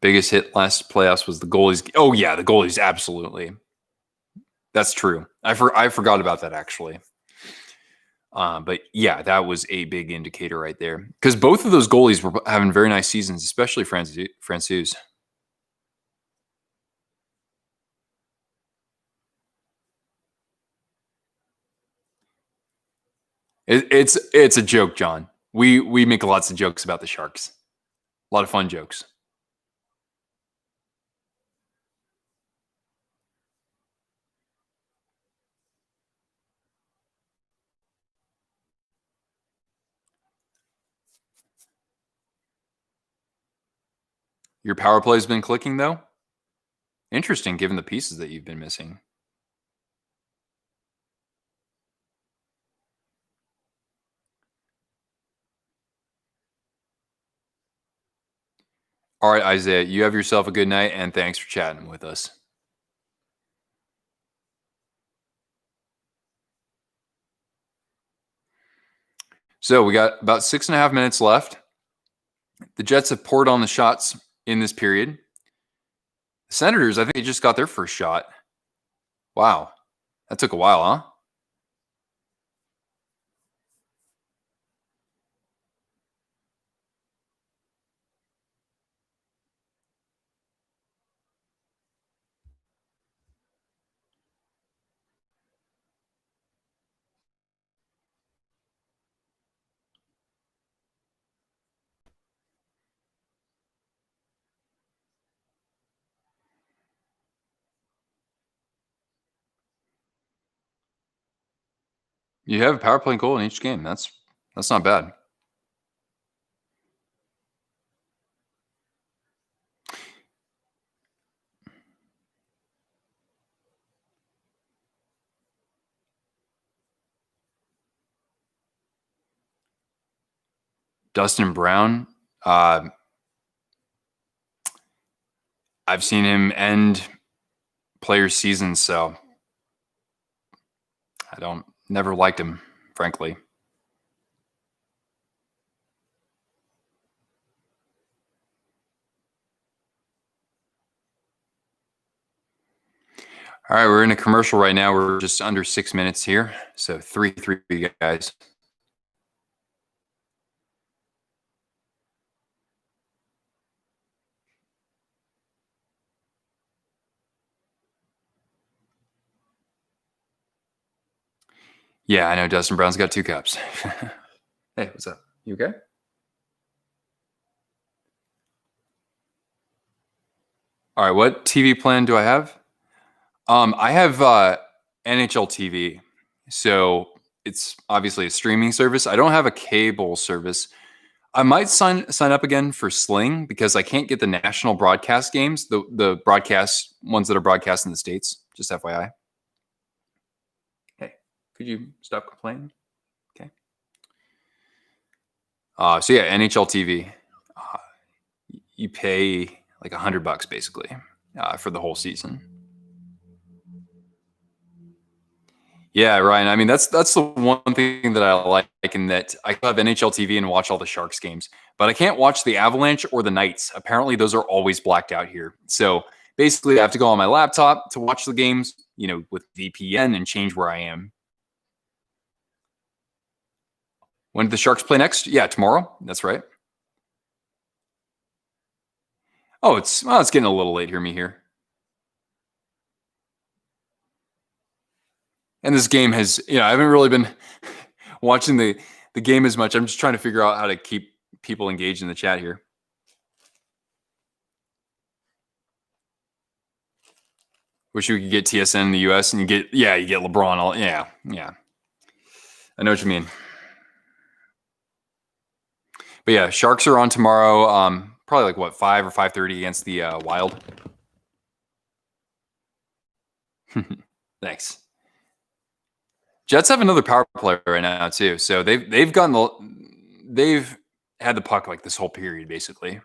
Speaker 2: Biggest hit last playoffs was the goalies. Oh yeah, the goalies, absolutely. That's true. I forgot about that actually. But yeah, that was a big indicator right there because both of those goalies were having very nice seasons, especially Francouz. It's a joke, John. We make lots of jokes about the Sharks. A lot of fun jokes. Your power play has been clicking though. Interesting, given the pieces that you've been missing. All right, Isaiah, you have yourself a good night, and thanks for chatting with us. So we got about 6.5 minutes left. The Jets have poured on the shots in this period. The Senators, I think they just got their first shot. Wow. That took a while, huh? You have a power play goal in each game. That's not bad. Dustin Brown, I've seen him end players' seasons, so I never liked him, frankly. All right, we're in a commercial right now. We're just under 6 minutes here. So 3-3, guys. Yeah, I know Dustin Brown's got 2 cups. Hey, what's up? You okay? All right, what TV plan do I have? I have NHL TV. So it's obviously a streaming service. I don't have a cable service. I might sign up again for Sling because I can't get the national broadcast games, the broadcast ones that are broadcast in the States. Just FYI. Hey, could you stop complaining? Okay. So yeah, NHL TV. You pay like $100 basically for the whole season. Yeah, Ryan. I mean, that's the one thing that I like, in that I have NHL TV and watch all the Sharks games, but I can't watch the Avalanche or the Knights. Apparently, those are always blacked out here. So basically, I have to go on my laptop to watch the games, with VPN and change where I am. When do the Sharks play next? Yeah, tomorrow. That's right. Oh, it's getting a little late here. And this game has, I haven't really been watching the game as much. I'm just trying to figure out how to keep people engaged in the chat here. Wish we could get TSN in the US and you get LeBron. Yeah. I know what you mean. But yeah, Sharks are on tomorrow. Probably like what, 5 or 5:30 against the Wild. Thanks. Jets have another power play right now too, so they've had the puck like this whole period basically.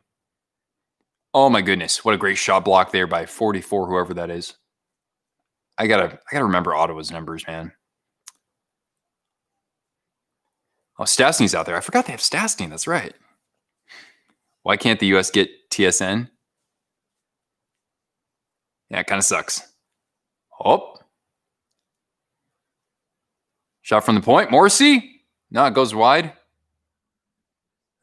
Speaker 2: Oh my goodness, what a great shot block there by 44, whoever that is. I gotta remember Ottawa's numbers, man. Oh, Stastny's out there. I forgot they have Stastny. That's right. Why can't the US get TSN? Yeah, it kind of sucks. Oh. Shot from the point. Morrissey. No, it goes wide.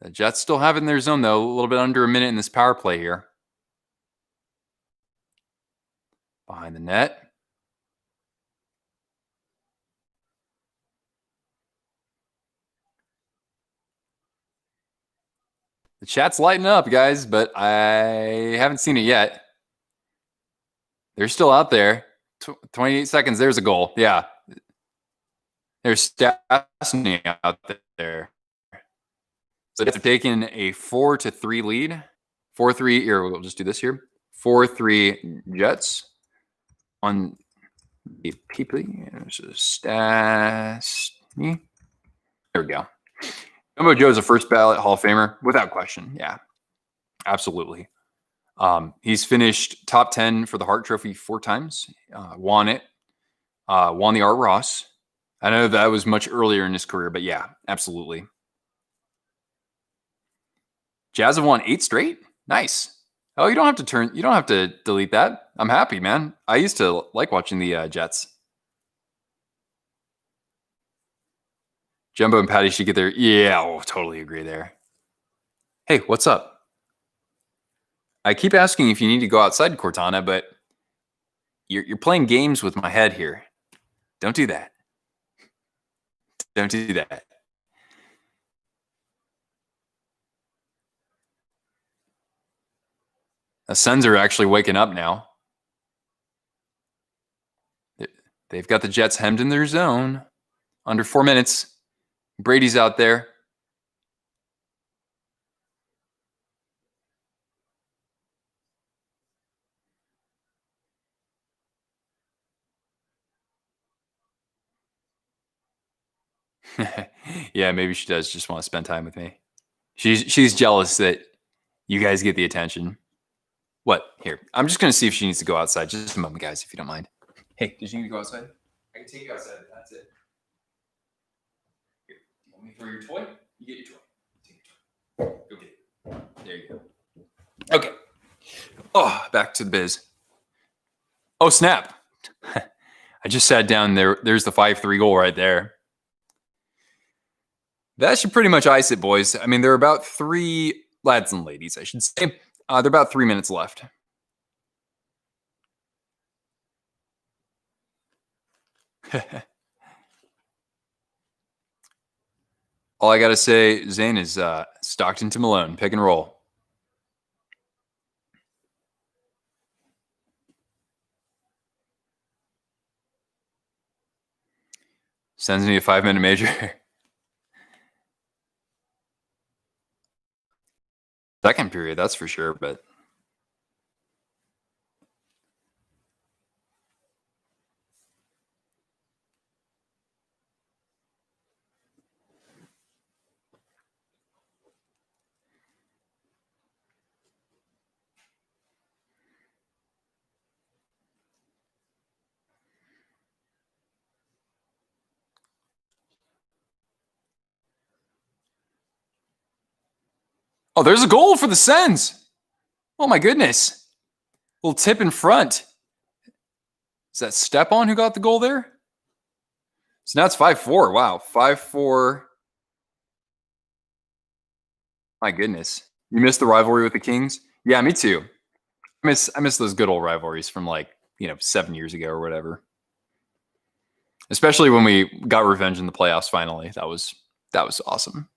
Speaker 2: The Jets still have it in their zone, though. A little bit under a minute in this power play here. Behind the net. The chat's lighting up, guys, but I haven't seen it yet. They're still out there. 28 seconds. There's a goal. Yeah. There's Stastny out there. So they're taking a 4-3 lead. 4-3. Here, we'll just do this here. 4-3 Jets on the PP. Stastny. There we go. Jumbo Joe's a first ballot Hall of Famer without question. Yeah, absolutely. He's finished top 10 for the Hart Trophy 4 times. Won it. Won the Art Ross. I know that was much earlier in his career, but yeah, absolutely. Jazz have won 8 straight. Nice. Oh, you don't have to delete that. I'm happy, man. I used to like watching the Jets. Jumbo and Patty should get there. Yeah, totally agree there. Hey, what's up? I keep asking if you need to go outside, Cortana, but you're playing games with my head here. Don't do that. Don't do that. The Suns are actually waking up now. They've got the Jets hemmed in their zone. Under 4 minutes. Brady's out there. Yeah, maybe she does just want to spend time with me. She's jealous that you guys get the attention. What? Here. I'm just going to see if she needs to go outside. Just a moment, guys, if you don't mind. Hey, does she need to go outside? I can take you outside. That's it. Here. You want me to throw your toy? You get your toy. Take your toy. Go get it. There you go. Okay. Oh, back to the biz. Oh, snap. I just sat down there. There's the 5-3 goal right there. That should pretty much ice it, boys. I mean, there are about 3 lads and ladies, I should say. There are about 3 minutes left. All I got to say, Zane, is Stockton to Malone. Pick and roll. Sends me a 5-minute major. Second period, that's for sure, but... Oh, there's a goal for the Sens. Oh, my goodness. Little tip in front. Is that Stepan who got the goal there? So now it's 5-4. Wow, 5-4. My goodness. You missed the rivalry with the Kings? Yeah, me too. I miss those good old rivalries from 7 years ago or whatever. Especially when we got revenge in the playoffs finally. That was awesome.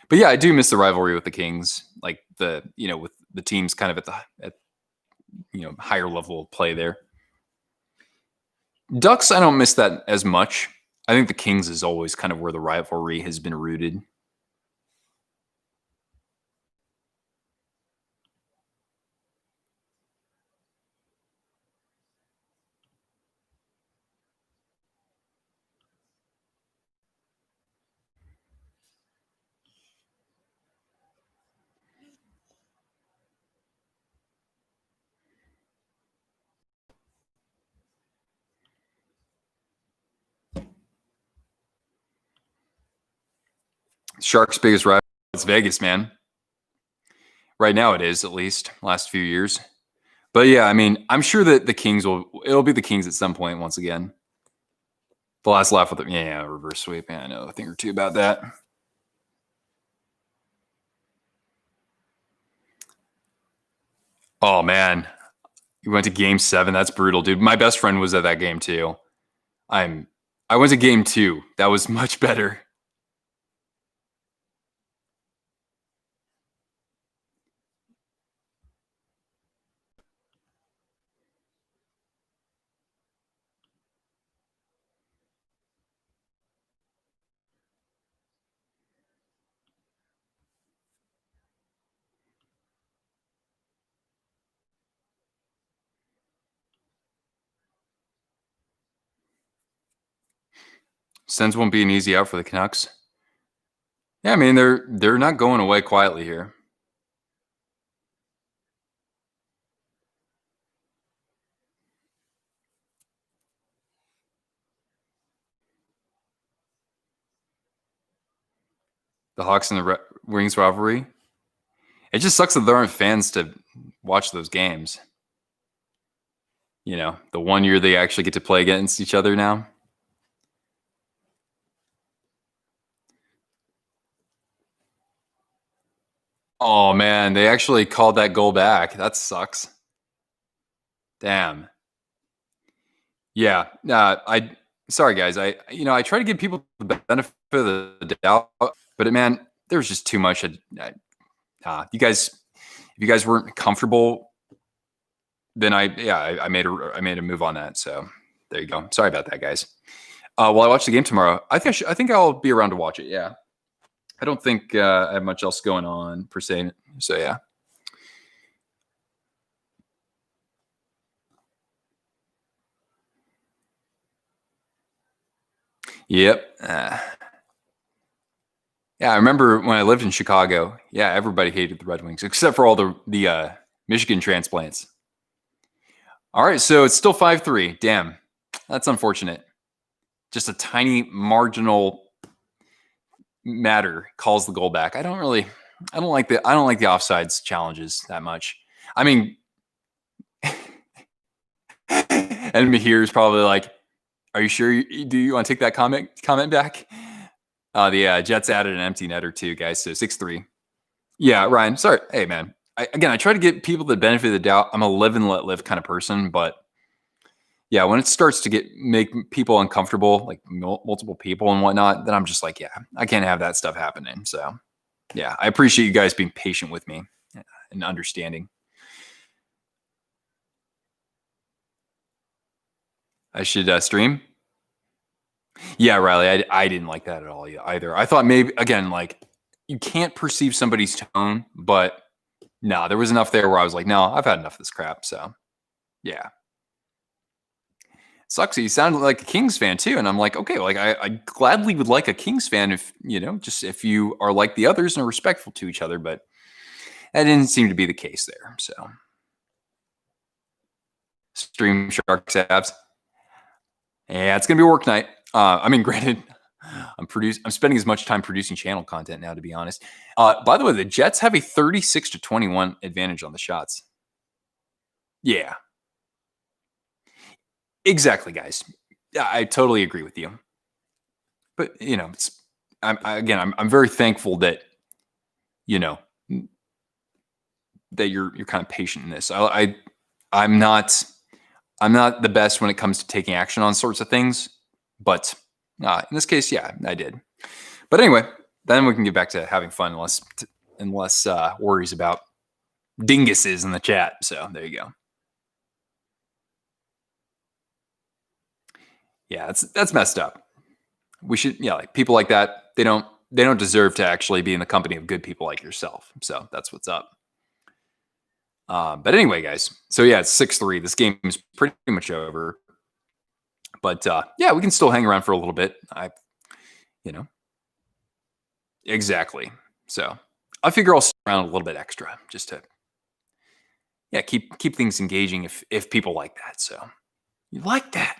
Speaker 2: But yeah, I do miss the rivalry with the Kings, with the teams kind of at higher level of play there. Ducks, I don't miss that as much. I think the Kings is always kind of where the rivalry has been rooted. Sharks' biggest rival is Vegas, man. Right now it is, at least, last few years. But yeah, I mean, I'm sure that the Kings it'll be the Kings at some point once again. The last laugh with reverse sweep. Yeah, I know a thing or two about that. Oh man, you went to Game 7. That's brutal, dude. My best friend was at that game too. I went to Game 2. That was much better. Sens won't be an easy out for the Canucks. Yeah, I mean they're not going away quietly here. The Hawks and the Wings rivalry. It just sucks that there aren't fans to watch those games. You know, the one year they actually get to play against each other now. Oh man, they actually called that goal back. That sucks. Damn. Yeah. Sorry guys. I try to give people the benefit of the doubt, but man, there's just too much. You guys, if you guys weren't comfortable, then I made a move on that. So there you go. Sorry about that, guys. Well, I watch the game tomorrow. I think I'll be around to watch it. Yeah. I don't think I have much else going on per se. So yeah. Yep. Yeah, I remember when I lived in Chicago. Yeah, everybody hated the Red Wings except for all the Michigan transplants. All right, so it's still 5-3. Damn, that's unfortunate. Just a tiny marginal matter calls the goal back. I don't like the offsides challenges that much. I mean, and Mahir is probably like, "Are you sure? Do you want to take that comment back?" The Jets added an empty netter too, guys. So 6-3. Yeah, Ryan. Sorry. Hey, man. I try to give people the benefit of the doubt. I'm a live and let live kind of person, but yeah, when it starts to make people uncomfortable, like multiple people and whatnot, then I'm just like, yeah, I can't have that stuff happening. So yeah, I appreciate you guys being patient with me and understanding. I should stream. Yeah, Riley, I didn't like that at all either. I thought maybe again, like you can't perceive somebody's tone, but no, there was enough there where I was like, no, I've had enough of this crap. So yeah. Sucks. You sound like a Kings fan too, and I'm like, okay, like I gladly would like a Kings fan if just if you are like the others and are respectful to each other, but that didn't seem to be the case there. So, stream Sharks abs. Yeah, it's gonna be work night. I mean, granted, I'm spending as much time producing channel content now, to be honest. By the way, the Jets have a 36-21 advantage on the shots. Yeah, exactly, guys. I totally agree with you. But I'm very thankful that you know that you're kind of patient in this. I'm not the best when it comes to taking action on sorts of things, but in this case, yeah, I did. But anyway, then we can get back to having fun, unless worries about dinguses in the chat. So there you go. Yeah, that's messed up. We should, like people like that. They don't deserve to actually be in the company of good people like yourself. So that's what's up. But anyway, guys. So yeah, it's 6-3. This game is pretty much over. But yeah, we can still hang around for a little bit. Exactly. So I figure I'll stick around a little bit extra just to keep things engaging if people like that. So you like that.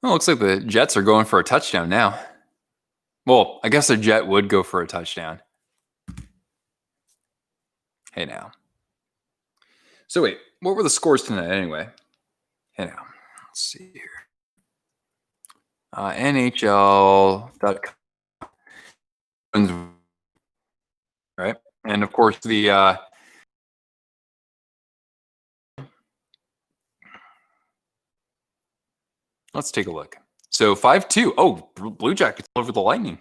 Speaker 2: Well, looks like the Jets are going for a touchdown now. Well, I guess a Jet would go for a touchdown. Hey now. So wait, what were the scores tonight anyway? Hey now. Let's see here. NHL.com. Right? And of course the let's take a look. So 5-2. Oh, Blue Jackets over the Lightning.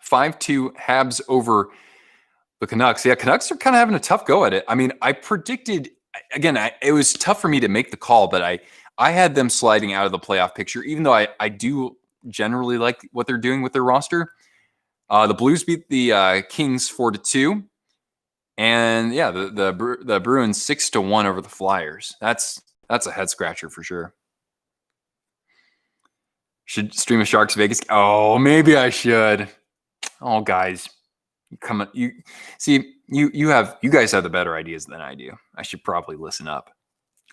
Speaker 2: 5-2 Habs over the Canucks. Yeah, Canucks are kind of having a tough go at it. I mean, I predicted again. It was tough for me to make the call, but I had them sliding out of the playoff picture, even though I do generally like what they're doing with their roster. The Blues beat the Kings 4-2, and yeah, the Bruins 6-1 over the Flyers. That's a head scratcher for sure. Should stream a Sharks Vegas? Oh, maybe I should. Oh, guys, come on. You guys have the better ideas than I do. I should probably listen up.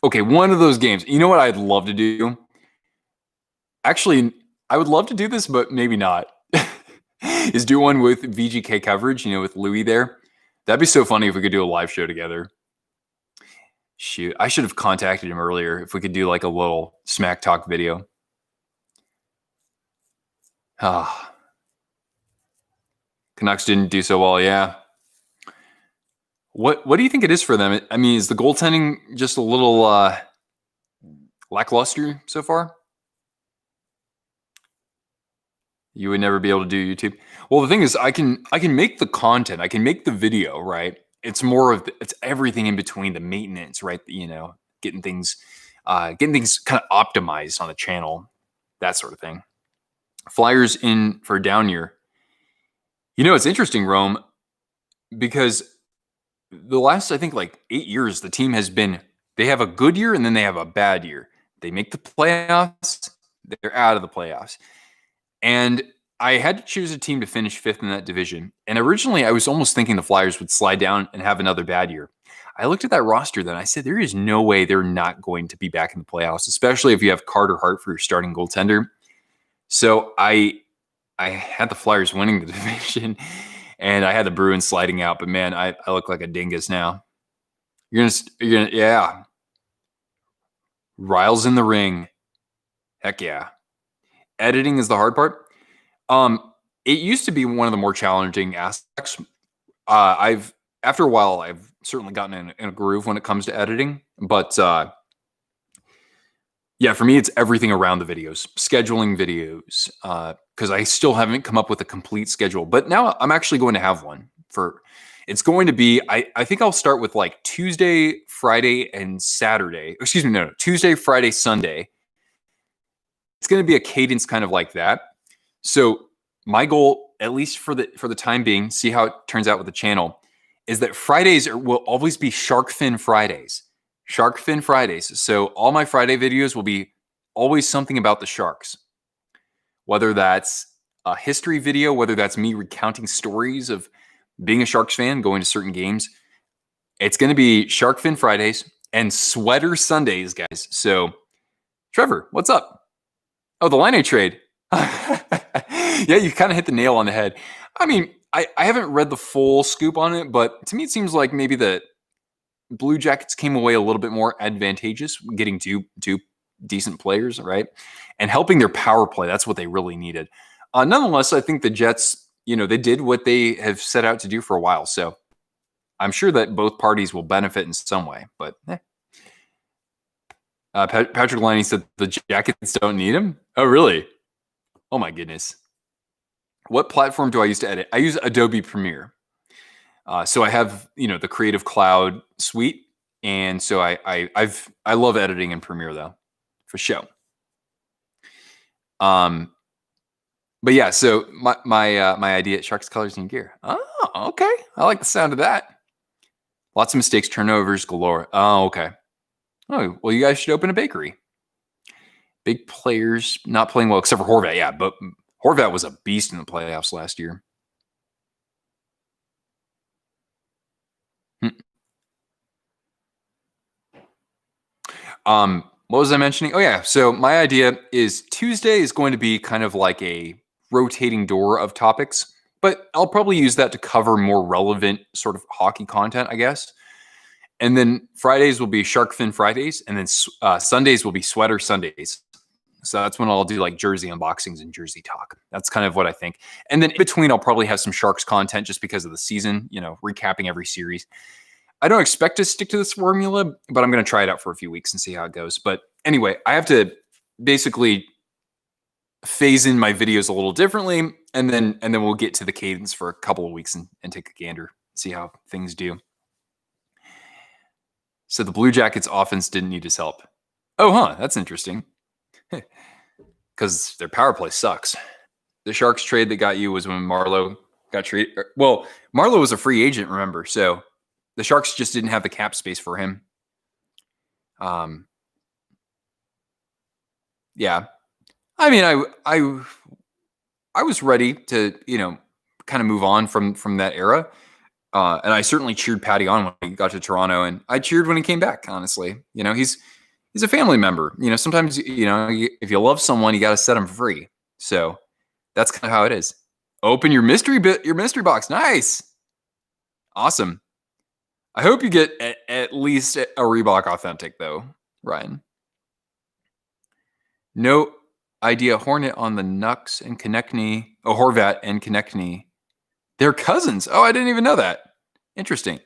Speaker 2: Okay, one of those games. You know what I'd love to do? Actually, I would love to do this, but maybe not. Is do one with VGK coverage, with Louis there. That'd be so funny if we could do a live show together. Shoot, I should have contacted him earlier if we could do like a little smack talk video. Ah. Canucks didn't do so well, yeah. What do you think it is for them? I mean, is the goaltending just a little lackluster so far? You would never be able to do YouTube. Well, the thing is, I can make the content, I can make the video, right? It's more of it's everything in between, the maintenance, right? Getting things kind of optimized on the channel, that sort of thing. Flyers in for a down year. It's interesting, Rome, because the last, I think, like 8 years, the team they have a good year and then they have a bad year. They make the playoffs, they're out of the playoffs. And I had to choose a team to finish fifth in that division. And originally, I was almost thinking the Flyers would slide down and have another bad year. I looked at that roster then. I said, there is no way they're not going to be back in the playoffs, especially if you have Carter Hart for your starting goaltender. So I had the Flyers winning the division, and I had the Bruins sliding out. But man, I look like a dingus now. You're gonna, yeah. Riles in the ring. Heck yeah. Editing is the hard part. It used to be one of the more challenging aspects. After a while, I've certainly gotten in a groove when it comes to editing. But yeah, for me, it's everything around the videos, scheduling videos, because I still haven't come up with a complete schedule. But now I'm actually going to have one it's going to be, I think I'll start with like Tuesday, Friday, and Saturday. Excuse me, no, Tuesday, Friday, Sunday. It's going to be a cadence kind of like that. So my goal, at least for the time being, see how it turns out with the channel, is that Fridays will always be Shark Fin Fridays. Shark Fin Fridays. So all my Friday videos will be always something about the Sharks. Whether that's a history video, whether that's me recounting stories of being a Sharks fan, going to certain games. It's going to be Shark Fin Fridays and Sweater Sundays, guys. So, Trevor, what's up? Oh, the Line trade. Yeah, you kind of hit the nail on the head. I mean, I haven't read the full scoop on it, but to me, it seems like maybe the Blue Jackets came away a little bit more advantageous, getting two decent players, right? And helping their power play. That's what they really needed. Nonetheless, I think the Jets, they did what they have set out to do for a while. So I'm sure that both parties will benefit in some way. But Patrick Liney said the Jackets don't need him. Oh, really? Oh, my goodness. What platform do I use to edit? I use Adobe Premiere. So I have, the Creative Cloud suite. And so I love editing in Premiere, though, for sure. But yeah, so my idea at Sharks Colors and Gear. Oh, okay. I like the sound of that. Lots of mistakes, turnovers galore. Oh, okay. Oh, well, you guys should open a bakery. Big players not playing well, except for Horvat. Yeah, but Horvat was a beast in the playoffs last year. What was I mentioning? Oh yeah. So my idea is Tuesday is going to be kind of like a rotating door of topics, but I'll probably use that to cover more relevant sort of hockey content, I guess. And then Fridays will be Shark Fin Fridays, and then Sundays will be Sweater Sundays. So that's when I'll do like jersey unboxings and jersey talk. That's kind of what I think. And then in between, I'll probably have some Sharks content just because of the season, recapping every series. I don't expect to stick to this formula, but I'm going to try it out for a few weeks and see how it goes. But anyway, I have to basically phase in my videos a little differently, and then we'll get to the cadence for a couple of weeks and take a gander, see how things do. So the Blue Jackets offense didn't need his help. Oh, huh. That's interesting. Because their power play sucks. The Sharks trade that got you was when Marleau got traded. Well, Marleau was a free agent, remember? So the Sharks just didn't have the cap space for him. Yeah. I mean, I was ready to, kind of move on from that era. And I certainly cheered Patty on when he got to Toronto, and I cheered when he came back, honestly. He's a family member. Sometimes, if you love someone, you got to set them free. So that's kind of how it is. Open your mystery box. Nice. Awesome. I hope you get at least a Reebok Authentic, though, Ryan. No idea. Hornet on the Nux and Konechny. Oh, Horvat and Konechny. They're cousins. Oh, I didn't even know that. Interesting.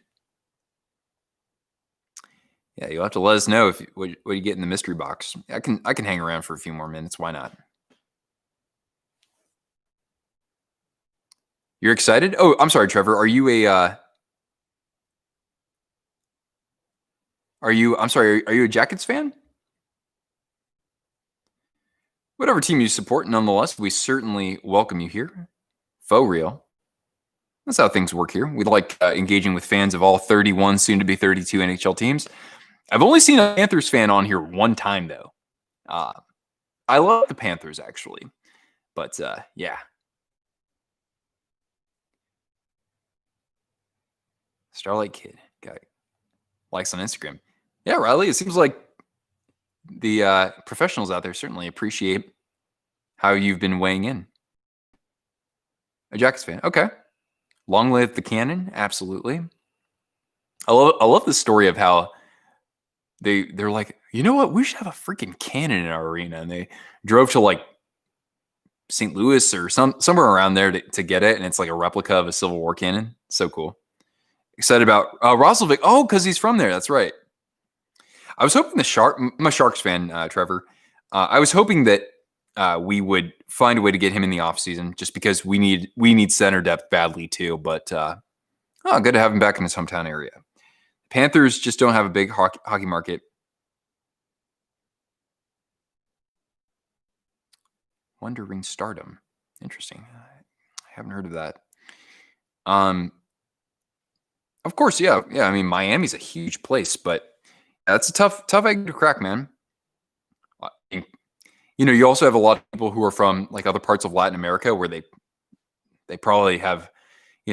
Speaker 2: Yeah, you'll have to let us know what you get in the mystery box. I can hang around for a few more minutes. Why not? You're excited? Oh, I'm sorry, Trevor. Are you a Are you a Jackets fan? Whatever team you support, nonetheless, we certainly welcome you here. Faux real. That's how things work here. We like engaging with fans of all 31, soon to be 32 NHL teams. I've only seen a Panthers fan on here one time, though. I love the Panthers, actually. But, yeah. Starlight Kid. Guy likes on Instagram. Yeah, Riley, it seems like the professionals out there certainly appreciate how you've been weighing in. A Jackets fan. Okay. Long live the cannon. Absolutely. I love the story of how they're like, you know what? We should have a freaking cannon in our arena. And they drove to like St. Louis or somewhere around there to get it. And it's like a replica of a Civil War cannon. So cool. Excited about Roslovic. Oh, because he's from there. That's right. I was hoping I'm a Sharks fan, Trevor. I was hoping that we would find a way to get him in the offseason just because we need center depth badly too. But good to have him back in his hometown area. Panthers just don't have a big hockey market. Wonder Ring Stardom. Interesting. I haven't heard of that. Of course, yeah. I mean, Miami's a huge place, but that's a tough egg to crack, man. You also have a lot of people who are from like other parts of Latin America where they probably have,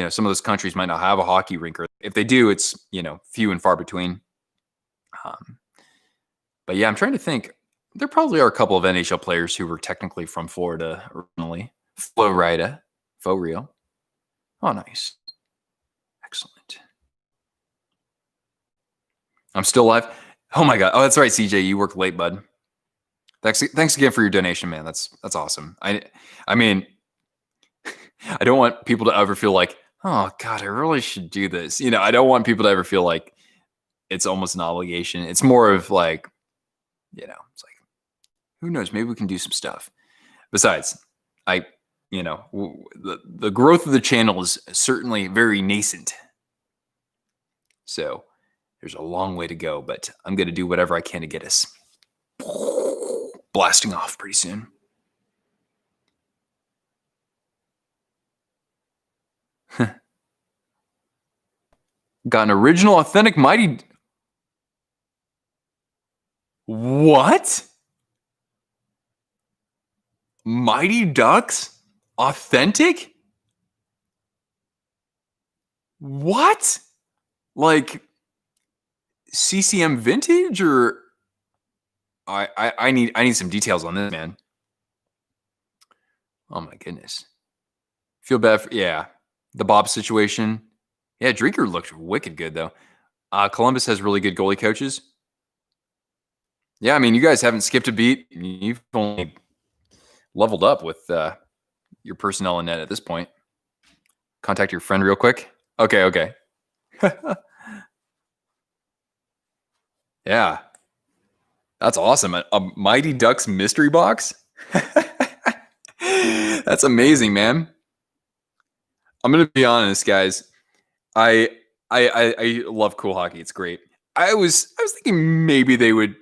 Speaker 2: some of those countries might not have a hockey rink, or if they do, it's, few and far between. But yeah, I'm trying to think. There probably are a couple of NHL players who were technically from Florida originally. Florida, faux real. Oh, nice. Excellent. I'm still live. Oh my God. Oh, that's right, CJ. You worked late, bud. Thanks again for your donation, man. That's awesome. I mean, I don't want people to ever feel like, oh God, I really should do this. I don't want people to ever feel like it's almost an obligation. It's more of like, it's like, who knows? Maybe we can do some stuff. Besides, the growth of the channel is certainly very nascent. So there's a long way to go, but I'm going to do whatever I can to get us blasting off pretty soon. Got an original, authentic, mighty. What? Mighty Ducks? Authentic? What? Like CCM vintage or I need some details on this, man. Oh my goodness. Feel bad for, yeah. The Bob situation. Yeah, Drinker looked wicked good though. Columbus has really good goalie coaches. Yeah, I mean, you guys haven't skipped a beat. You've only leveled up with your personnel in net at this point. Contact your friend real quick. Okay. Yeah, that's awesome. A Mighty Ducks mystery box. That's amazing, man. I'm gonna be honest, guys. I love cool hockey. It's great. I was thinking maybe they would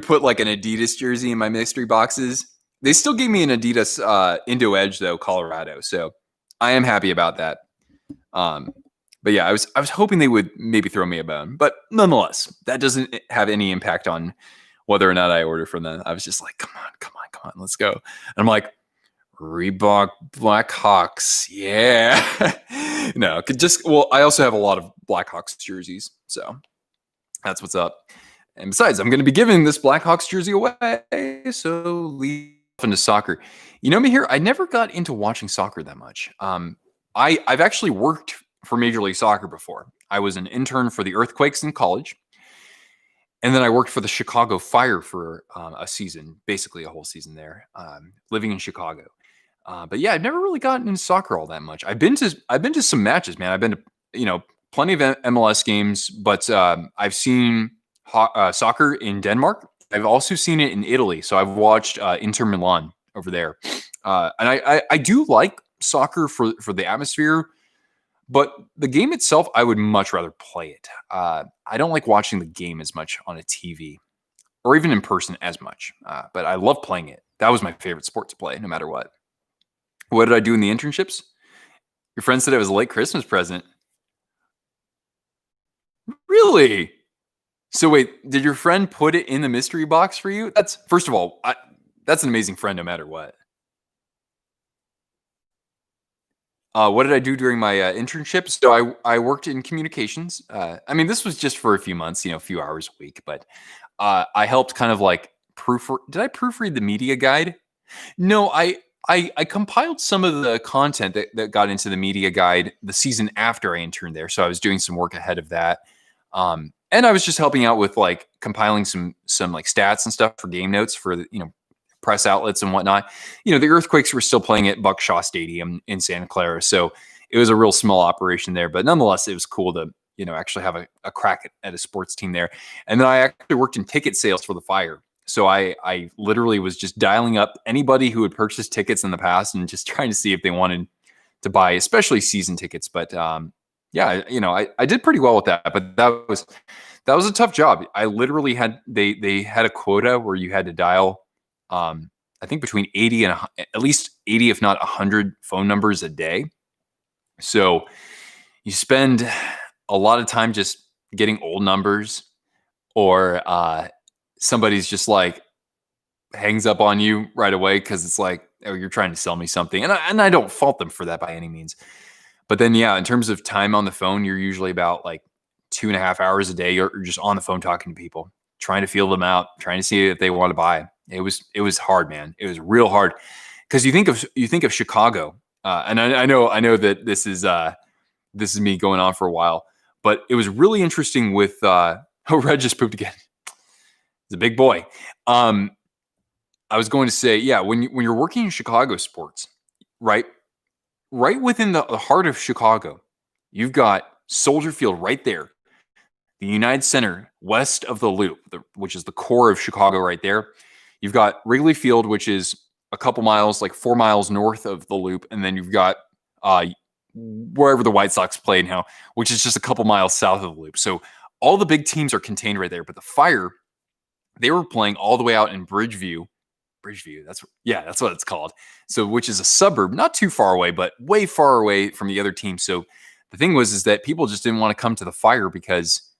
Speaker 2: put like an Adidas jersey in my mystery boxes. They still gave me an Adidas Indo Edge though, Colorado. So I am happy about that. But yeah, I was hoping they would maybe throw me a bone. But nonetheless, that doesn't have any impact on whether or not I order from them. I was just like, come on, let's go. And I'm like, Reebok Blackhawks, yeah. No, I also have a lot of Blackhawks jerseys, so that's what's up. And besides, I'm going to be giving this Blackhawks jersey away, so leave into soccer. You know me here, I never got into watching soccer that much. I've actually worked for Major League Soccer before. I was an intern for the Earthquakes in college, and then I worked for the Chicago Fire for a season, basically a whole season there, living in Chicago. But yeah, I've never really gotten into soccer all that much. I've been to some matches, man. I've been to plenty of MLS games, but I've seen soccer in Denmark. I've also seen it in Italy. So I've watched Inter Milan over there, and I do like soccer for the atmosphere, but the game itself, I would much rather play it. I don't like watching the game as much on a TV or even in person as much, but I love playing it. That was my favorite sport to play, no matter what. What did I do in the internships? Your friend said it was a late Christmas present. Really? So wait, did your friend put it in the mystery box for you? That's first of all, that's an amazing friend no matter what. What did I do during my internship? So I worked in communications. I mean, this was just for a few months, a few hours a week, but I helped kind of like Did I proofread the media guide? No, I compiled some of the content that got into the media guide the season after I interned there. So I was doing some work ahead of that. And I was just helping out with like compiling some like stats and stuff for game notes for the, press outlets and whatnot. The Earthquakes were still playing at Buck Shaw Stadium in Santa Clara. So it was a real small operation there, but nonetheless, it was cool to, actually have a crack at a sports team there. And then I actually worked in ticket sales for the Fire. So I literally was just dialing up anybody who had purchased tickets in the past and just trying to see if they wanted to buy, especially season tickets. But yeah, I did pretty well with that. But that was a tough job. I literally they had a quota where you had to dial, I think between 80 and at least 80, if not 100 phone numbers a day. So you spend a lot of time just getting old numbers, or somebody's just like hangs up on you right away because it's like, oh, you're trying to sell me something. And I don't fault them for that by any means. But then, yeah, in terms of time on the phone, you're usually about like 2.5 hours a day. You're just on the phone talking to people, trying to feel them out, trying to see if they want to buy. It was hard, man. It was real hard because you think of Chicago, and I know that this is me going on for a while, but it was really interesting with Red just pooped again. He's a big boy. I was going to say, yeah, when you're working in Chicago sports, right within the heart of Chicago, you've got Soldier Field right there, the United Center west of the Loop, which is the core of Chicago right there. You've got Wrigley Field, which is a couple miles, like 4 miles north of the Loop, and then you've got wherever the White Sox play now, which is just a couple miles south of the Loop. So all the big teams are contained right there. But the Fire, they were playing all the way out in Bridgeview. That's what it's called. So, which is a suburb, not too far away, but way far away from the other team. So the thing is that people just didn't want to come to the Fire because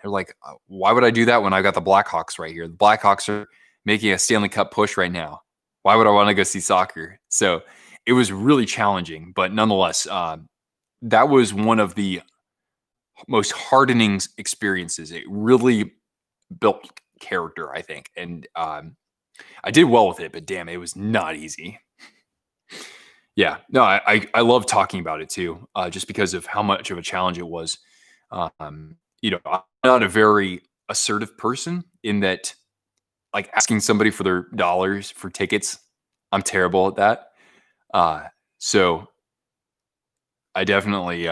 Speaker 2: they're like, why would I do that when I got the Blackhawks right here? The Blackhawks are making a Stanley Cup push right now. Why would I want to go see soccer? So it was really challenging, but nonetheless, that was one of the most hardening experiences. It really built character, I think. And I did well with it, but damn, it was not easy. Yeah, no, I love talking about it too, just because of how much of a challenge it was. I'm not a very assertive person in that, like asking somebody for their dollars for tickets. I'm terrible at that. So I definitely,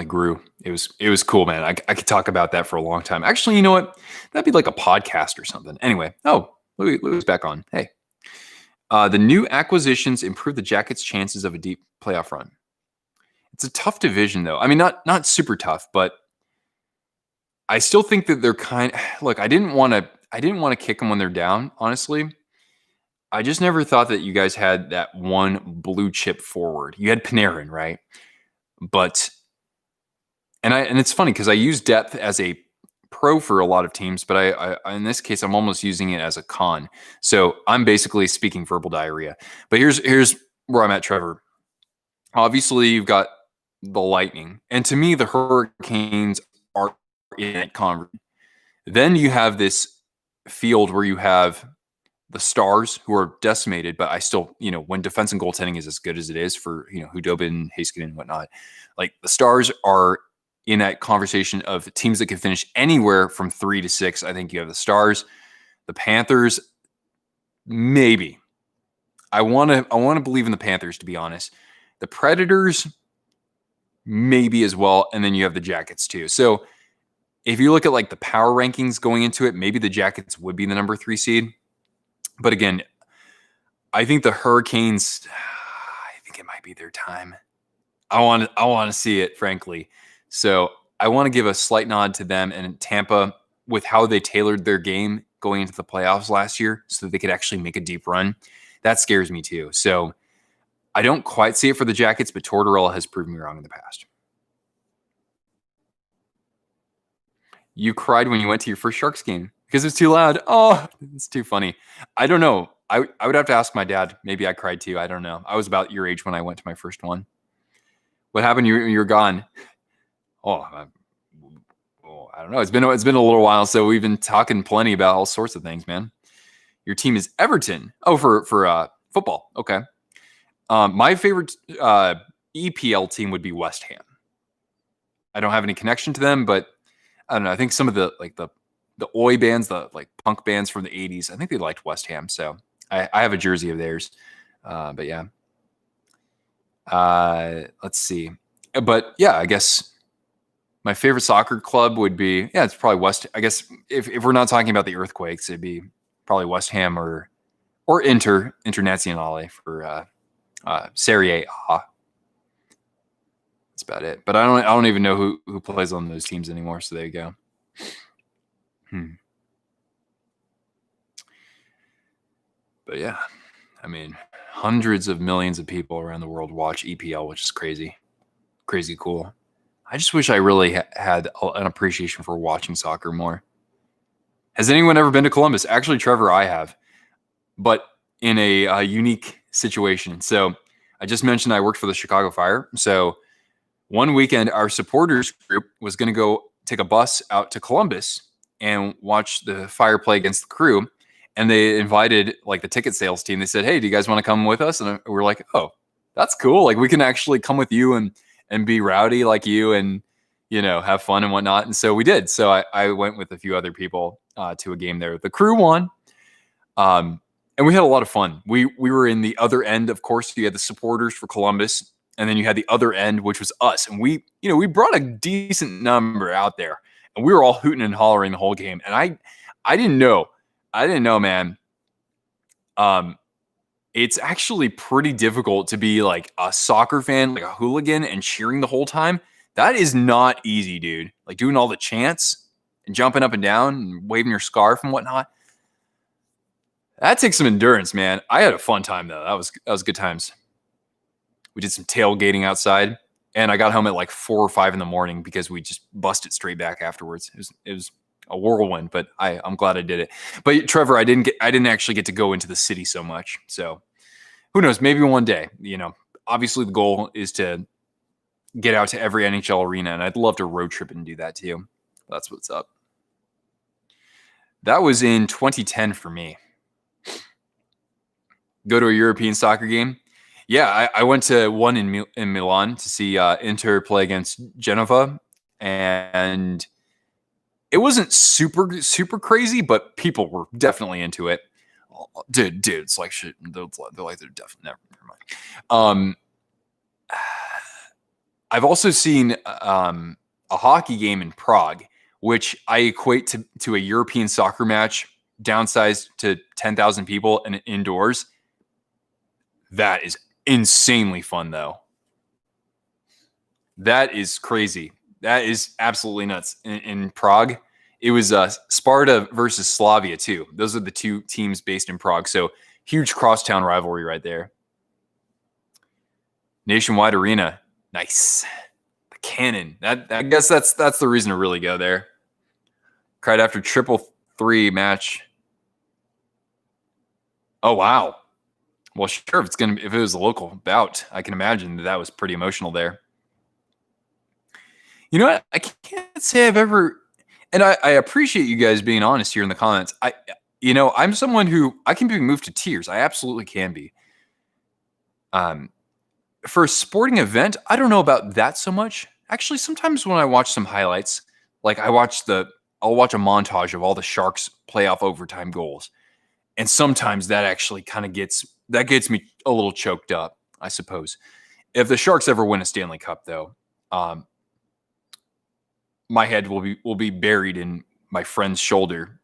Speaker 2: grew. It was cool, man. I could talk about that for a long time. Actually, you know what? That'd be like a podcast or something. Anyway, Louis back on. Hey, the new acquisitions improve the Jackets' chances of a deep playoff run. It's a tough division, though. I mean, not super tough, but I still think that they're look. I didn't want to kick them when they're down. Honestly, I just never thought that you guys had that one blue chip forward. You had Panarin, right? But and it's funny because I use depth as a pro for a lot of teams, but I in this case I'm almost using it as a con. So I'm basically speaking verbal diarrhea. But here's where I'm at, Trevor. Obviously, you've got the Lightning, and to me, the Hurricanes are in that conversation. Then you have this field where you have the Stars, who are decimated, but I still, when defense and goaltending is as good as it is for, Hudobin, Heiskanen, and whatnot, like the Stars are in that conversation of teams that can finish anywhere from 3 to 6. I think you have the Stars, the Panthers, maybe. I want to believe in the Panthers, to be honest. The Predators, maybe as well, and then you have the Jackets too. So if you look at like the power rankings going into it, maybe the Jackets would be the number 3 seed. But again, I think the Hurricanes, I think it might be their time. I want to see it, frankly. So I want to give a slight nod to them and Tampa with how they tailored their game going into the playoffs last year so that they could actually make a deep run. That scares me too. So I don't quite see it for the Jackets, but Tortorella has proven me wrong in the past. You cried when you went to your first Sharks game because it's too loud. Oh, it's too funny. I don't know. I would have to ask my dad. Maybe I cried too. I don't know. I was about your age when I went to my first one. What happened? You're gone. Oh, I don't know. It's been a little while, so we've been talking plenty about all sorts of things, man. Your team is Everton. Oh, for football. Okay. My favorite EPL team would be West Ham. I don't have any connection to them, but I don't know. I think some of the oi bands, the like punk bands from the 80s, I think they liked West Ham. So I have a jersey of theirs. But yeah. Let's see. But yeah, I guess my favorite soccer club would be, it's probably West. I guess if we're not talking about the Earthquakes, it'd be probably West Ham or Internazionale for Serie A. That's about it. But I don't even know who plays on those teams anymore. So there you go. But yeah, I mean, hundreds of millions of people around the world watch EPL, which is crazy cool. I just wish I really had an appreciation for watching soccer more. Has anyone ever been to Columbus? Actually, Trevor, I have, but in a unique situation. So I just mentioned I worked for the Chicago Fire. So one weekend, our supporters group was going to go take a bus out to Columbus and watch the Fire play against the Crew. And they invited like the ticket sales team. They said, "Hey, do you guys want to come with us?" And we're like, "Oh, that's cool. Like we can actually come with you and be rowdy like you and, have fun and whatnot." And so we did. So I went with a few other people to a game there. The Crew won. And we had a lot of fun. We were in the other end, of course. You had the supporters for Columbus, and then you had the other end, which was us. And we brought a decent number out there, and we were all hooting and hollering the whole game. And I didn't know, man. It's actually pretty difficult to be like a soccer fan, like a hooligan, and cheering the whole time. That is not easy, dude. Like doing all the chants and jumping up and down and waving your scarf and whatnot. That takes some endurance, man. I had a fun time though. That was good times. We did some tailgating outside, and I got home at like 4 or 5 in the morning because we just busted straight back afterwards. It was a whirlwind, but I'm glad I did it. But Trevor, I didn't actually get to go into the city so much. So who knows? Maybe one day. Obviously the goal is to get out to every NHL arena, and I'd love to road trip and do that too. That's what's up. That was in 2010 for me. Go to a European soccer game. Yeah, I went to one in Milan to see Inter play against Genova, and it wasn't super crazy, but people were definitely into it. Dude, it's like shit. They're definitely never mind. I've also seen a hockey game in Prague, which I equate to a European soccer match downsized to 10,000 people and indoors. That is insanely fun, though. That is crazy. That is absolutely nuts. In Prague, it was Sparta versus Slavia, too. Those are the two teams based in Prague. So huge crosstown rivalry right there. Nationwide Arena. Nice. The cannon. I guess that's the reason to really go there. Cried after 3-3 match. Oh, wow. Well, sure, if it was a local bout, I can imagine that was pretty emotional there. You know what? I can't say I've ever, and I appreciate you guys being honest here in the comments. I'm someone who I can be moved to tears. I absolutely can be. For a sporting event, I don't know about that so much. Actually, sometimes when I watch some highlights, like I'll watch a montage of all the Sharks playoff overtime goals. And sometimes that actually kind of gets me a little choked up, I suppose. If the Sharks ever win a Stanley Cup, though, my head will be buried in my friend's shoulder,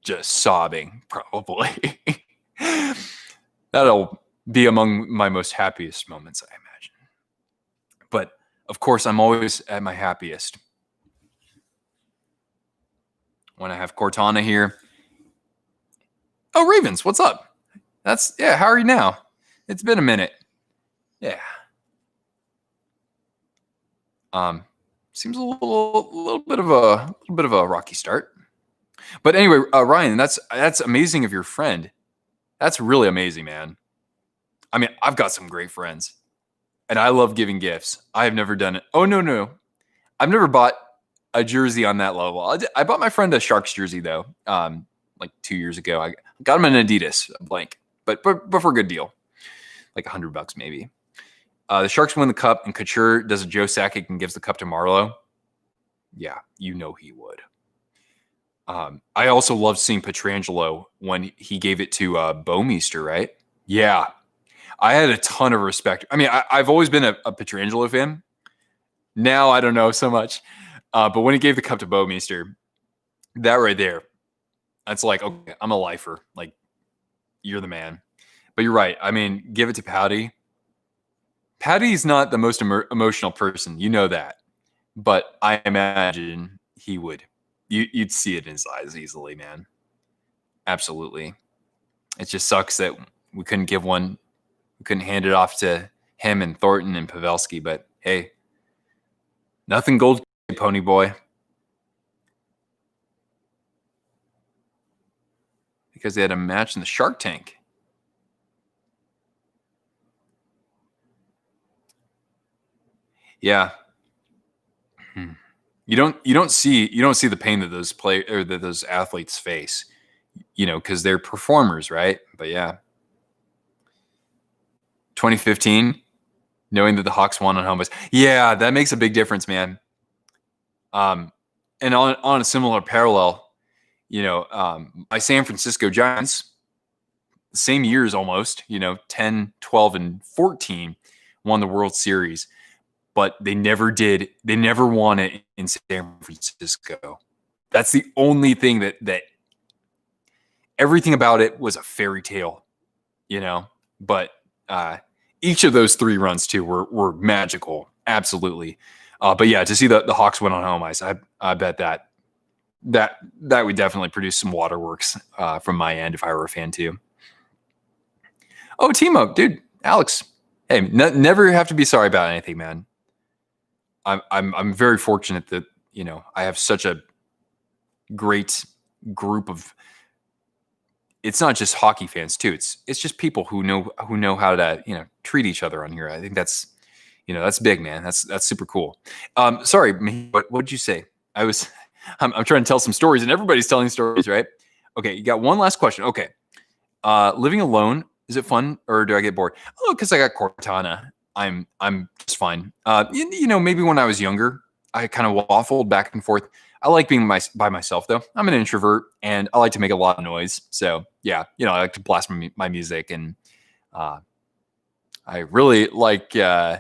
Speaker 2: just sobbing, probably. That'll be among my most happiest moments, I imagine. But, of course, I'm always at my happiest when I have Cortana here. Oh, Ravens, what's up? How are you now? It's been a minute. Yeah. Seems a little bit of a rocky start. But anyway, Ryan, that's amazing of your friend. That's really amazing, man. I mean, I've got some great friends, and I love giving gifts. I have never done it. Oh, no. I've never bought a jersey on that level. I bought my friend a Sharks jersey, though, like 2 years ago. I got him an Adidas blank, but for a good deal, like $100 maybe. The Sharks win the cup, and Couture does a Joe Sakic and gives the cup to Marlowe. Yeah, you know he would. I also loved seeing Pietrangelo when he gave it to Bouwmeester, right? Yeah. I had a ton of respect. I mean, I've always been a Pietrangelo fan. Now I don't know so much. But when he gave the cup to Bouwmeester, that right there, that's like, okay, I'm a lifer. Like, you're the man. But you're right. I mean, give it to Patty. Patty's not the most emotional person. You know that. But I imagine he would. You'd see it in his eyes easily, man. Absolutely. It just sucks that we couldn't give one. We couldn't hand it off to him and Thornton and Pavelski. But hey, nothing gold, pony boy. Because they had a match in the Shark Tank. Yeah. You don't see the pain that those athletes face, because they're performers, right? But yeah. 2015, knowing that the Hawks won on home ice. Yeah, that makes a big difference, man. And on a similar parallel, my San Francisco Giants, the same years almost, 10, 12, and 14 won the World Series. But they never did. They never won it in San Francisco. That's the only thing that everything about it was a fairy tale, But each of those 3 runs too were magical, absolutely. But yeah, to see the Hawks win on home ice, I bet that would definitely produce some waterworks from my end if I were a fan too. Oh, team up, dude, Alex. Hey, never have to be sorry about anything, man. I'm very fortunate that I have such a great group of. It's not just hockey fans too. It's just people who know how to treat each other on here. I think that's that's big, man. That's super cool. Sorry, what did you say? I'm trying to tell some stories, and everybody's telling stories, right? Okay, you got one last question. Okay. Living alone, is it fun or do I get bored? Oh, because I got Cortana. I'm just fine. Maybe when I was younger, I kind of waffled back and forth. I like being by myself though. I'm an introvert and I like to make a lot of noise. So yeah, I like to blast my music and I really like yeah,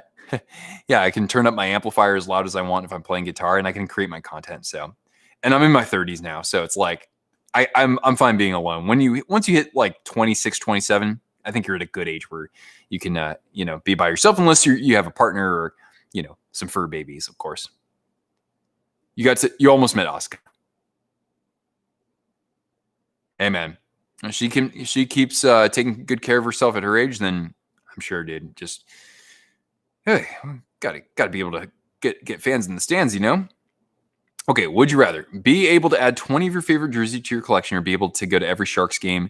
Speaker 2: I can turn up my amplifier as loud as I want if I'm playing guitar and I can create my content. So, and I'm in my 30s now, so it's like I'm fine being alone. Once you hit like 26, 27, I think you're at a good age where you can be by yourself unless you have a partner or some fur babies, of course. You almost met Oscar. Hey man, she keeps taking good care of herself at her age, then I'm sure, dude. Just hey, gotta be able to get fans in the stands, Okay, would you rather be able to add 20 of your favorite jersey to your collection or be able to go to every Sharks game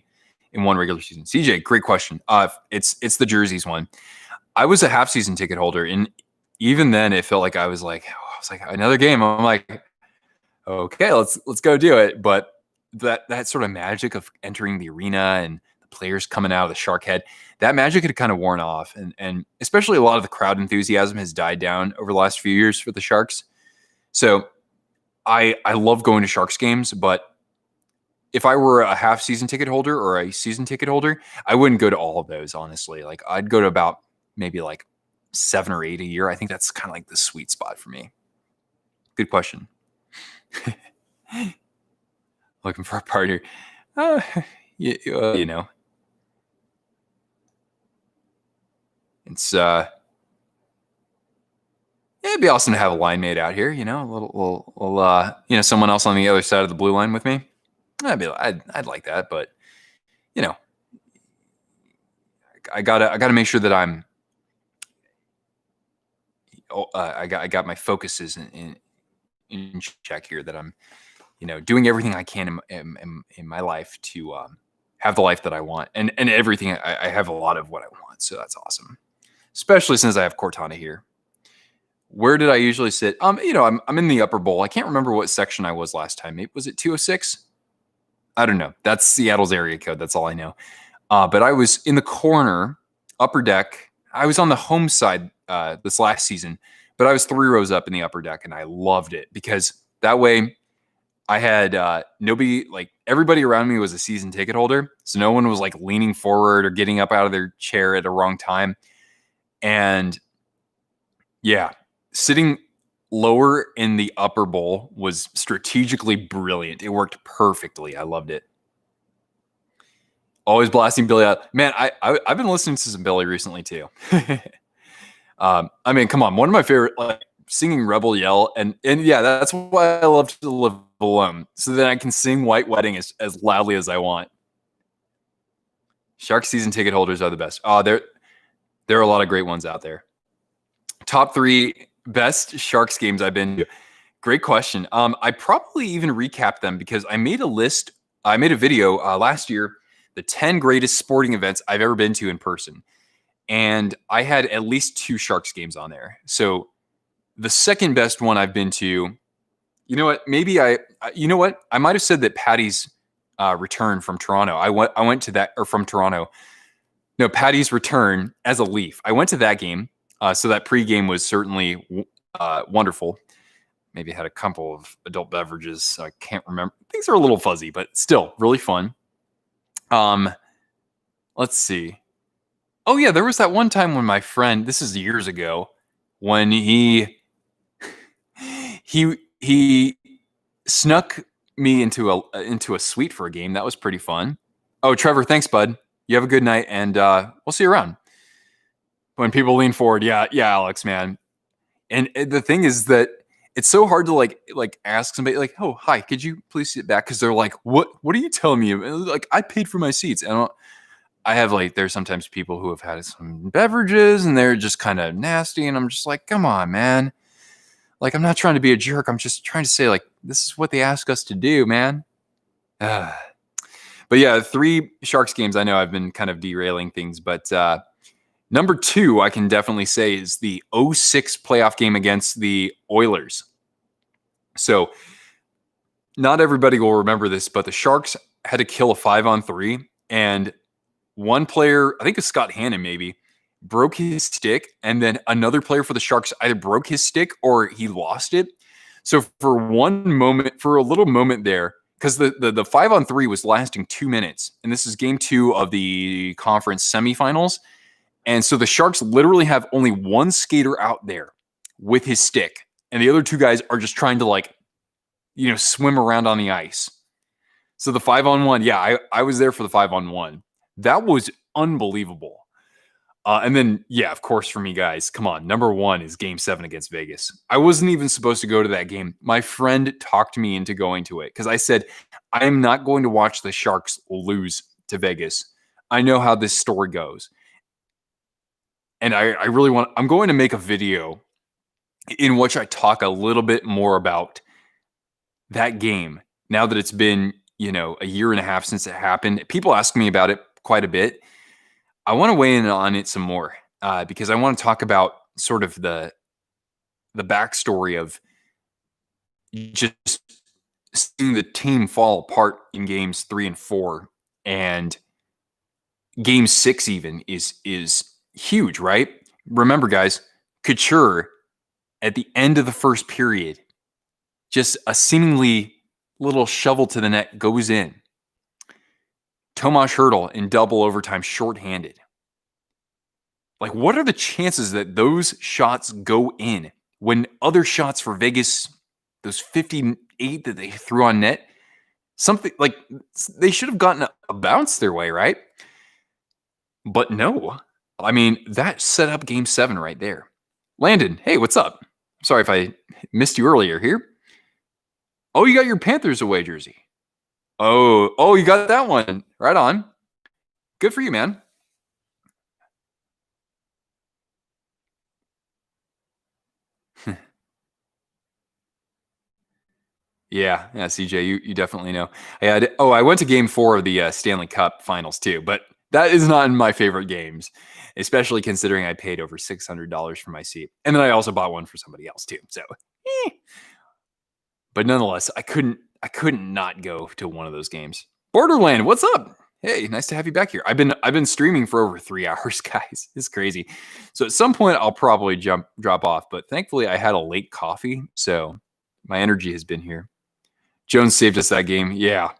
Speaker 2: in one regular season? CJ, great question. It's the jerseys one. I was a half season ticket holder, and even then it felt like I was like another game. I'm like, okay, let's go do it. But that sort of magic of entering the arena and the players coming out of the Shark head, that magic had kind of worn off, and especially a lot of the crowd enthusiasm has died down over the last few years for the Sharks. So I love going to Sharks games, but if I were a half season ticket holder or a season ticket holder, I wouldn't go to all of those, honestly. Like I'd go to about maybe like 7 or 8 a year. I think that's kind of like the sweet spot for me. Good question. Looking for a partner. It's it'd be awesome to have a line mate out here, a little someone else on the other side of the blue line with me. I'd like that, but I gotta make sure that I'm. I got my focuses in check here. That I'm, doing everything I can in my life to have the life that I want, and everything. I have a lot of what I want, so that's awesome. Especially since I have Cortana here. Where did I usually sit? I'm in the upper bowl. I can't remember what section I was last time. Maybe was it 206? I don't know. That's Seattle's area code. That's all I know. But I was in the corner, upper deck. I was on the home side this last season, but I was 3 rows up in the upper deck, and I loved it because that way I had nobody, like everybody around me was a season ticket holder, so no one was like leaning forward or getting up out of their chair at a wrong time. And yeah, sitting lower in the upper bowl was strategically brilliant. It worked perfectly. I loved it. Always blasting Billy out. Man, I've been listening to some Billy recently too. I mean, come on, one of my favorite, like singing Rebel Yell, and yeah, that's why I love to live alone, so that I can sing White Wedding as loudly as I want. Shark season ticket holders are the best. Oh, there are a lot of great ones out there. Top 3 best Sharks games I've been to. Great question. I probably even recapped them because I made a list. I made a video last year, the 10 greatest sporting events I've ever been to in person. And I had at least 2 Sharks games on there. So the second best one I've been to, you know what? Maybe I might have said that Patty's return from Toronto. I went to that, or from Toronto. No, Patty's return as a Leaf. I went to that game. So that pregame was certainly wonderful. Maybe had a couple of adult beverages. So I can't remember. Things are a little fuzzy, but still really fun. Let's see. Oh yeah, there was that one time when my friend, this is years ago, when he snuck me into a suite for a game. That was pretty fun. Oh, Trevor, thanks, bud. You have a good night, and we'll see you around. When people lean forward, yeah, Alex, man. And the thing is that it's so hard to like ask somebody like, "Oh, hi, could you please sit back?" Because they're like, "What are you telling me?" Like, I paid for my seats, and I have like, there's sometimes people who have had some beverages and they're just kind of nasty, and I'm just like, come on, man. Like, I'm not trying to be a jerk. I'm just trying to say, like, this is what they ask us to do, man. But yeah, 3 Sharks games. I know I've been kind of derailing things, but number 2, I can definitely say, is the 2006 playoff game against the Oilers. So not everybody will remember this, but the Sharks had to kill a 5-on-3, and one player, I think it's Scott Hannon maybe, broke his stick, and then another player for the Sharks either broke his stick or he lost it. So for a little moment there, because the 5-on-3 was lasting 2 minutes, and this is game 2 of the conference semifinals. And so the Sharks literally have only one skater out there with his stick, and the other 2 guys are just trying to swim around on the ice. So the 5-on-1, yeah, I was there for the 5-on-1. That was unbelievable. And then, yeah, of course, for me, guys, come on. Number 1 is Game 7 against Vegas. I wasn't even supposed to go to that game. My friend talked me into going to it because I said, I am not going to watch the Sharks lose to Vegas. I know how this story goes. And I really I'm going to make a video in which I talk a little bit more about that game now that it's been, a year and a half since it happened. People ask me about it quite a bit. I want to weigh in on it some more because I want to talk about sort of the backstory of just seeing the team fall apart in games 3 and 4, and game 6 even is huge, right? Remember, guys, Couture at the end of the first period, just a seemingly little shovel to the net goes in. Tomas Hertl in double overtime, shorthanded. Like, what are the chances that those shots go in when other shots for Vegas, those 58 that they threw on net, something like they should have gotten a bounce their way, right? But no. I mean, that set up game 7 right there. Landon, hey, what's up? Sorry if I missed you earlier here. Oh, you got your Panthers away jersey. Oh, you got that one. Right on. Good for you, man. Yeah, CJ, you definitely know. I went to game 4 of the Stanley Cup Finals too, but that is not in my favorite games, especially considering I paid over $600 for my seat, and then I also bought one for somebody else too. So, but nonetheless, I couldn't not go to one of those games. Borderland, what's up? Hey, nice to have you back here. I've been streaming for over 3 hours, guys. It's crazy. So at some point, I'll probably drop off, but thankfully, I had a late coffee, so my energy has been here. Jones saved us that game. Yeah,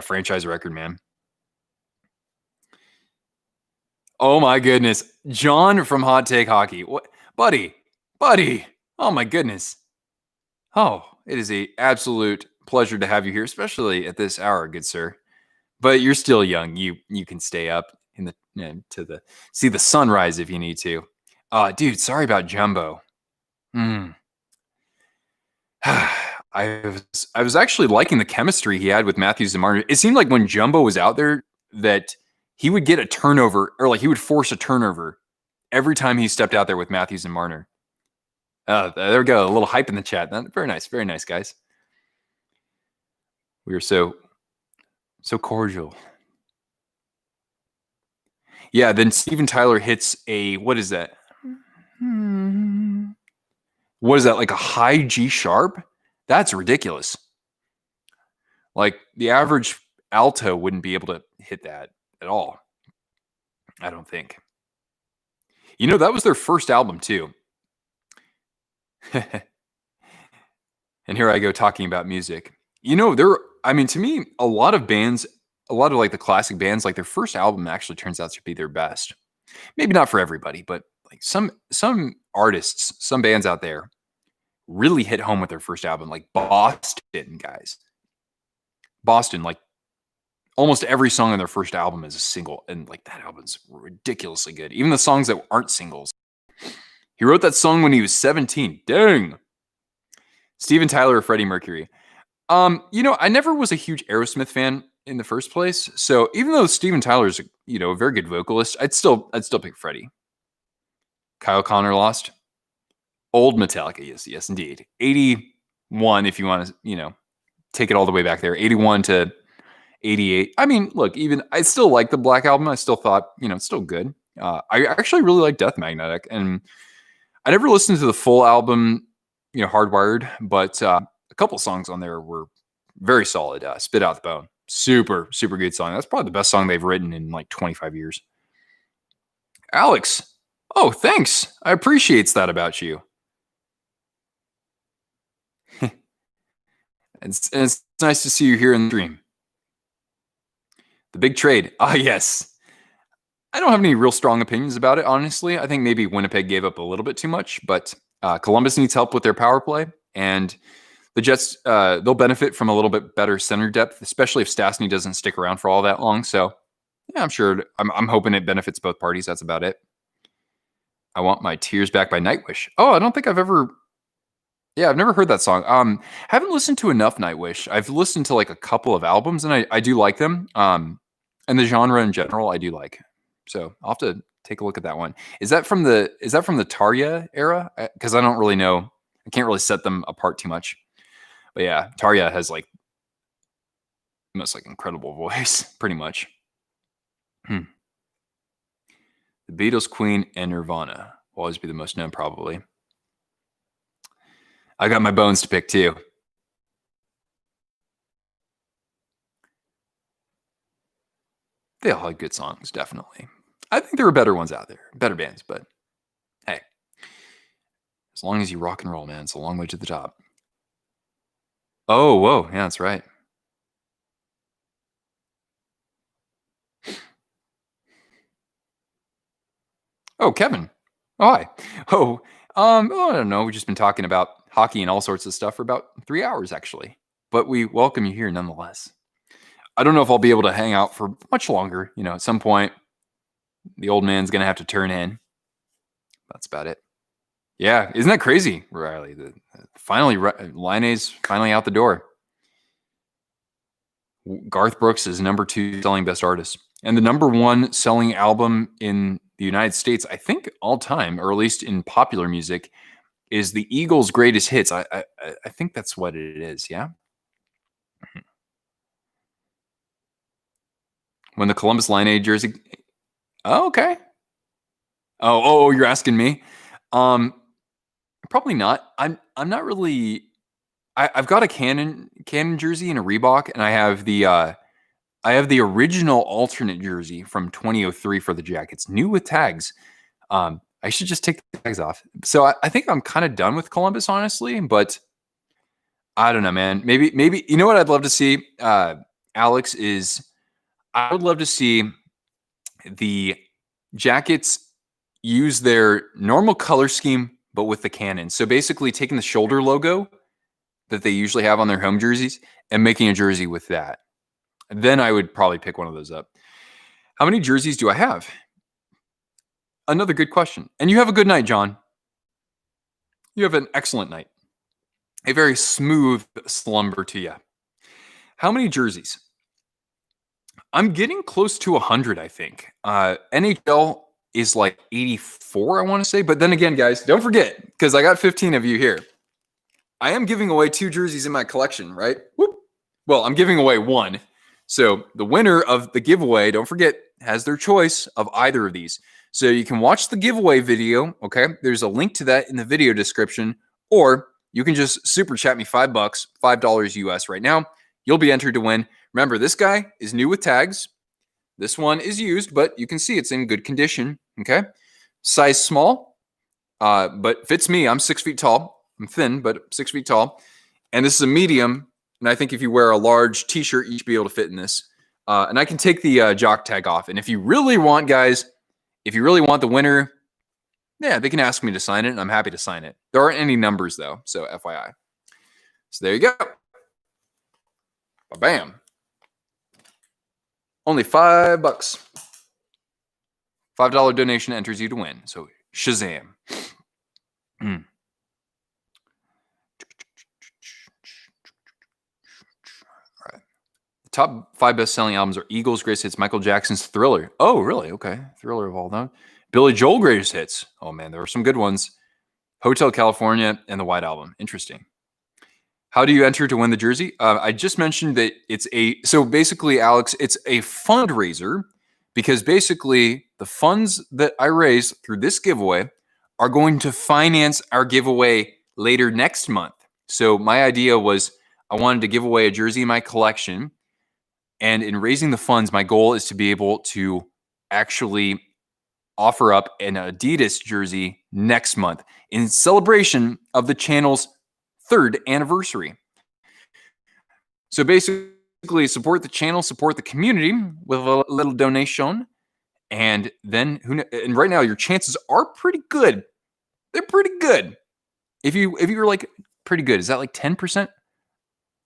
Speaker 2: franchise record, man. Oh my goodness. John from Hot Take Hockey. What, buddy. Oh my goodness. Oh, it is an absolute pleasure to have you here, especially at this hour, good sir. But you're still young. You can stay up in the see the sunrise if you need to. Dude, sorry about Jumbo. I was actually liking the chemistry he had with Matthews and Marner. It seemed like when Jumbo was out there that he would get a turnover, or like he would force a turnover every time he stepped out there with Matthews and Marner. There we go. A little hype in the chat. Very nice, guys. We are so cordial. Yeah, then Steven Tyler hits a, what is that? What is that, like a high G sharp? That's ridiculous. Like the average alto wouldn't be able to hit that at all. I don't think. That was their first album too. And here I go talking about music. To me, a lot of like the classic bands, like their first album actually turns out to be their best. Maybe not for everybody, but like some artists, some bands out there really hit home with their first album, like Boston, guys. Boston, like almost every song on their first album is a single, and like that album's ridiculously good. Even the songs that aren't singles. He wrote that song when he was 17. Dang. Steven Tyler or Freddie Mercury. I never was a huge Aerosmith fan in the first place. So even though Steven Tyler's a very good vocalist, I'd still pick Freddie. Kyle Connor lost. Old Metallica, yes, indeed. 81, if you want to, take it all the way back there. 81 to 88. I mean, look, even I still like the Black Album. I still thought, it's still good. I actually really like Death Magnetic, and I never listened to the full album, Hardwired, but a couple songs on there were very solid. Spit Out the Bone. Super, super good song. That's probably the best song they've written in like 25 years. Alex, oh, thanks. I appreciate that about you. It's nice to see you here in the stream. The big trade. Ah, yes. I don't have any real strong opinions about it, honestly. I think maybe Winnipeg gave up a little bit too much, but Columbus needs help with their power play, and the Jets, they'll benefit from a little bit better center depth, especially if Stastny doesn't stick around for all that long. So, yeah, I'm sure. I'm hoping it benefits both parties. That's about it. I Want My Tears Back by Nightwish. Oh, I don't think I've ever... Yeah, I've never heard that song. Haven't listened to enough Nightwish. I've listened to like a couple of albums, and I do like them. And the genre in general, I do like. So I'll have to take a look at that one. Is that from the Tarja era? Because I don't really know. I can't really set them apart too much. But yeah, Tarja has like most like incredible voice, pretty much. The Beatles, Queen, and Nirvana will always be the most known, probably. I got my bones to pick too. They all had good songs, definitely. I think there were better ones out there, better bands, but hey, as long as you rock and roll, man, it's a long way to the top. Oh, whoa, yeah, that's right. Oh, Kevin. Oh, hi. Oh, I don't know. We've just been talking about hockey and all sorts of stuff for about 3 hours, actually. But we welcome you here nonetheless. I don't know if I'll be able to hang out for much longer. You know, at some point, the old man's going to have to turn in. That's about it. Yeah, isn't that crazy, Riley? Finally, Liney's finally out the door. Garth Brooks is #2 selling best artist. And the #1 selling album in the United States, I think all time, or at least in popular music, is the Eagles' Greatest Hits. I think that's what it is, yeah? When the Columbus Line jersey... Oh, okay. Oh, you're asking me? Probably not. I'm not really... I've got a Cannon jersey and a Reebok, and I have the original alternate jersey from 2003 for the Jackets, new with tags. I should just take the tags off. So I think I'm kind of done with Columbus, honestly, but I don't know, man. Maybe you know what I'd love to see, Alex, is I would love to see the Jackets use their normal color scheme, but with the Cannon. So basically taking the shoulder logo that they usually have on their home jerseys and making a jersey with that. Then I would probably pick one of those up. How many jerseys do I have? Another good question. And you have a good night, John. You have an excellent night. A very smooth slumber to you. How many jerseys? I'm getting close to 100, I think. NHL is like 84, I want to say. But then again, guys, don't forget, because I got 15 of you here. I am giving away 2 jerseys in my collection, right? Whoop. Well, I'm giving away 1. So the winner of the giveaway, don't forget, has their choice of either of these. So you can watch the giveaway video, okay? There's a link to that in the video description, or you can just super chat me $5, $5 US right now. You'll be entered to win. Remember, this guy is new with tags. This one is used, but you can see it's in good condition, okay? Size small, but fits me. I'm 6 feet tall. I'm thin, but 6 feet tall. And this is a medium. And I think if you wear a large t-shirt, you should be able to fit in this. And I can take the jock tag off. And if you really want, guys, if you really want the winner, yeah, they can ask me to sign it, and I'm happy to sign it. There aren't any numbers, though, so FYI. So there you go. Bam. Only $5. $5 donation enters you to win. So Shazam. Top 5 best-selling albums are Eagles' Greatest Hits, Michael Jackson's Thriller. Oh, really? Okay. Thriller of all time. Billy Joel Greatest Hits. Oh, man, there were some good ones. Hotel California and the White Album. Interesting. How do you enter to win the jersey? I just mentioned that so basically, Alex, it's a fundraiser because basically the funds that I raise through this giveaway are going to finance our giveaway later next month. So my idea was I wanted to give away a jersey in my collection And in raising the funds, my goal is to be able to actually offer up an Adidas jersey next month in celebration of the channel's 3rd anniversary. So basically, support the channel, support the community with a little donation, and then and right now your chances are pretty good. They're pretty good. If you were like pretty good, is that like 10%?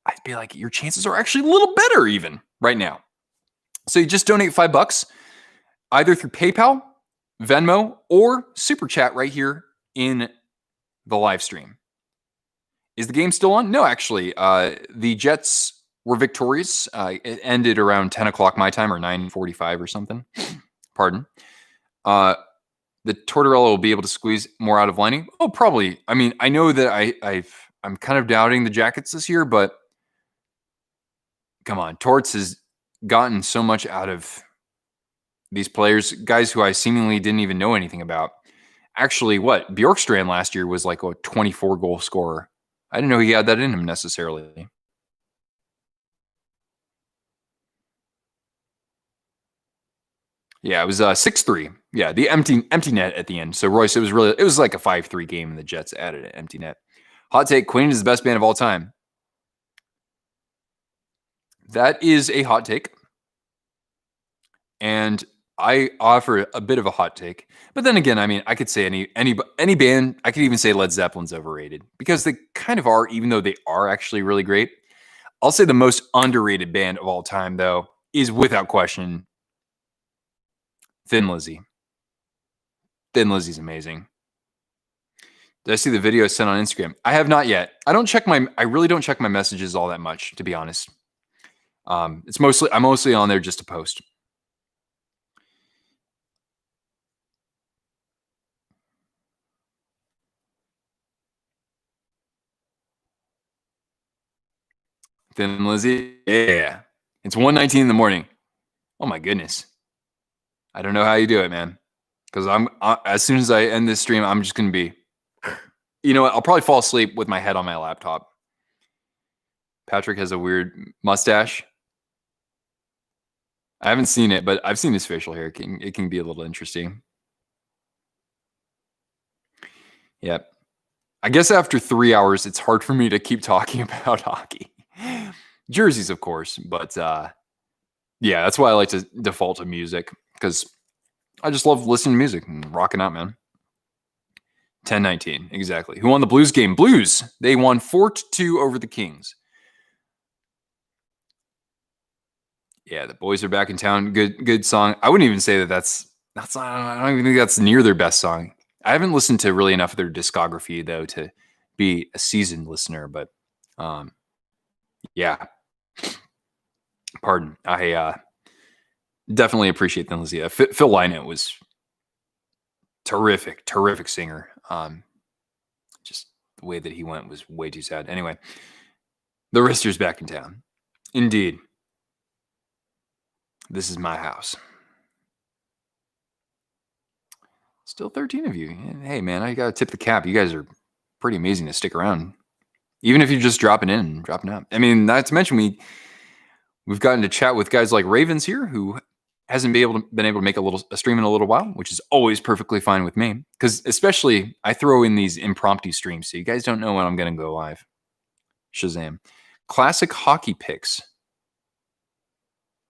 Speaker 2: I'd be like, your chances are actually a little better even right now. So you just donate $5 either through PayPal, Venmo, or Super Chat right here in the live stream. Is the game still on? No, actually. The Jets were victorious. It ended around 10 o'clock my time or 9:45 or something. Pardon. The Tortorella will be able to squeeze more out of Lenny. Oh, probably. I mean, I know that I'm kind of doubting the Jackets this year, but come on. Torts has gotten so much out of these players, guys who I seemingly didn't even know anything about. Actually, Bjorkstrand last year was like a 24-goal scorer. I didn't know he had that in him necessarily. Yeah, it was 6-3. Yeah, the empty net at the end. So Royce, it was like a 5-3 game, and the Jets added an empty net. Hot take: Queen is the best band of all time. That is a hot take, and I offer a bit of a hot take. But then again, I mean, I could say any band. I could even say Led Zeppelin's overrated because they kind of are, even though they are actually really great. I'll say the most underrated band of all time, though, is without question Thin Lizzy. Thin Lizzy's amazing. Did I see the video sent on Instagram? I have not yet. I really don't check my messages all that much, to be honest. I'm mostly on there just to post. Thin Lizzy, yeah. It's 1:19 in the morning. Oh my goodness. I don't know how you do it, man. Because as soon as I end this stream, I'm just gonna be, you know what? I'll probably fall asleep with my head on my laptop. Patrick has a weird mustache. I haven't seen it, but I've seen his facial hair. It can be a little interesting. Yep. I guess after 3 hours, it's hard for me to keep talking about hockey. Jerseys, of course, but yeah, that's why I like to default to music because I just love listening to music and rocking out, man. 10-19, exactly. Who won the Blues game? Blues. They won 4-2 over the Kings. Yeah, the boys are back in town. Good song. I wouldn't even say that's I don't even think that's near their best song. I haven't listened to really enough of their discography though to be a seasoned listener, but yeah. Pardon. I definitely appreciate Thin Lizzy. Phil Lynott was terrific singer. Just the way that he went was way too sad. Anyway, the Rister's back in town. Indeed. This is my house. Still 13 of you. Hey, man, I got to tip the cap. You guys are pretty amazing to stick around. Even if you're just dropping in and dropping out. I mean, not to mention we've gotten to chat with guys like Ravens here who hasn't been able to make a stream in a little while, which is always perfectly fine with me. Because especially I throw in these impromptu streams, so you guys don't know when I'm going to go live. Shazam. Classic hockey picks.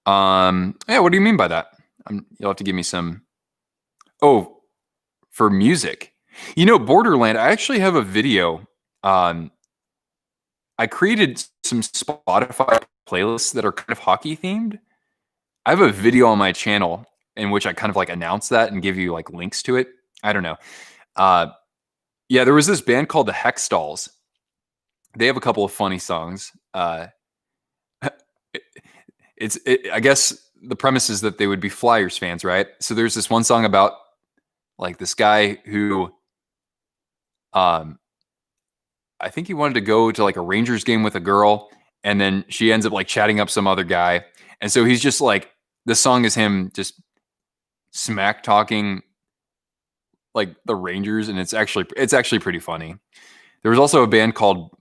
Speaker 2: Yeah, what do you mean by that? You'll have to give me some. Oh, for music. You know, Borderland, I actually have a video. I created some Spotify playlists that are kind of hockey themed. I have a video on my channel in which I kind of like announce that and give you like links to it. I don't know. Yeah, there was this band called the Hexstalls. They have a couple of funny songs. I guess the premise is that they would be Flyers fans, right? So there's this one song about like this guy who, I think he wanted to go to like a Rangers game with a girl, and then she ends up like chatting up some other guy, and so he's just like, the song is him just smack talking like the Rangers, and it's actually pretty funny. There was also a band called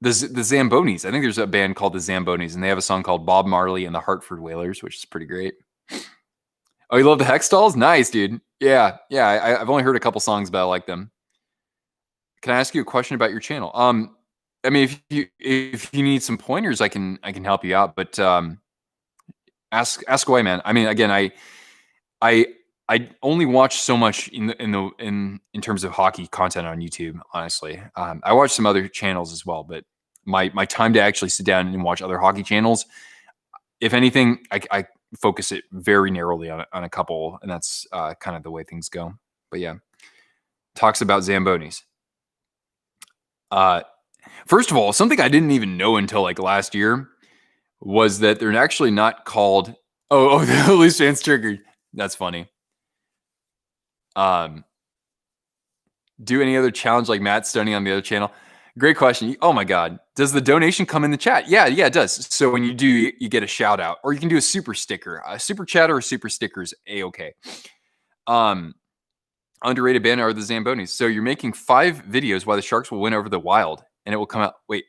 Speaker 2: The Zambonis. I think there's a band called the Zambonis, and they have a song called Bob Marley and the Hartford Whalers, which is pretty great. Oh, you love the Hex Dolls? Nice, dude. Yeah. I've only heard a couple songs, but I like them. Can I ask you a question about your channel? I mean, if you need some pointers, I can help you out. But ask away, man. I mean, again, I only watch so much in terms of hockey content on YouTube. Honestly, I watch some other channels as well, but my time to actually sit down and watch other hockey channels, if anything, I focus it very narrowly on a couple, and that's kind of the way things go. But yeah, talks about Zambonis. First of all, something I didn't even know until like last year was that they're actually not called. Oh, the Leafs fans triggered. That's funny. Do any other challenge like Matt Stoney on the other channel? Great question. Oh my God. Does the donation come in the chat? Yeah, it does. So when you do, you get a shout out, or you can do a super sticker, a super chat or a super stickers. A-okay. Underrated band are the Zambonis. So you're making 5 videos why the Sharks will win over the Wild, and it will come out. Wait.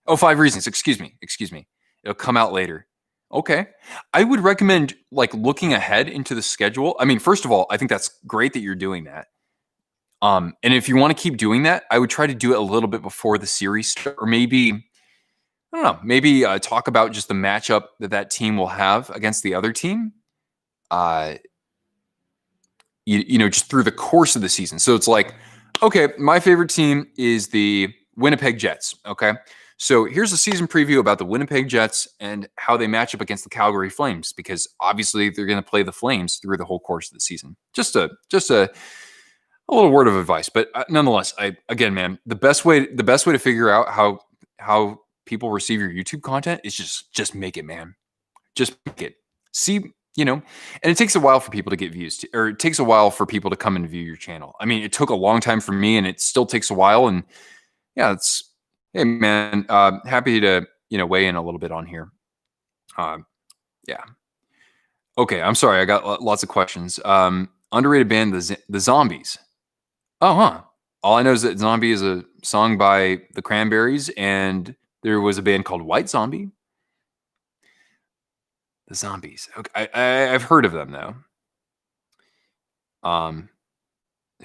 Speaker 2: Oh, 5 reasons. Excuse me. It'll come out later. Okay. I would recommend like looking ahead into the schedule. I mean, first of all, I think that's great that you're doing that. And if you want to keep doing that, I would try to do it a little bit before the series or maybe, I don't know, maybe talk about just the matchup that team will have against the other team. You know, just through the course of the season. So it's like, okay, my favorite team is the Winnipeg Jets. Okay. So here's a season preview about the Winnipeg Jets and how they match up against the Calgary Flames, because obviously they're going to play the Flames through the whole course of the season. Just a little word of advice, but nonetheless, again, man, the best way to figure out how people receive your YouTube content is just make it, man. Just make it. See, you know, and it takes a while for people to get views, or it takes a while for people to come and view your channel. I mean, it took a long time for me, and it still takes a while. And yeah, hey, man, happy to weigh in a little bit on here. Yeah. Okay, I'm sorry, I got lots of questions. Underrated band, the Zombies. Oh, huh. All I know is that Zombie is a song by the Cranberries, and there was a band called White Zombie. The Zombies. Okay, I've heard of them though.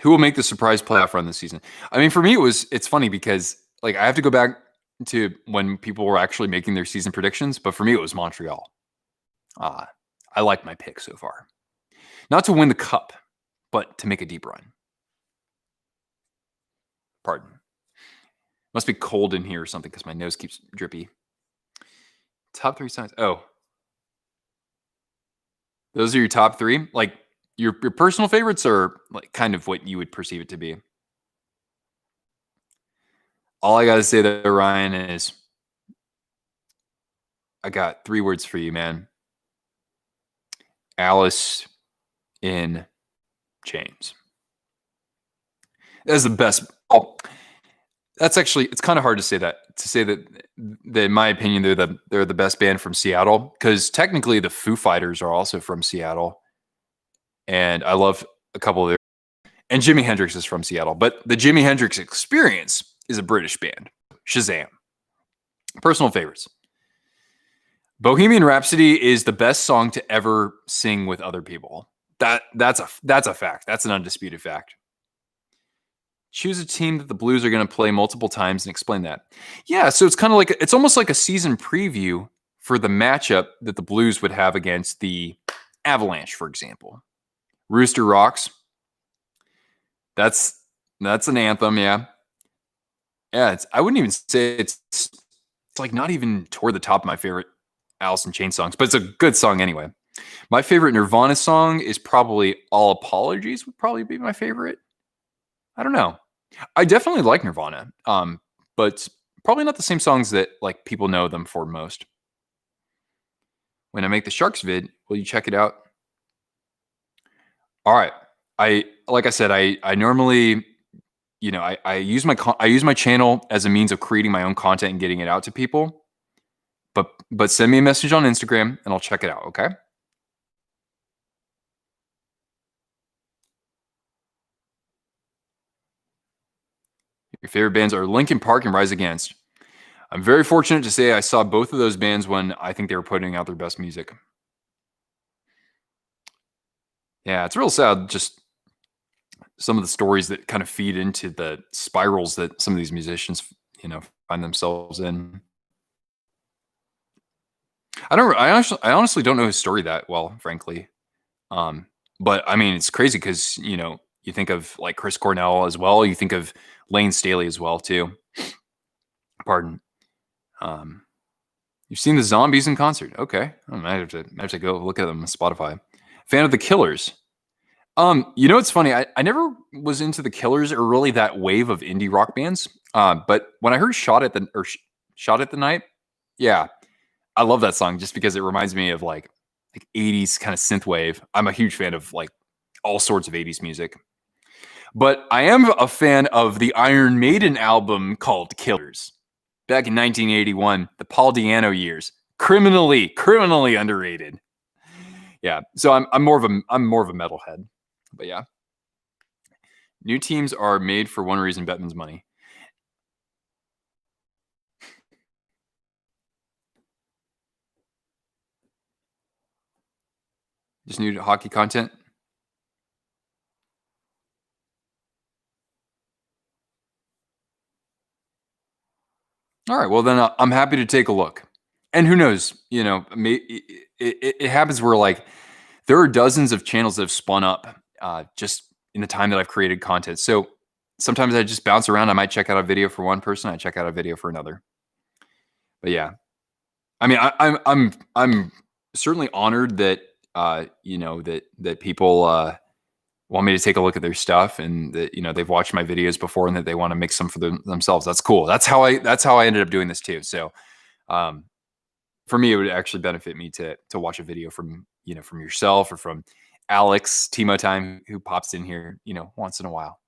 Speaker 2: Who will make the surprise playoff run this season? I mean, for me, it's funny because like I have to go back to when people were actually making their season predictions, but for me, it was Montreal. I like my pick so far. Not to win the cup, but to make a deep run. Pardon. Must be cold in here or something because my nose keeps drippy. Top 3 signs. Oh. Those are your top 3? Like your personal favorites, or like kind of what you would perceive it to be? All I got to say there, Ryan, is I got 3 words for you, man. Alice in Chains. That's the best. Oh, that's actually, it's kind of hard to say that. To say that in my opinion, they're the best band from Seattle, because technically the Foo Fighters are also from Seattle, and I love a couple of their. And Jimi Hendrix is from Seattle, but the Jimi Hendrix Experience is a British band. Shazam. Personal favorites. Bohemian Rhapsody is the best song to ever sing with other people. That's a fact. That's an undisputed fact. Choose a team that the Blues are going to play multiple times and explain that. Yeah, so it's kind of like, it's almost like a season preview for the matchup that the Blues would have against the Avalanche, for example. Rooster Rocks. That's an anthem, yeah. Yeah, I wouldn't even say it's like not even toward the top of my favorite Alice in Chains songs, but it's a good song anyway. My favorite Nirvana song is probably All Apologies, would probably be my favorite. I don't know. I definitely like Nirvana, but probably not the same songs that like people know them for most. When I make the Sharks vid, will you check it out? All right. Like I said, I normally, I use my channel as a means of creating my own content and getting it out to people. But send me a message on Instagram and I'll check it out. Okay. Your favorite bands are Linkin Park and Rise Against. I'm very fortunate to say I saw both of those bands when I think they were putting out their best music. Yeah, it's real sad, just some of the stories that kind of feed into the spirals that some of these musicians, find themselves in. I honestly don't know his story that well, frankly. But I mean, it's crazy because, you think of like Chris Cornell as well. You think of Lane Staley as well, too. Pardon. You've seen the Zombies in concert. Okay. I might have to go look at them on Spotify. Fan of the Killers. It's funny. I never was into the Killers or really that wave of indie rock bands. But when I heard Shot at the Night, yeah, I love that song just because it reminds me of like 80s kind of synth wave. I'm a huge fan of like all sorts of 80s music. But I am a fan of the Iron Maiden album called Killers. Back in 1981, the Paul Di'Anno years. Criminally underrated. Yeah. So I'm more of a metalhead. But yeah. New teams are made for one reason, Bettman's money. Just new hockey content. All right. Well, then I'm happy to take a look. And who knows? It happens where like there are dozens of channels that have spun up just in the time that I've created content. So sometimes I just bounce around. I might check out a video for one person. I check out a video for another. But yeah, I mean, I'm certainly honored that that people want me to take a look at their stuff and that they've watched my videos before and that they want to make some for themselves. That's cool. That's how I ended up doing this too. So for me, it would actually benefit me to watch a video from from yourself or from Alex Timo Time, who pops in here once in a while.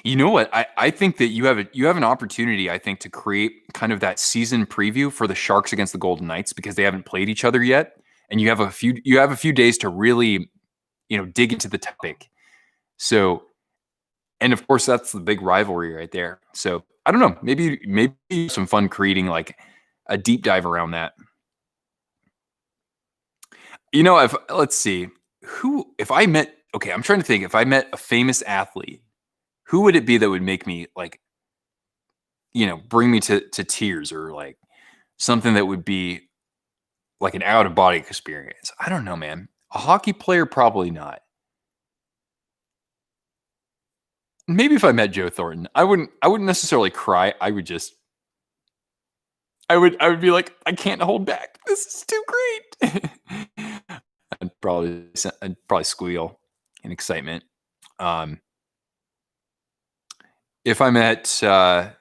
Speaker 2: You know what? I think that you have an opportunity, I think, to create kind of that season preview for the Sharks against the Golden Knights because they haven't played each other yet, and you have a few days to really dig into the topic. So, and of course, that's the big rivalry right there. So I don't know, maybe some fun creating like a deep dive around that. Let's see if I met. Okay, I'm trying to think. If I met a famous athlete, who would it be that would make me like, bring me to tears or like something that would be like an out of body experience? I don't know, man. A hockey player, probably not. Maybe if I met Joe Thornton, I wouldn't necessarily cry. I would be like, I can't hold back. This is too great. I'd probably squeal in excitement. If I met Tim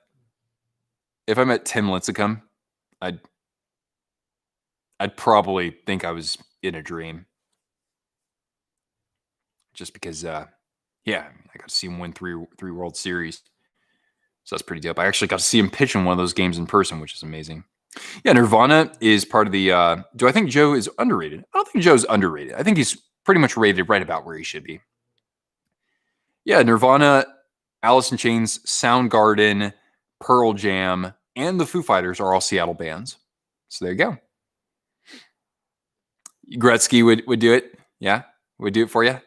Speaker 2: Lincecum, I'd probably think I was in a dream. Just because I got to see him win three World Series. So that's pretty dope. I actually got to see him pitch in one of those games in person, which is amazing. Yeah, Nirvana is part of the do I think Joe is underrated? I don't think Joe's underrated. I think he's pretty much rated right about where he should be. Yeah, Nirvana, Alice in Chains, Soundgarden, Pearl Jam, and the Foo Fighters are all Seattle bands. So there you go. Gretzky would do it. Yeah, would do it for you.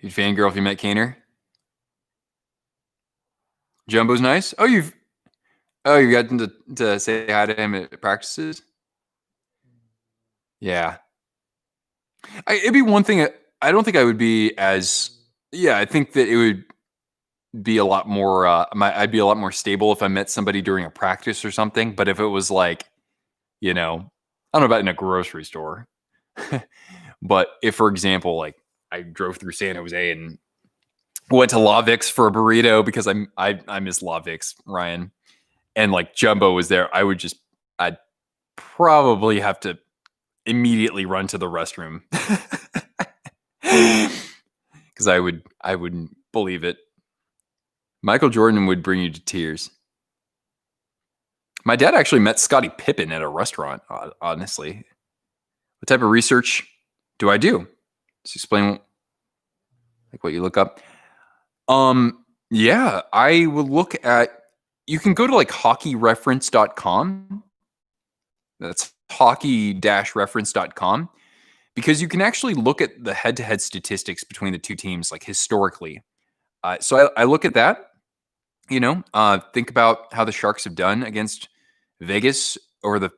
Speaker 2: You'd fangirl if you met Kaner. Jumbo's nice. Oh, you got to say hi to him at practices. Yeah, it'd be one thing. I don't think I would be as. Yeah, I think that it would be a lot more. I'd be a lot more stable if I met somebody during a practice or something. But if it was like, I don't know about in a grocery store, but if, for example, like I drove through San Jose and went to La Vix for a burrito because I miss La Vix, Ryan, and like Jumbo was there, I'd probably have to immediately run to the restroom because I wouldn't believe it. Michael Jordan would bring you to tears. My dad actually met Scottie Pippen at a restaurant, honestly. What type of research do I do? Just explain like what you look up. Yeah, I will look at, you can go to like hockeyreference.com. That's hockey-reference.com, because you can actually look at the head-to-head statistics between the two teams, like historically. So I look at that, think about how the Sharks have done against Vegas over the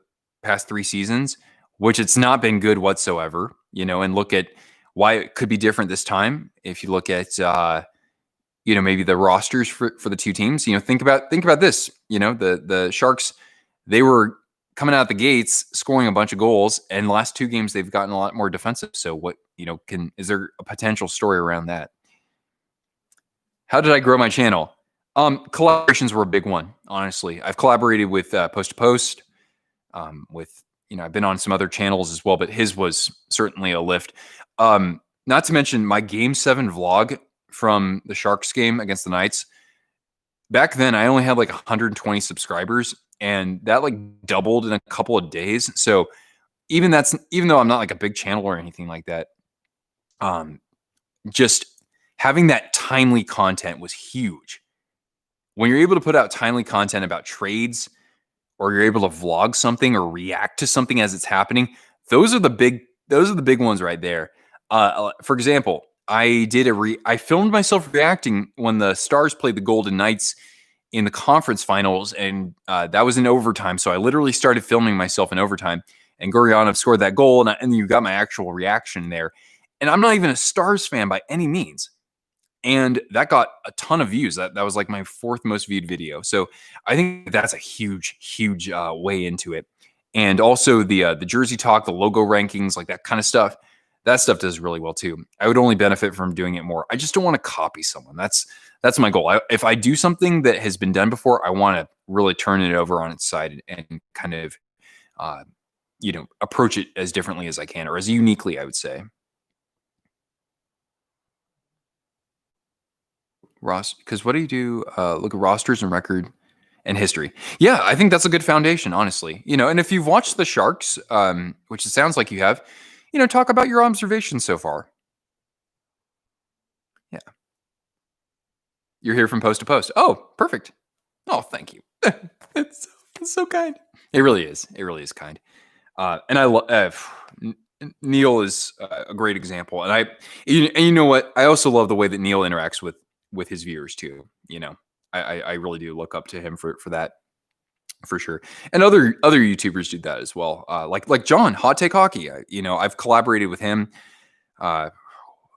Speaker 2: past 3 seasons, which it's not been good whatsoever, and look at why it could be different this time. If you look at, maybe the rosters for the two teams, think about this, the Sharks, they were coming out the gates scoring a bunch of goals, and the last 2 games they've gotten a lot more defensive. So what, is there a potential story around that? How did I grow my channel? Collaborations were a big one, honestly. I've collaborated with Post to Post, with, I've been on some other channels as well, but his was certainly a lift. Not to mention my Game 7 vlog from the Sharks game against the Knights. Back then, I only had like 120 subscribers, and that like doubled in a couple of days. So even though I'm not like a big channel or anything like that, just having that timely content was huge. When you're able to put out timely content about trades, or you're able to vlog something or react to something as it's happening, those are the big ones right there. For example, I filmed myself reacting when the Stars played the Golden Knights in the conference finals, and that was in overtime. So I literally started filming myself in overtime, and Guryanov scored that goal, and you got my actual reaction there. And I'm not even a Stars fan by any means. And that got a ton of views. That was like my 4th most viewed video. So I think that's a huge, huge way into it. And also the jersey talk, the logo rankings, like that kind of stuff. That stuff does really well too. I would only benefit from doing it more. I just don't want to copy someone. That's my goal. If I do something that has been done before, I want to really turn it over on its side and kind of, approach it as differently as I can, or as uniquely, I would say. Because what do you do? Look at rosters and record and history. Yeah, I think that's a good foundation, honestly. And if you've watched the Sharks, which it sounds like you have, talk about your observations so far. Yeah. You're here from Post to Post. Oh, perfect. Oh, thank you. it's so kind. It really is. It really is kind. And I love Neil is a great example. And you know what? I also love the way that Neil interacts with his viewers too. I really do look up to him for that, for sure. And other YouTubers do that as well. Like John, Hot Take Hockey. I've collaborated with him.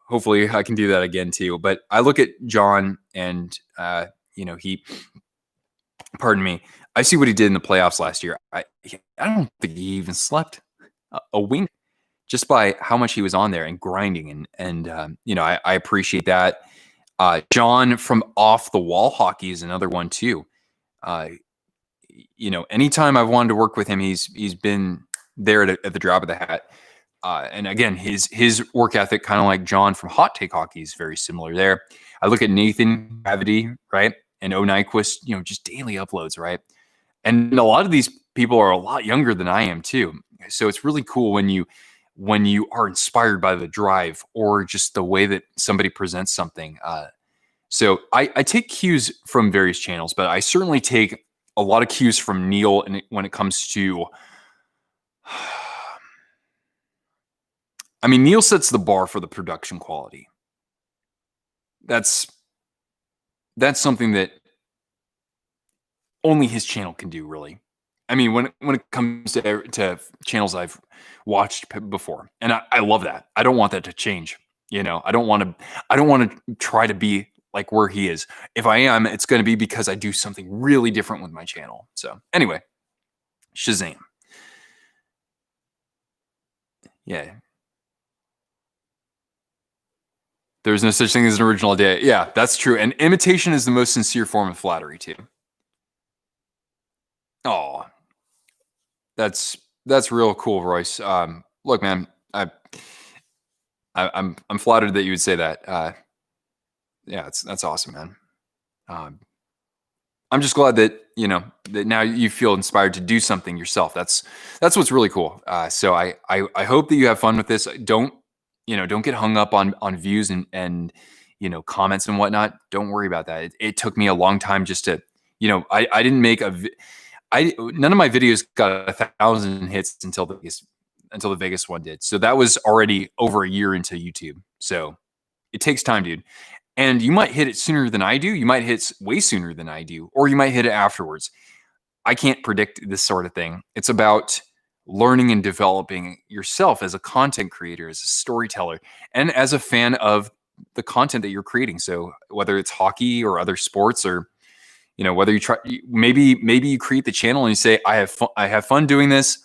Speaker 2: Hopefully I can do that again too. But I look at John and pardon me, I see what he did in the playoffs last year. I don't think he even slept a wink, just by how much he was on there and grinding. And I appreciate that. John from Off the Wall Hockey is another one too. Anytime I've wanted to work with him, he's been there at the drop of the hat. And again, his work ethic, kind of like John from Hot Take Hockey, is very similar there. I look at Nathan Gravity, right? And O Nyquist, just daily uploads, right? And a lot of these people are a lot younger than I am too. So it's really cool when you are inspired by the drive or just the way that somebody presents something. So I take cues from various channels, but I certainly take a lot of cues from Neil when it comes to, I mean, Neil sets the bar for the production quality. That's something that only his channel can do, really. I mean, when it comes to channels I've watched before, and I love that. I don't want that to change. I don't want to try to be like where he is. If I am, it's going to be because I do something really different with my channel. So anyway, Shazam. Yeah. There's no such thing as an original idea. Yeah, that's true. And imitation is the most sincere form of flattery too. Oh, that's real cool, Royce. Look, man, I'm flattered that you would say that. Yeah, that's awesome, man. I'm just glad that that now you feel inspired to do something yourself. That's what's really cool. So I hope that you have fun with this. Don't get hung up on views and comments and whatnot. Don't worry about that. It took me a long time just to I didn't make none of my videos got 1,000 hits until the Vegas one did. So that was already over a year into YouTube. So it takes time, dude. And you might hit it sooner than I do. You might hit way sooner than I do, or you might hit it afterwards. I can't predict this sort of thing. It's about learning and developing yourself as a content creator, as a storyteller, and as a fan of the content that you're creating. So whether it's hockey or other sports, or whether you try, maybe you create the channel and you say, I have fun doing this,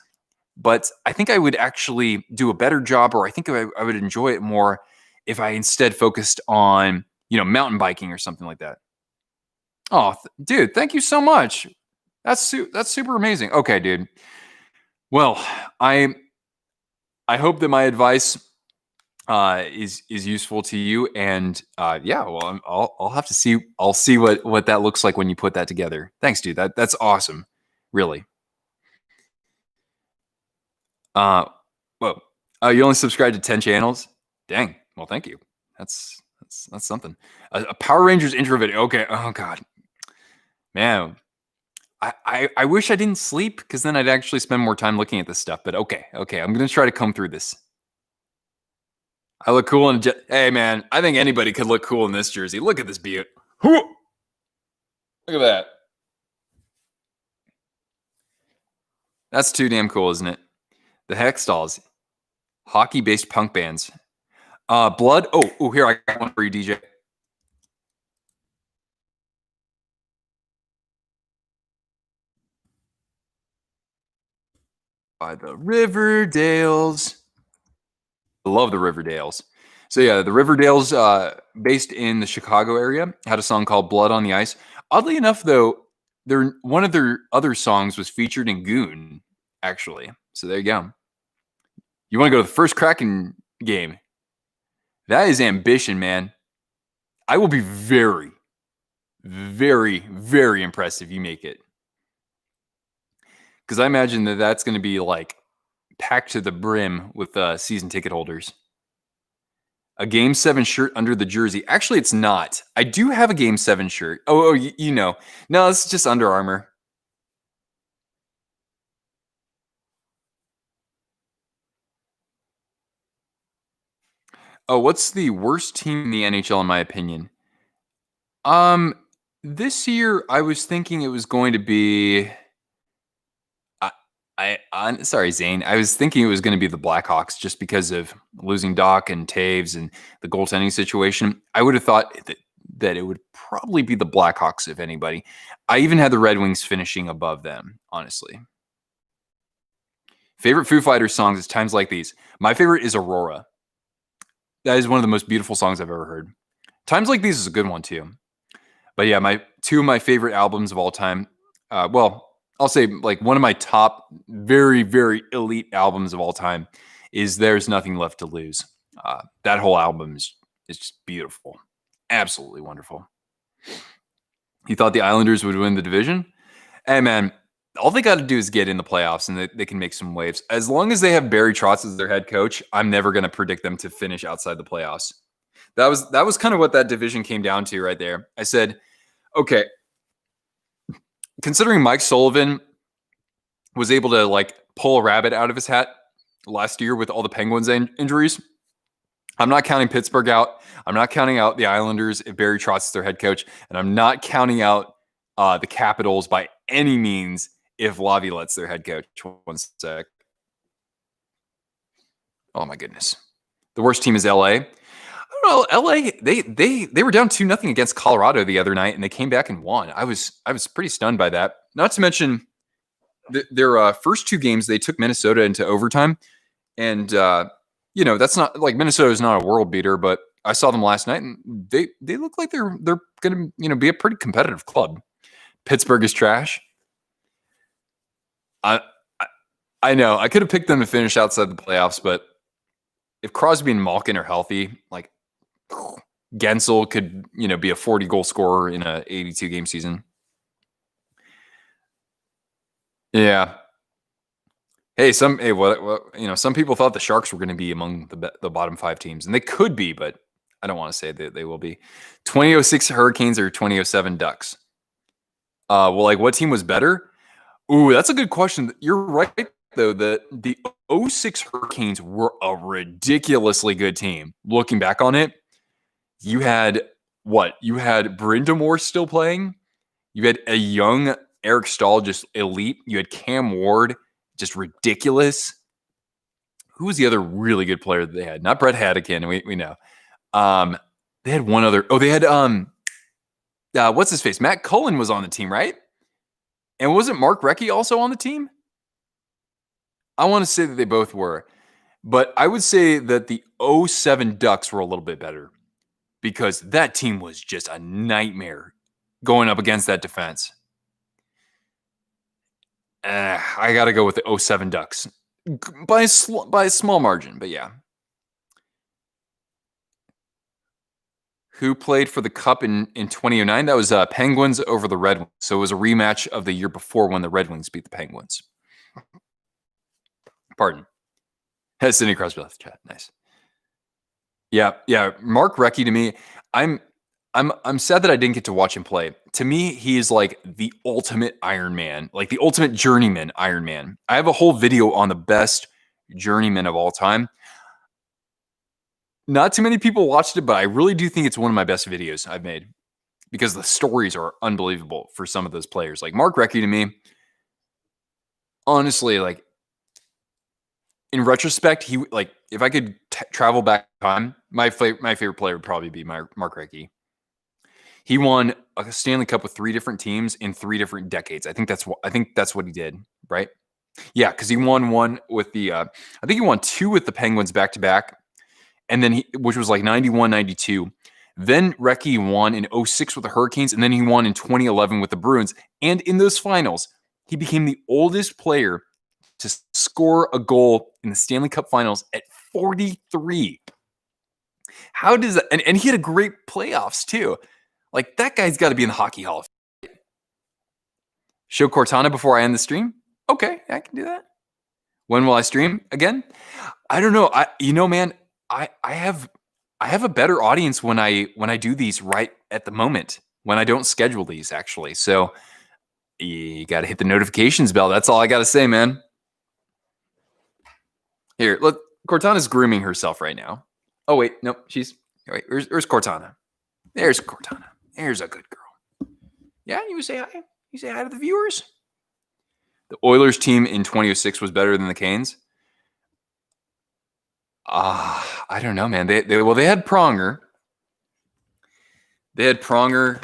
Speaker 2: but I think I would actually do a better job, or I think I would enjoy it more if I instead focused on mountain biking or something like that. Oh, dude, thank you so much. That's super amazing. Okay, dude. Well, I hope that my advice is useful to you, and yeah, well, I'll have to see. I'll see what that looks like when you put that together. Thanks, dude. That's awesome. Really. Whoa. You only subscribe to 10 channels? Dang. Well, thank you. That's something. A Power Rangers intro video. Okay. Oh God, man. I wish I didn't sleep, because then I'd actually spend more time looking at this stuff. But okay. I'm gonna try to comb through this. I look cool in hey man, I think anybody could look cool in this jersey. Look at this beaut. Look at that. That's too damn cool, isn't it? The Hexstalls, hockey-based punk bands. Blood. Oh, here, I got one for you, DJ. By the Riverdales. I love the Riverdales. So yeah, the Riverdales, based in the Chicago area, had a song called "Blood on the Ice." Oddly enough, though, one of their other songs was featured in Goon, actually. So there you go. You want to go to the first Kraken game? That is ambition, man. I will be very, very, very impressed if you make it, because I imagine that that's going to be like packed to the brim with season ticket holders. A Game 7 shirt under the jersey. Actually, it's not. I do have a Game 7 shirt. Oh, No, it's just Under Armour. Oh, what's the worst team in the NHL in my opinion? This year I was thinking it was going to be. I'm sorry, Zane. I was thinking it was going to be the Blackhawks, just because of losing Doc and Taves and the goaltending situation. I would have thought that it would probably be the Blackhawks, if anybody. I even had the Red Wings finishing above them, honestly. Favorite Foo Fighters songs is Times Like These. My favorite is Aurora. That is one of the most beautiful songs I've ever heard. Times Like These is a good one too. But yeah, two of my favorite albums of all time. Well, I'll say like one of my top very, very elite albums of all time is There's Nothing Left to Lose. That whole album is just beautiful. Absolutely wonderful. You thought the Islanders would win the division? Hey, man, all they got to do is get in the playoffs and they can make some waves. As long as they have Barry Trotz as their head coach, I'm never going to predict them to finish outside the playoffs. That was kind of what that division came down to right there. I said, okay, considering Mike Sullivan was able to like pull a rabbit out of his hat last year with all the Penguins injuries, I'm not counting Pittsburgh out. I'm not counting out the Islanders if Barry Trotz is their head coach, and I'm not counting out the Capitals by any means if Laviolette's their head coach. One sec. Oh my goodness, the worst team is LA. I don't know. LA, they were down 2-0 against Colorado the other night, and they came back and won. I was pretty stunned by that. Not to mention their first two games, they took Minnesota into overtime, and that's not like Minnesota is not a world beater, but I saw them last night, and they look like they're going to be a pretty competitive club. Pittsburgh is trash. I know I could have picked them to finish outside the playoffs, but if Crosby and Malkin are healthy, like Gensel could be a 40 goal scorer in a 82 game season. Yeah. Hey, some people thought the Sharks were going to be among the bottom 5 teams, and they could be, but I don't want to say that they will be. 2006 Hurricanes or 2007 Ducks? Well, like what team was better? Ooh, that's a good question. You're right though. The '06 Hurricanes were a ridiculously good team. Looking back on it, you had what? You had Brindamore still playing. You had a young Eric Stahl, just elite. You had Cam Ward, just ridiculous. Who was the other really good player that they had? Not Brett Haddocken. We know. They had one other. Oh, they had what's his face? Matt Cullen was on the team, right? And wasn't Mark Recchi also on the team? I want to say that they both were, but I would say that the '07 Ducks were a little bit better because that team was just a nightmare going up against that defense. I got to go with the '07 Ducks by a small margin, but yeah. Who played for the Cup in 2009? That was Penguins over the Red Wings. So it was a rematch of the year before when the Red Wings beat the Penguins. Pardon. Has Sidney Crosby left the chat. Nice. Yeah. Mark Recchi to me, I'm sad that I didn't get to watch him play. To me, he is like the ultimate Iron Man, like the ultimate journeyman Iron Man. I have a whole video on the best journeyman of all time. Not too many people watched it, but I really do think it's one of my best videos I've made because the stories are unbelievable for some of those players. Like Mark Recchi to me, honestly, like in retrospect, he like if I could travel back in time, my favorite player would probably be Mark Recchi. He won a Stanley Cup with 3 different teams in 3 different decades. I think that's what he did, right? Yeah, because he won one with the I think he won 2 with the Penguins back to back. And then which was like 91, 92. Then Recchi won in '06 with the Hurricanes, and then he won in 2011 with the Bruins. And in those finals, he became the oldest player to score a goal in the Stanley Cup Finals at 43. How does that? And he had a great playoffs too. Like that guy's got to be in the Hockey Hall of Fame. Show Cortana before I end the stream. Okay, I can do that. When will I stream again? I don't know. Man. I have a better audience when I do these right at the moment when I don't schedule these actually. So you got to hit the notifications bell. That's all I got to say, man. Here, look, Cortana's grooming herself right now. Oh wait, nope, wait. Where's Cortana? There's Cortana. There's a good girl. Yeah, you say hi. You say hi to the viewers. The Oilers team in 2006 was better than the Canes. I don't know, man. They had Pronger. They had Pronger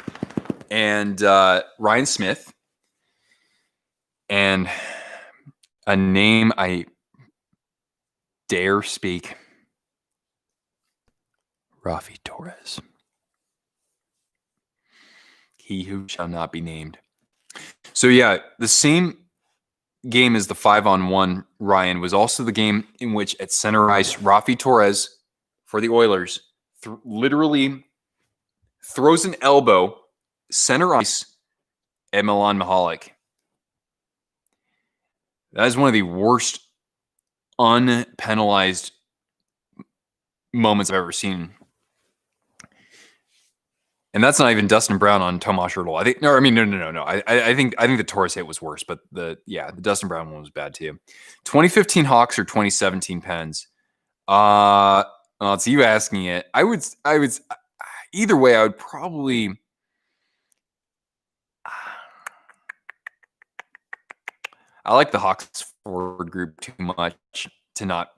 Speaker 2: and Ryan Smith. And a name I dare speak. Rafi Torres. He who shall not be named. So yeah, the same game as the 5-on-1 Ryan was also the game in which at center ice Rafi Torres for the Oilers literally throws an elbow center ice at Milan Mihalik. That is one of the worst unpenalized moments I've ever seen. And that's not even Dustin Brown on Tomas Hertl. No. I think the Torres hit was worse, but the Dustin Brown one was bad too. 2015 Hawks or 2017 Pens? Well, it's you asking it. I would either way. I would probably. I like the Hawks forward group too much to not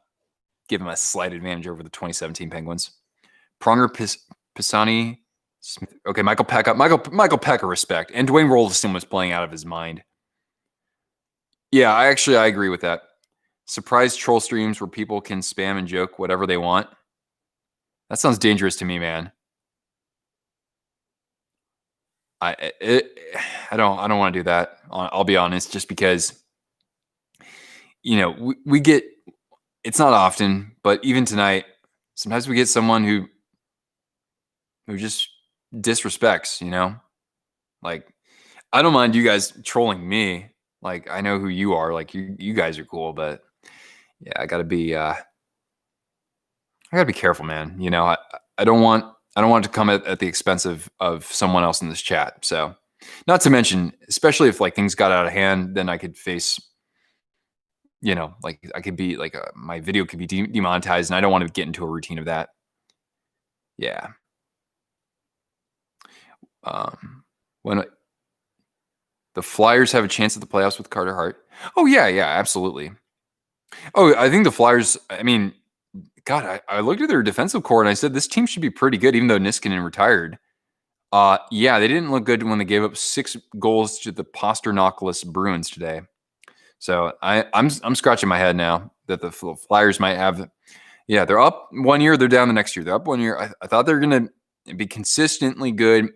Speaker 2: give them a slight advantage over the 2017 Penguins. Pronger, Pisani. Smith. Okay, Michael Pekka, respect. And Dwayne Rolston was playing out of his mind. Yeah, I agree with that. Surprise troll streams where people can spam and joke whatever they want. That sounds dangerous to me, man. I don't want to do that. I'll be honest, just because we get. It's not often, but even tonight, sometimes we get someone who just disrespects, like I don't mind you guys trolling me, Like, I know who you are. Like, you guys are cool, but yeah, I gotta be careful, man. You know, I don't want it to come at the expense of someone else in this chat. So, not to mention, especially if like things got out of hand, then I could face, you know, like I could be like my video could be demonetized, and I don't want to get into a routine of that. Yeah. When the Flyers have a chance at the playoffs with Carter Hart. Oh yeah, absolutely. Oh, I think the Flyers. I mean, God, I looked at their defensive core and I said this team should be pretty good, even though Niskanen retired. Yeah, they didn't look good when they gave up 6 goals to the Pasternakless Bruins today. So I'm scratching my head now that the Flyers might have. Yeah, they're up 1 year, they're down the next year. They're up 1 year. I thought they were going to be consistently good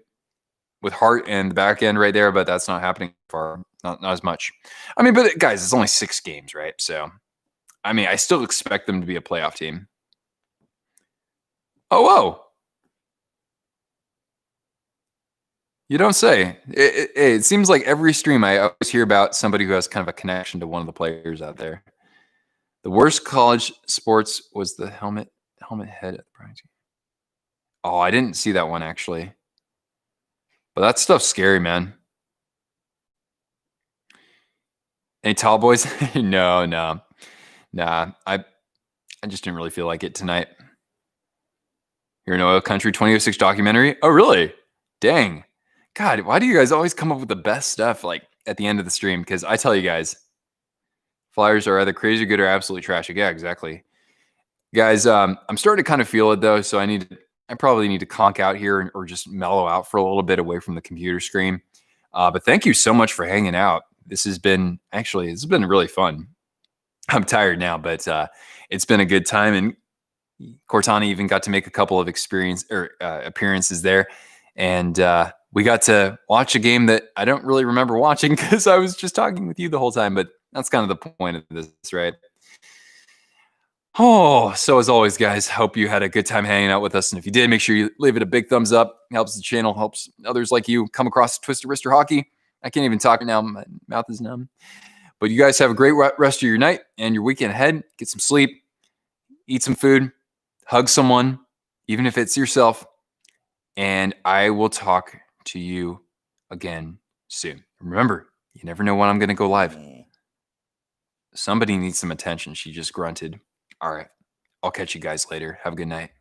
Speaker 2: with Hart and the back end right there, but that's not happening far. Not as much. I mean, but guys, it's only 6 games, right? So, I mean, I still expect them to be a playoff team. Oh, whoa. You don't say. It seems like every stream I always hear about somebody who has kind of a connection to one of the players out there. The worst college sports was the helmet head at the Browns. Oh, I didn't see that one actually. But that stuff's scary, man. Any tall boys? No. Nah. I just didn't really feel like it tonight. You're in Oil Country 2006 documentary? Oh, really? Dang. God, why do you guys always come up with the best stuff like at the end of the stream? Because I tell you guys, Flyers are either crazy good or absolutely trash. Yeah, exactly. Guys, I'm starting to kind of feel it though, so I probably need to conk out here or just mellow out for a little bit away from the computer screen. But thank you so much for hanging out. This has been really fun. I'm tired now, but it's been a good time. And Cortana even got to make a couple of appearances there. And we got to watch a game that I don't really remember watching because I was just talking with you the whole time. But that's kind of the point of this, right? Oh, so as always, guys, hope you had a good time hanging out with us. And if you did, make sure you leave it a big thumbs up. It helps the channel, helps others like you come across Twisted Wrister Hockey. I can't even talk now. My mouth is numb. But you guys have a great rest of your night and your weekend ahead. Get some sleep, eat some food, hug someone, even if it's yourself. And I will talk to you again soon. Remember, you never know when I'm going to go live. Somebody needs some attention. She just grunted. All right. I'll catch you guys later. Have a good night.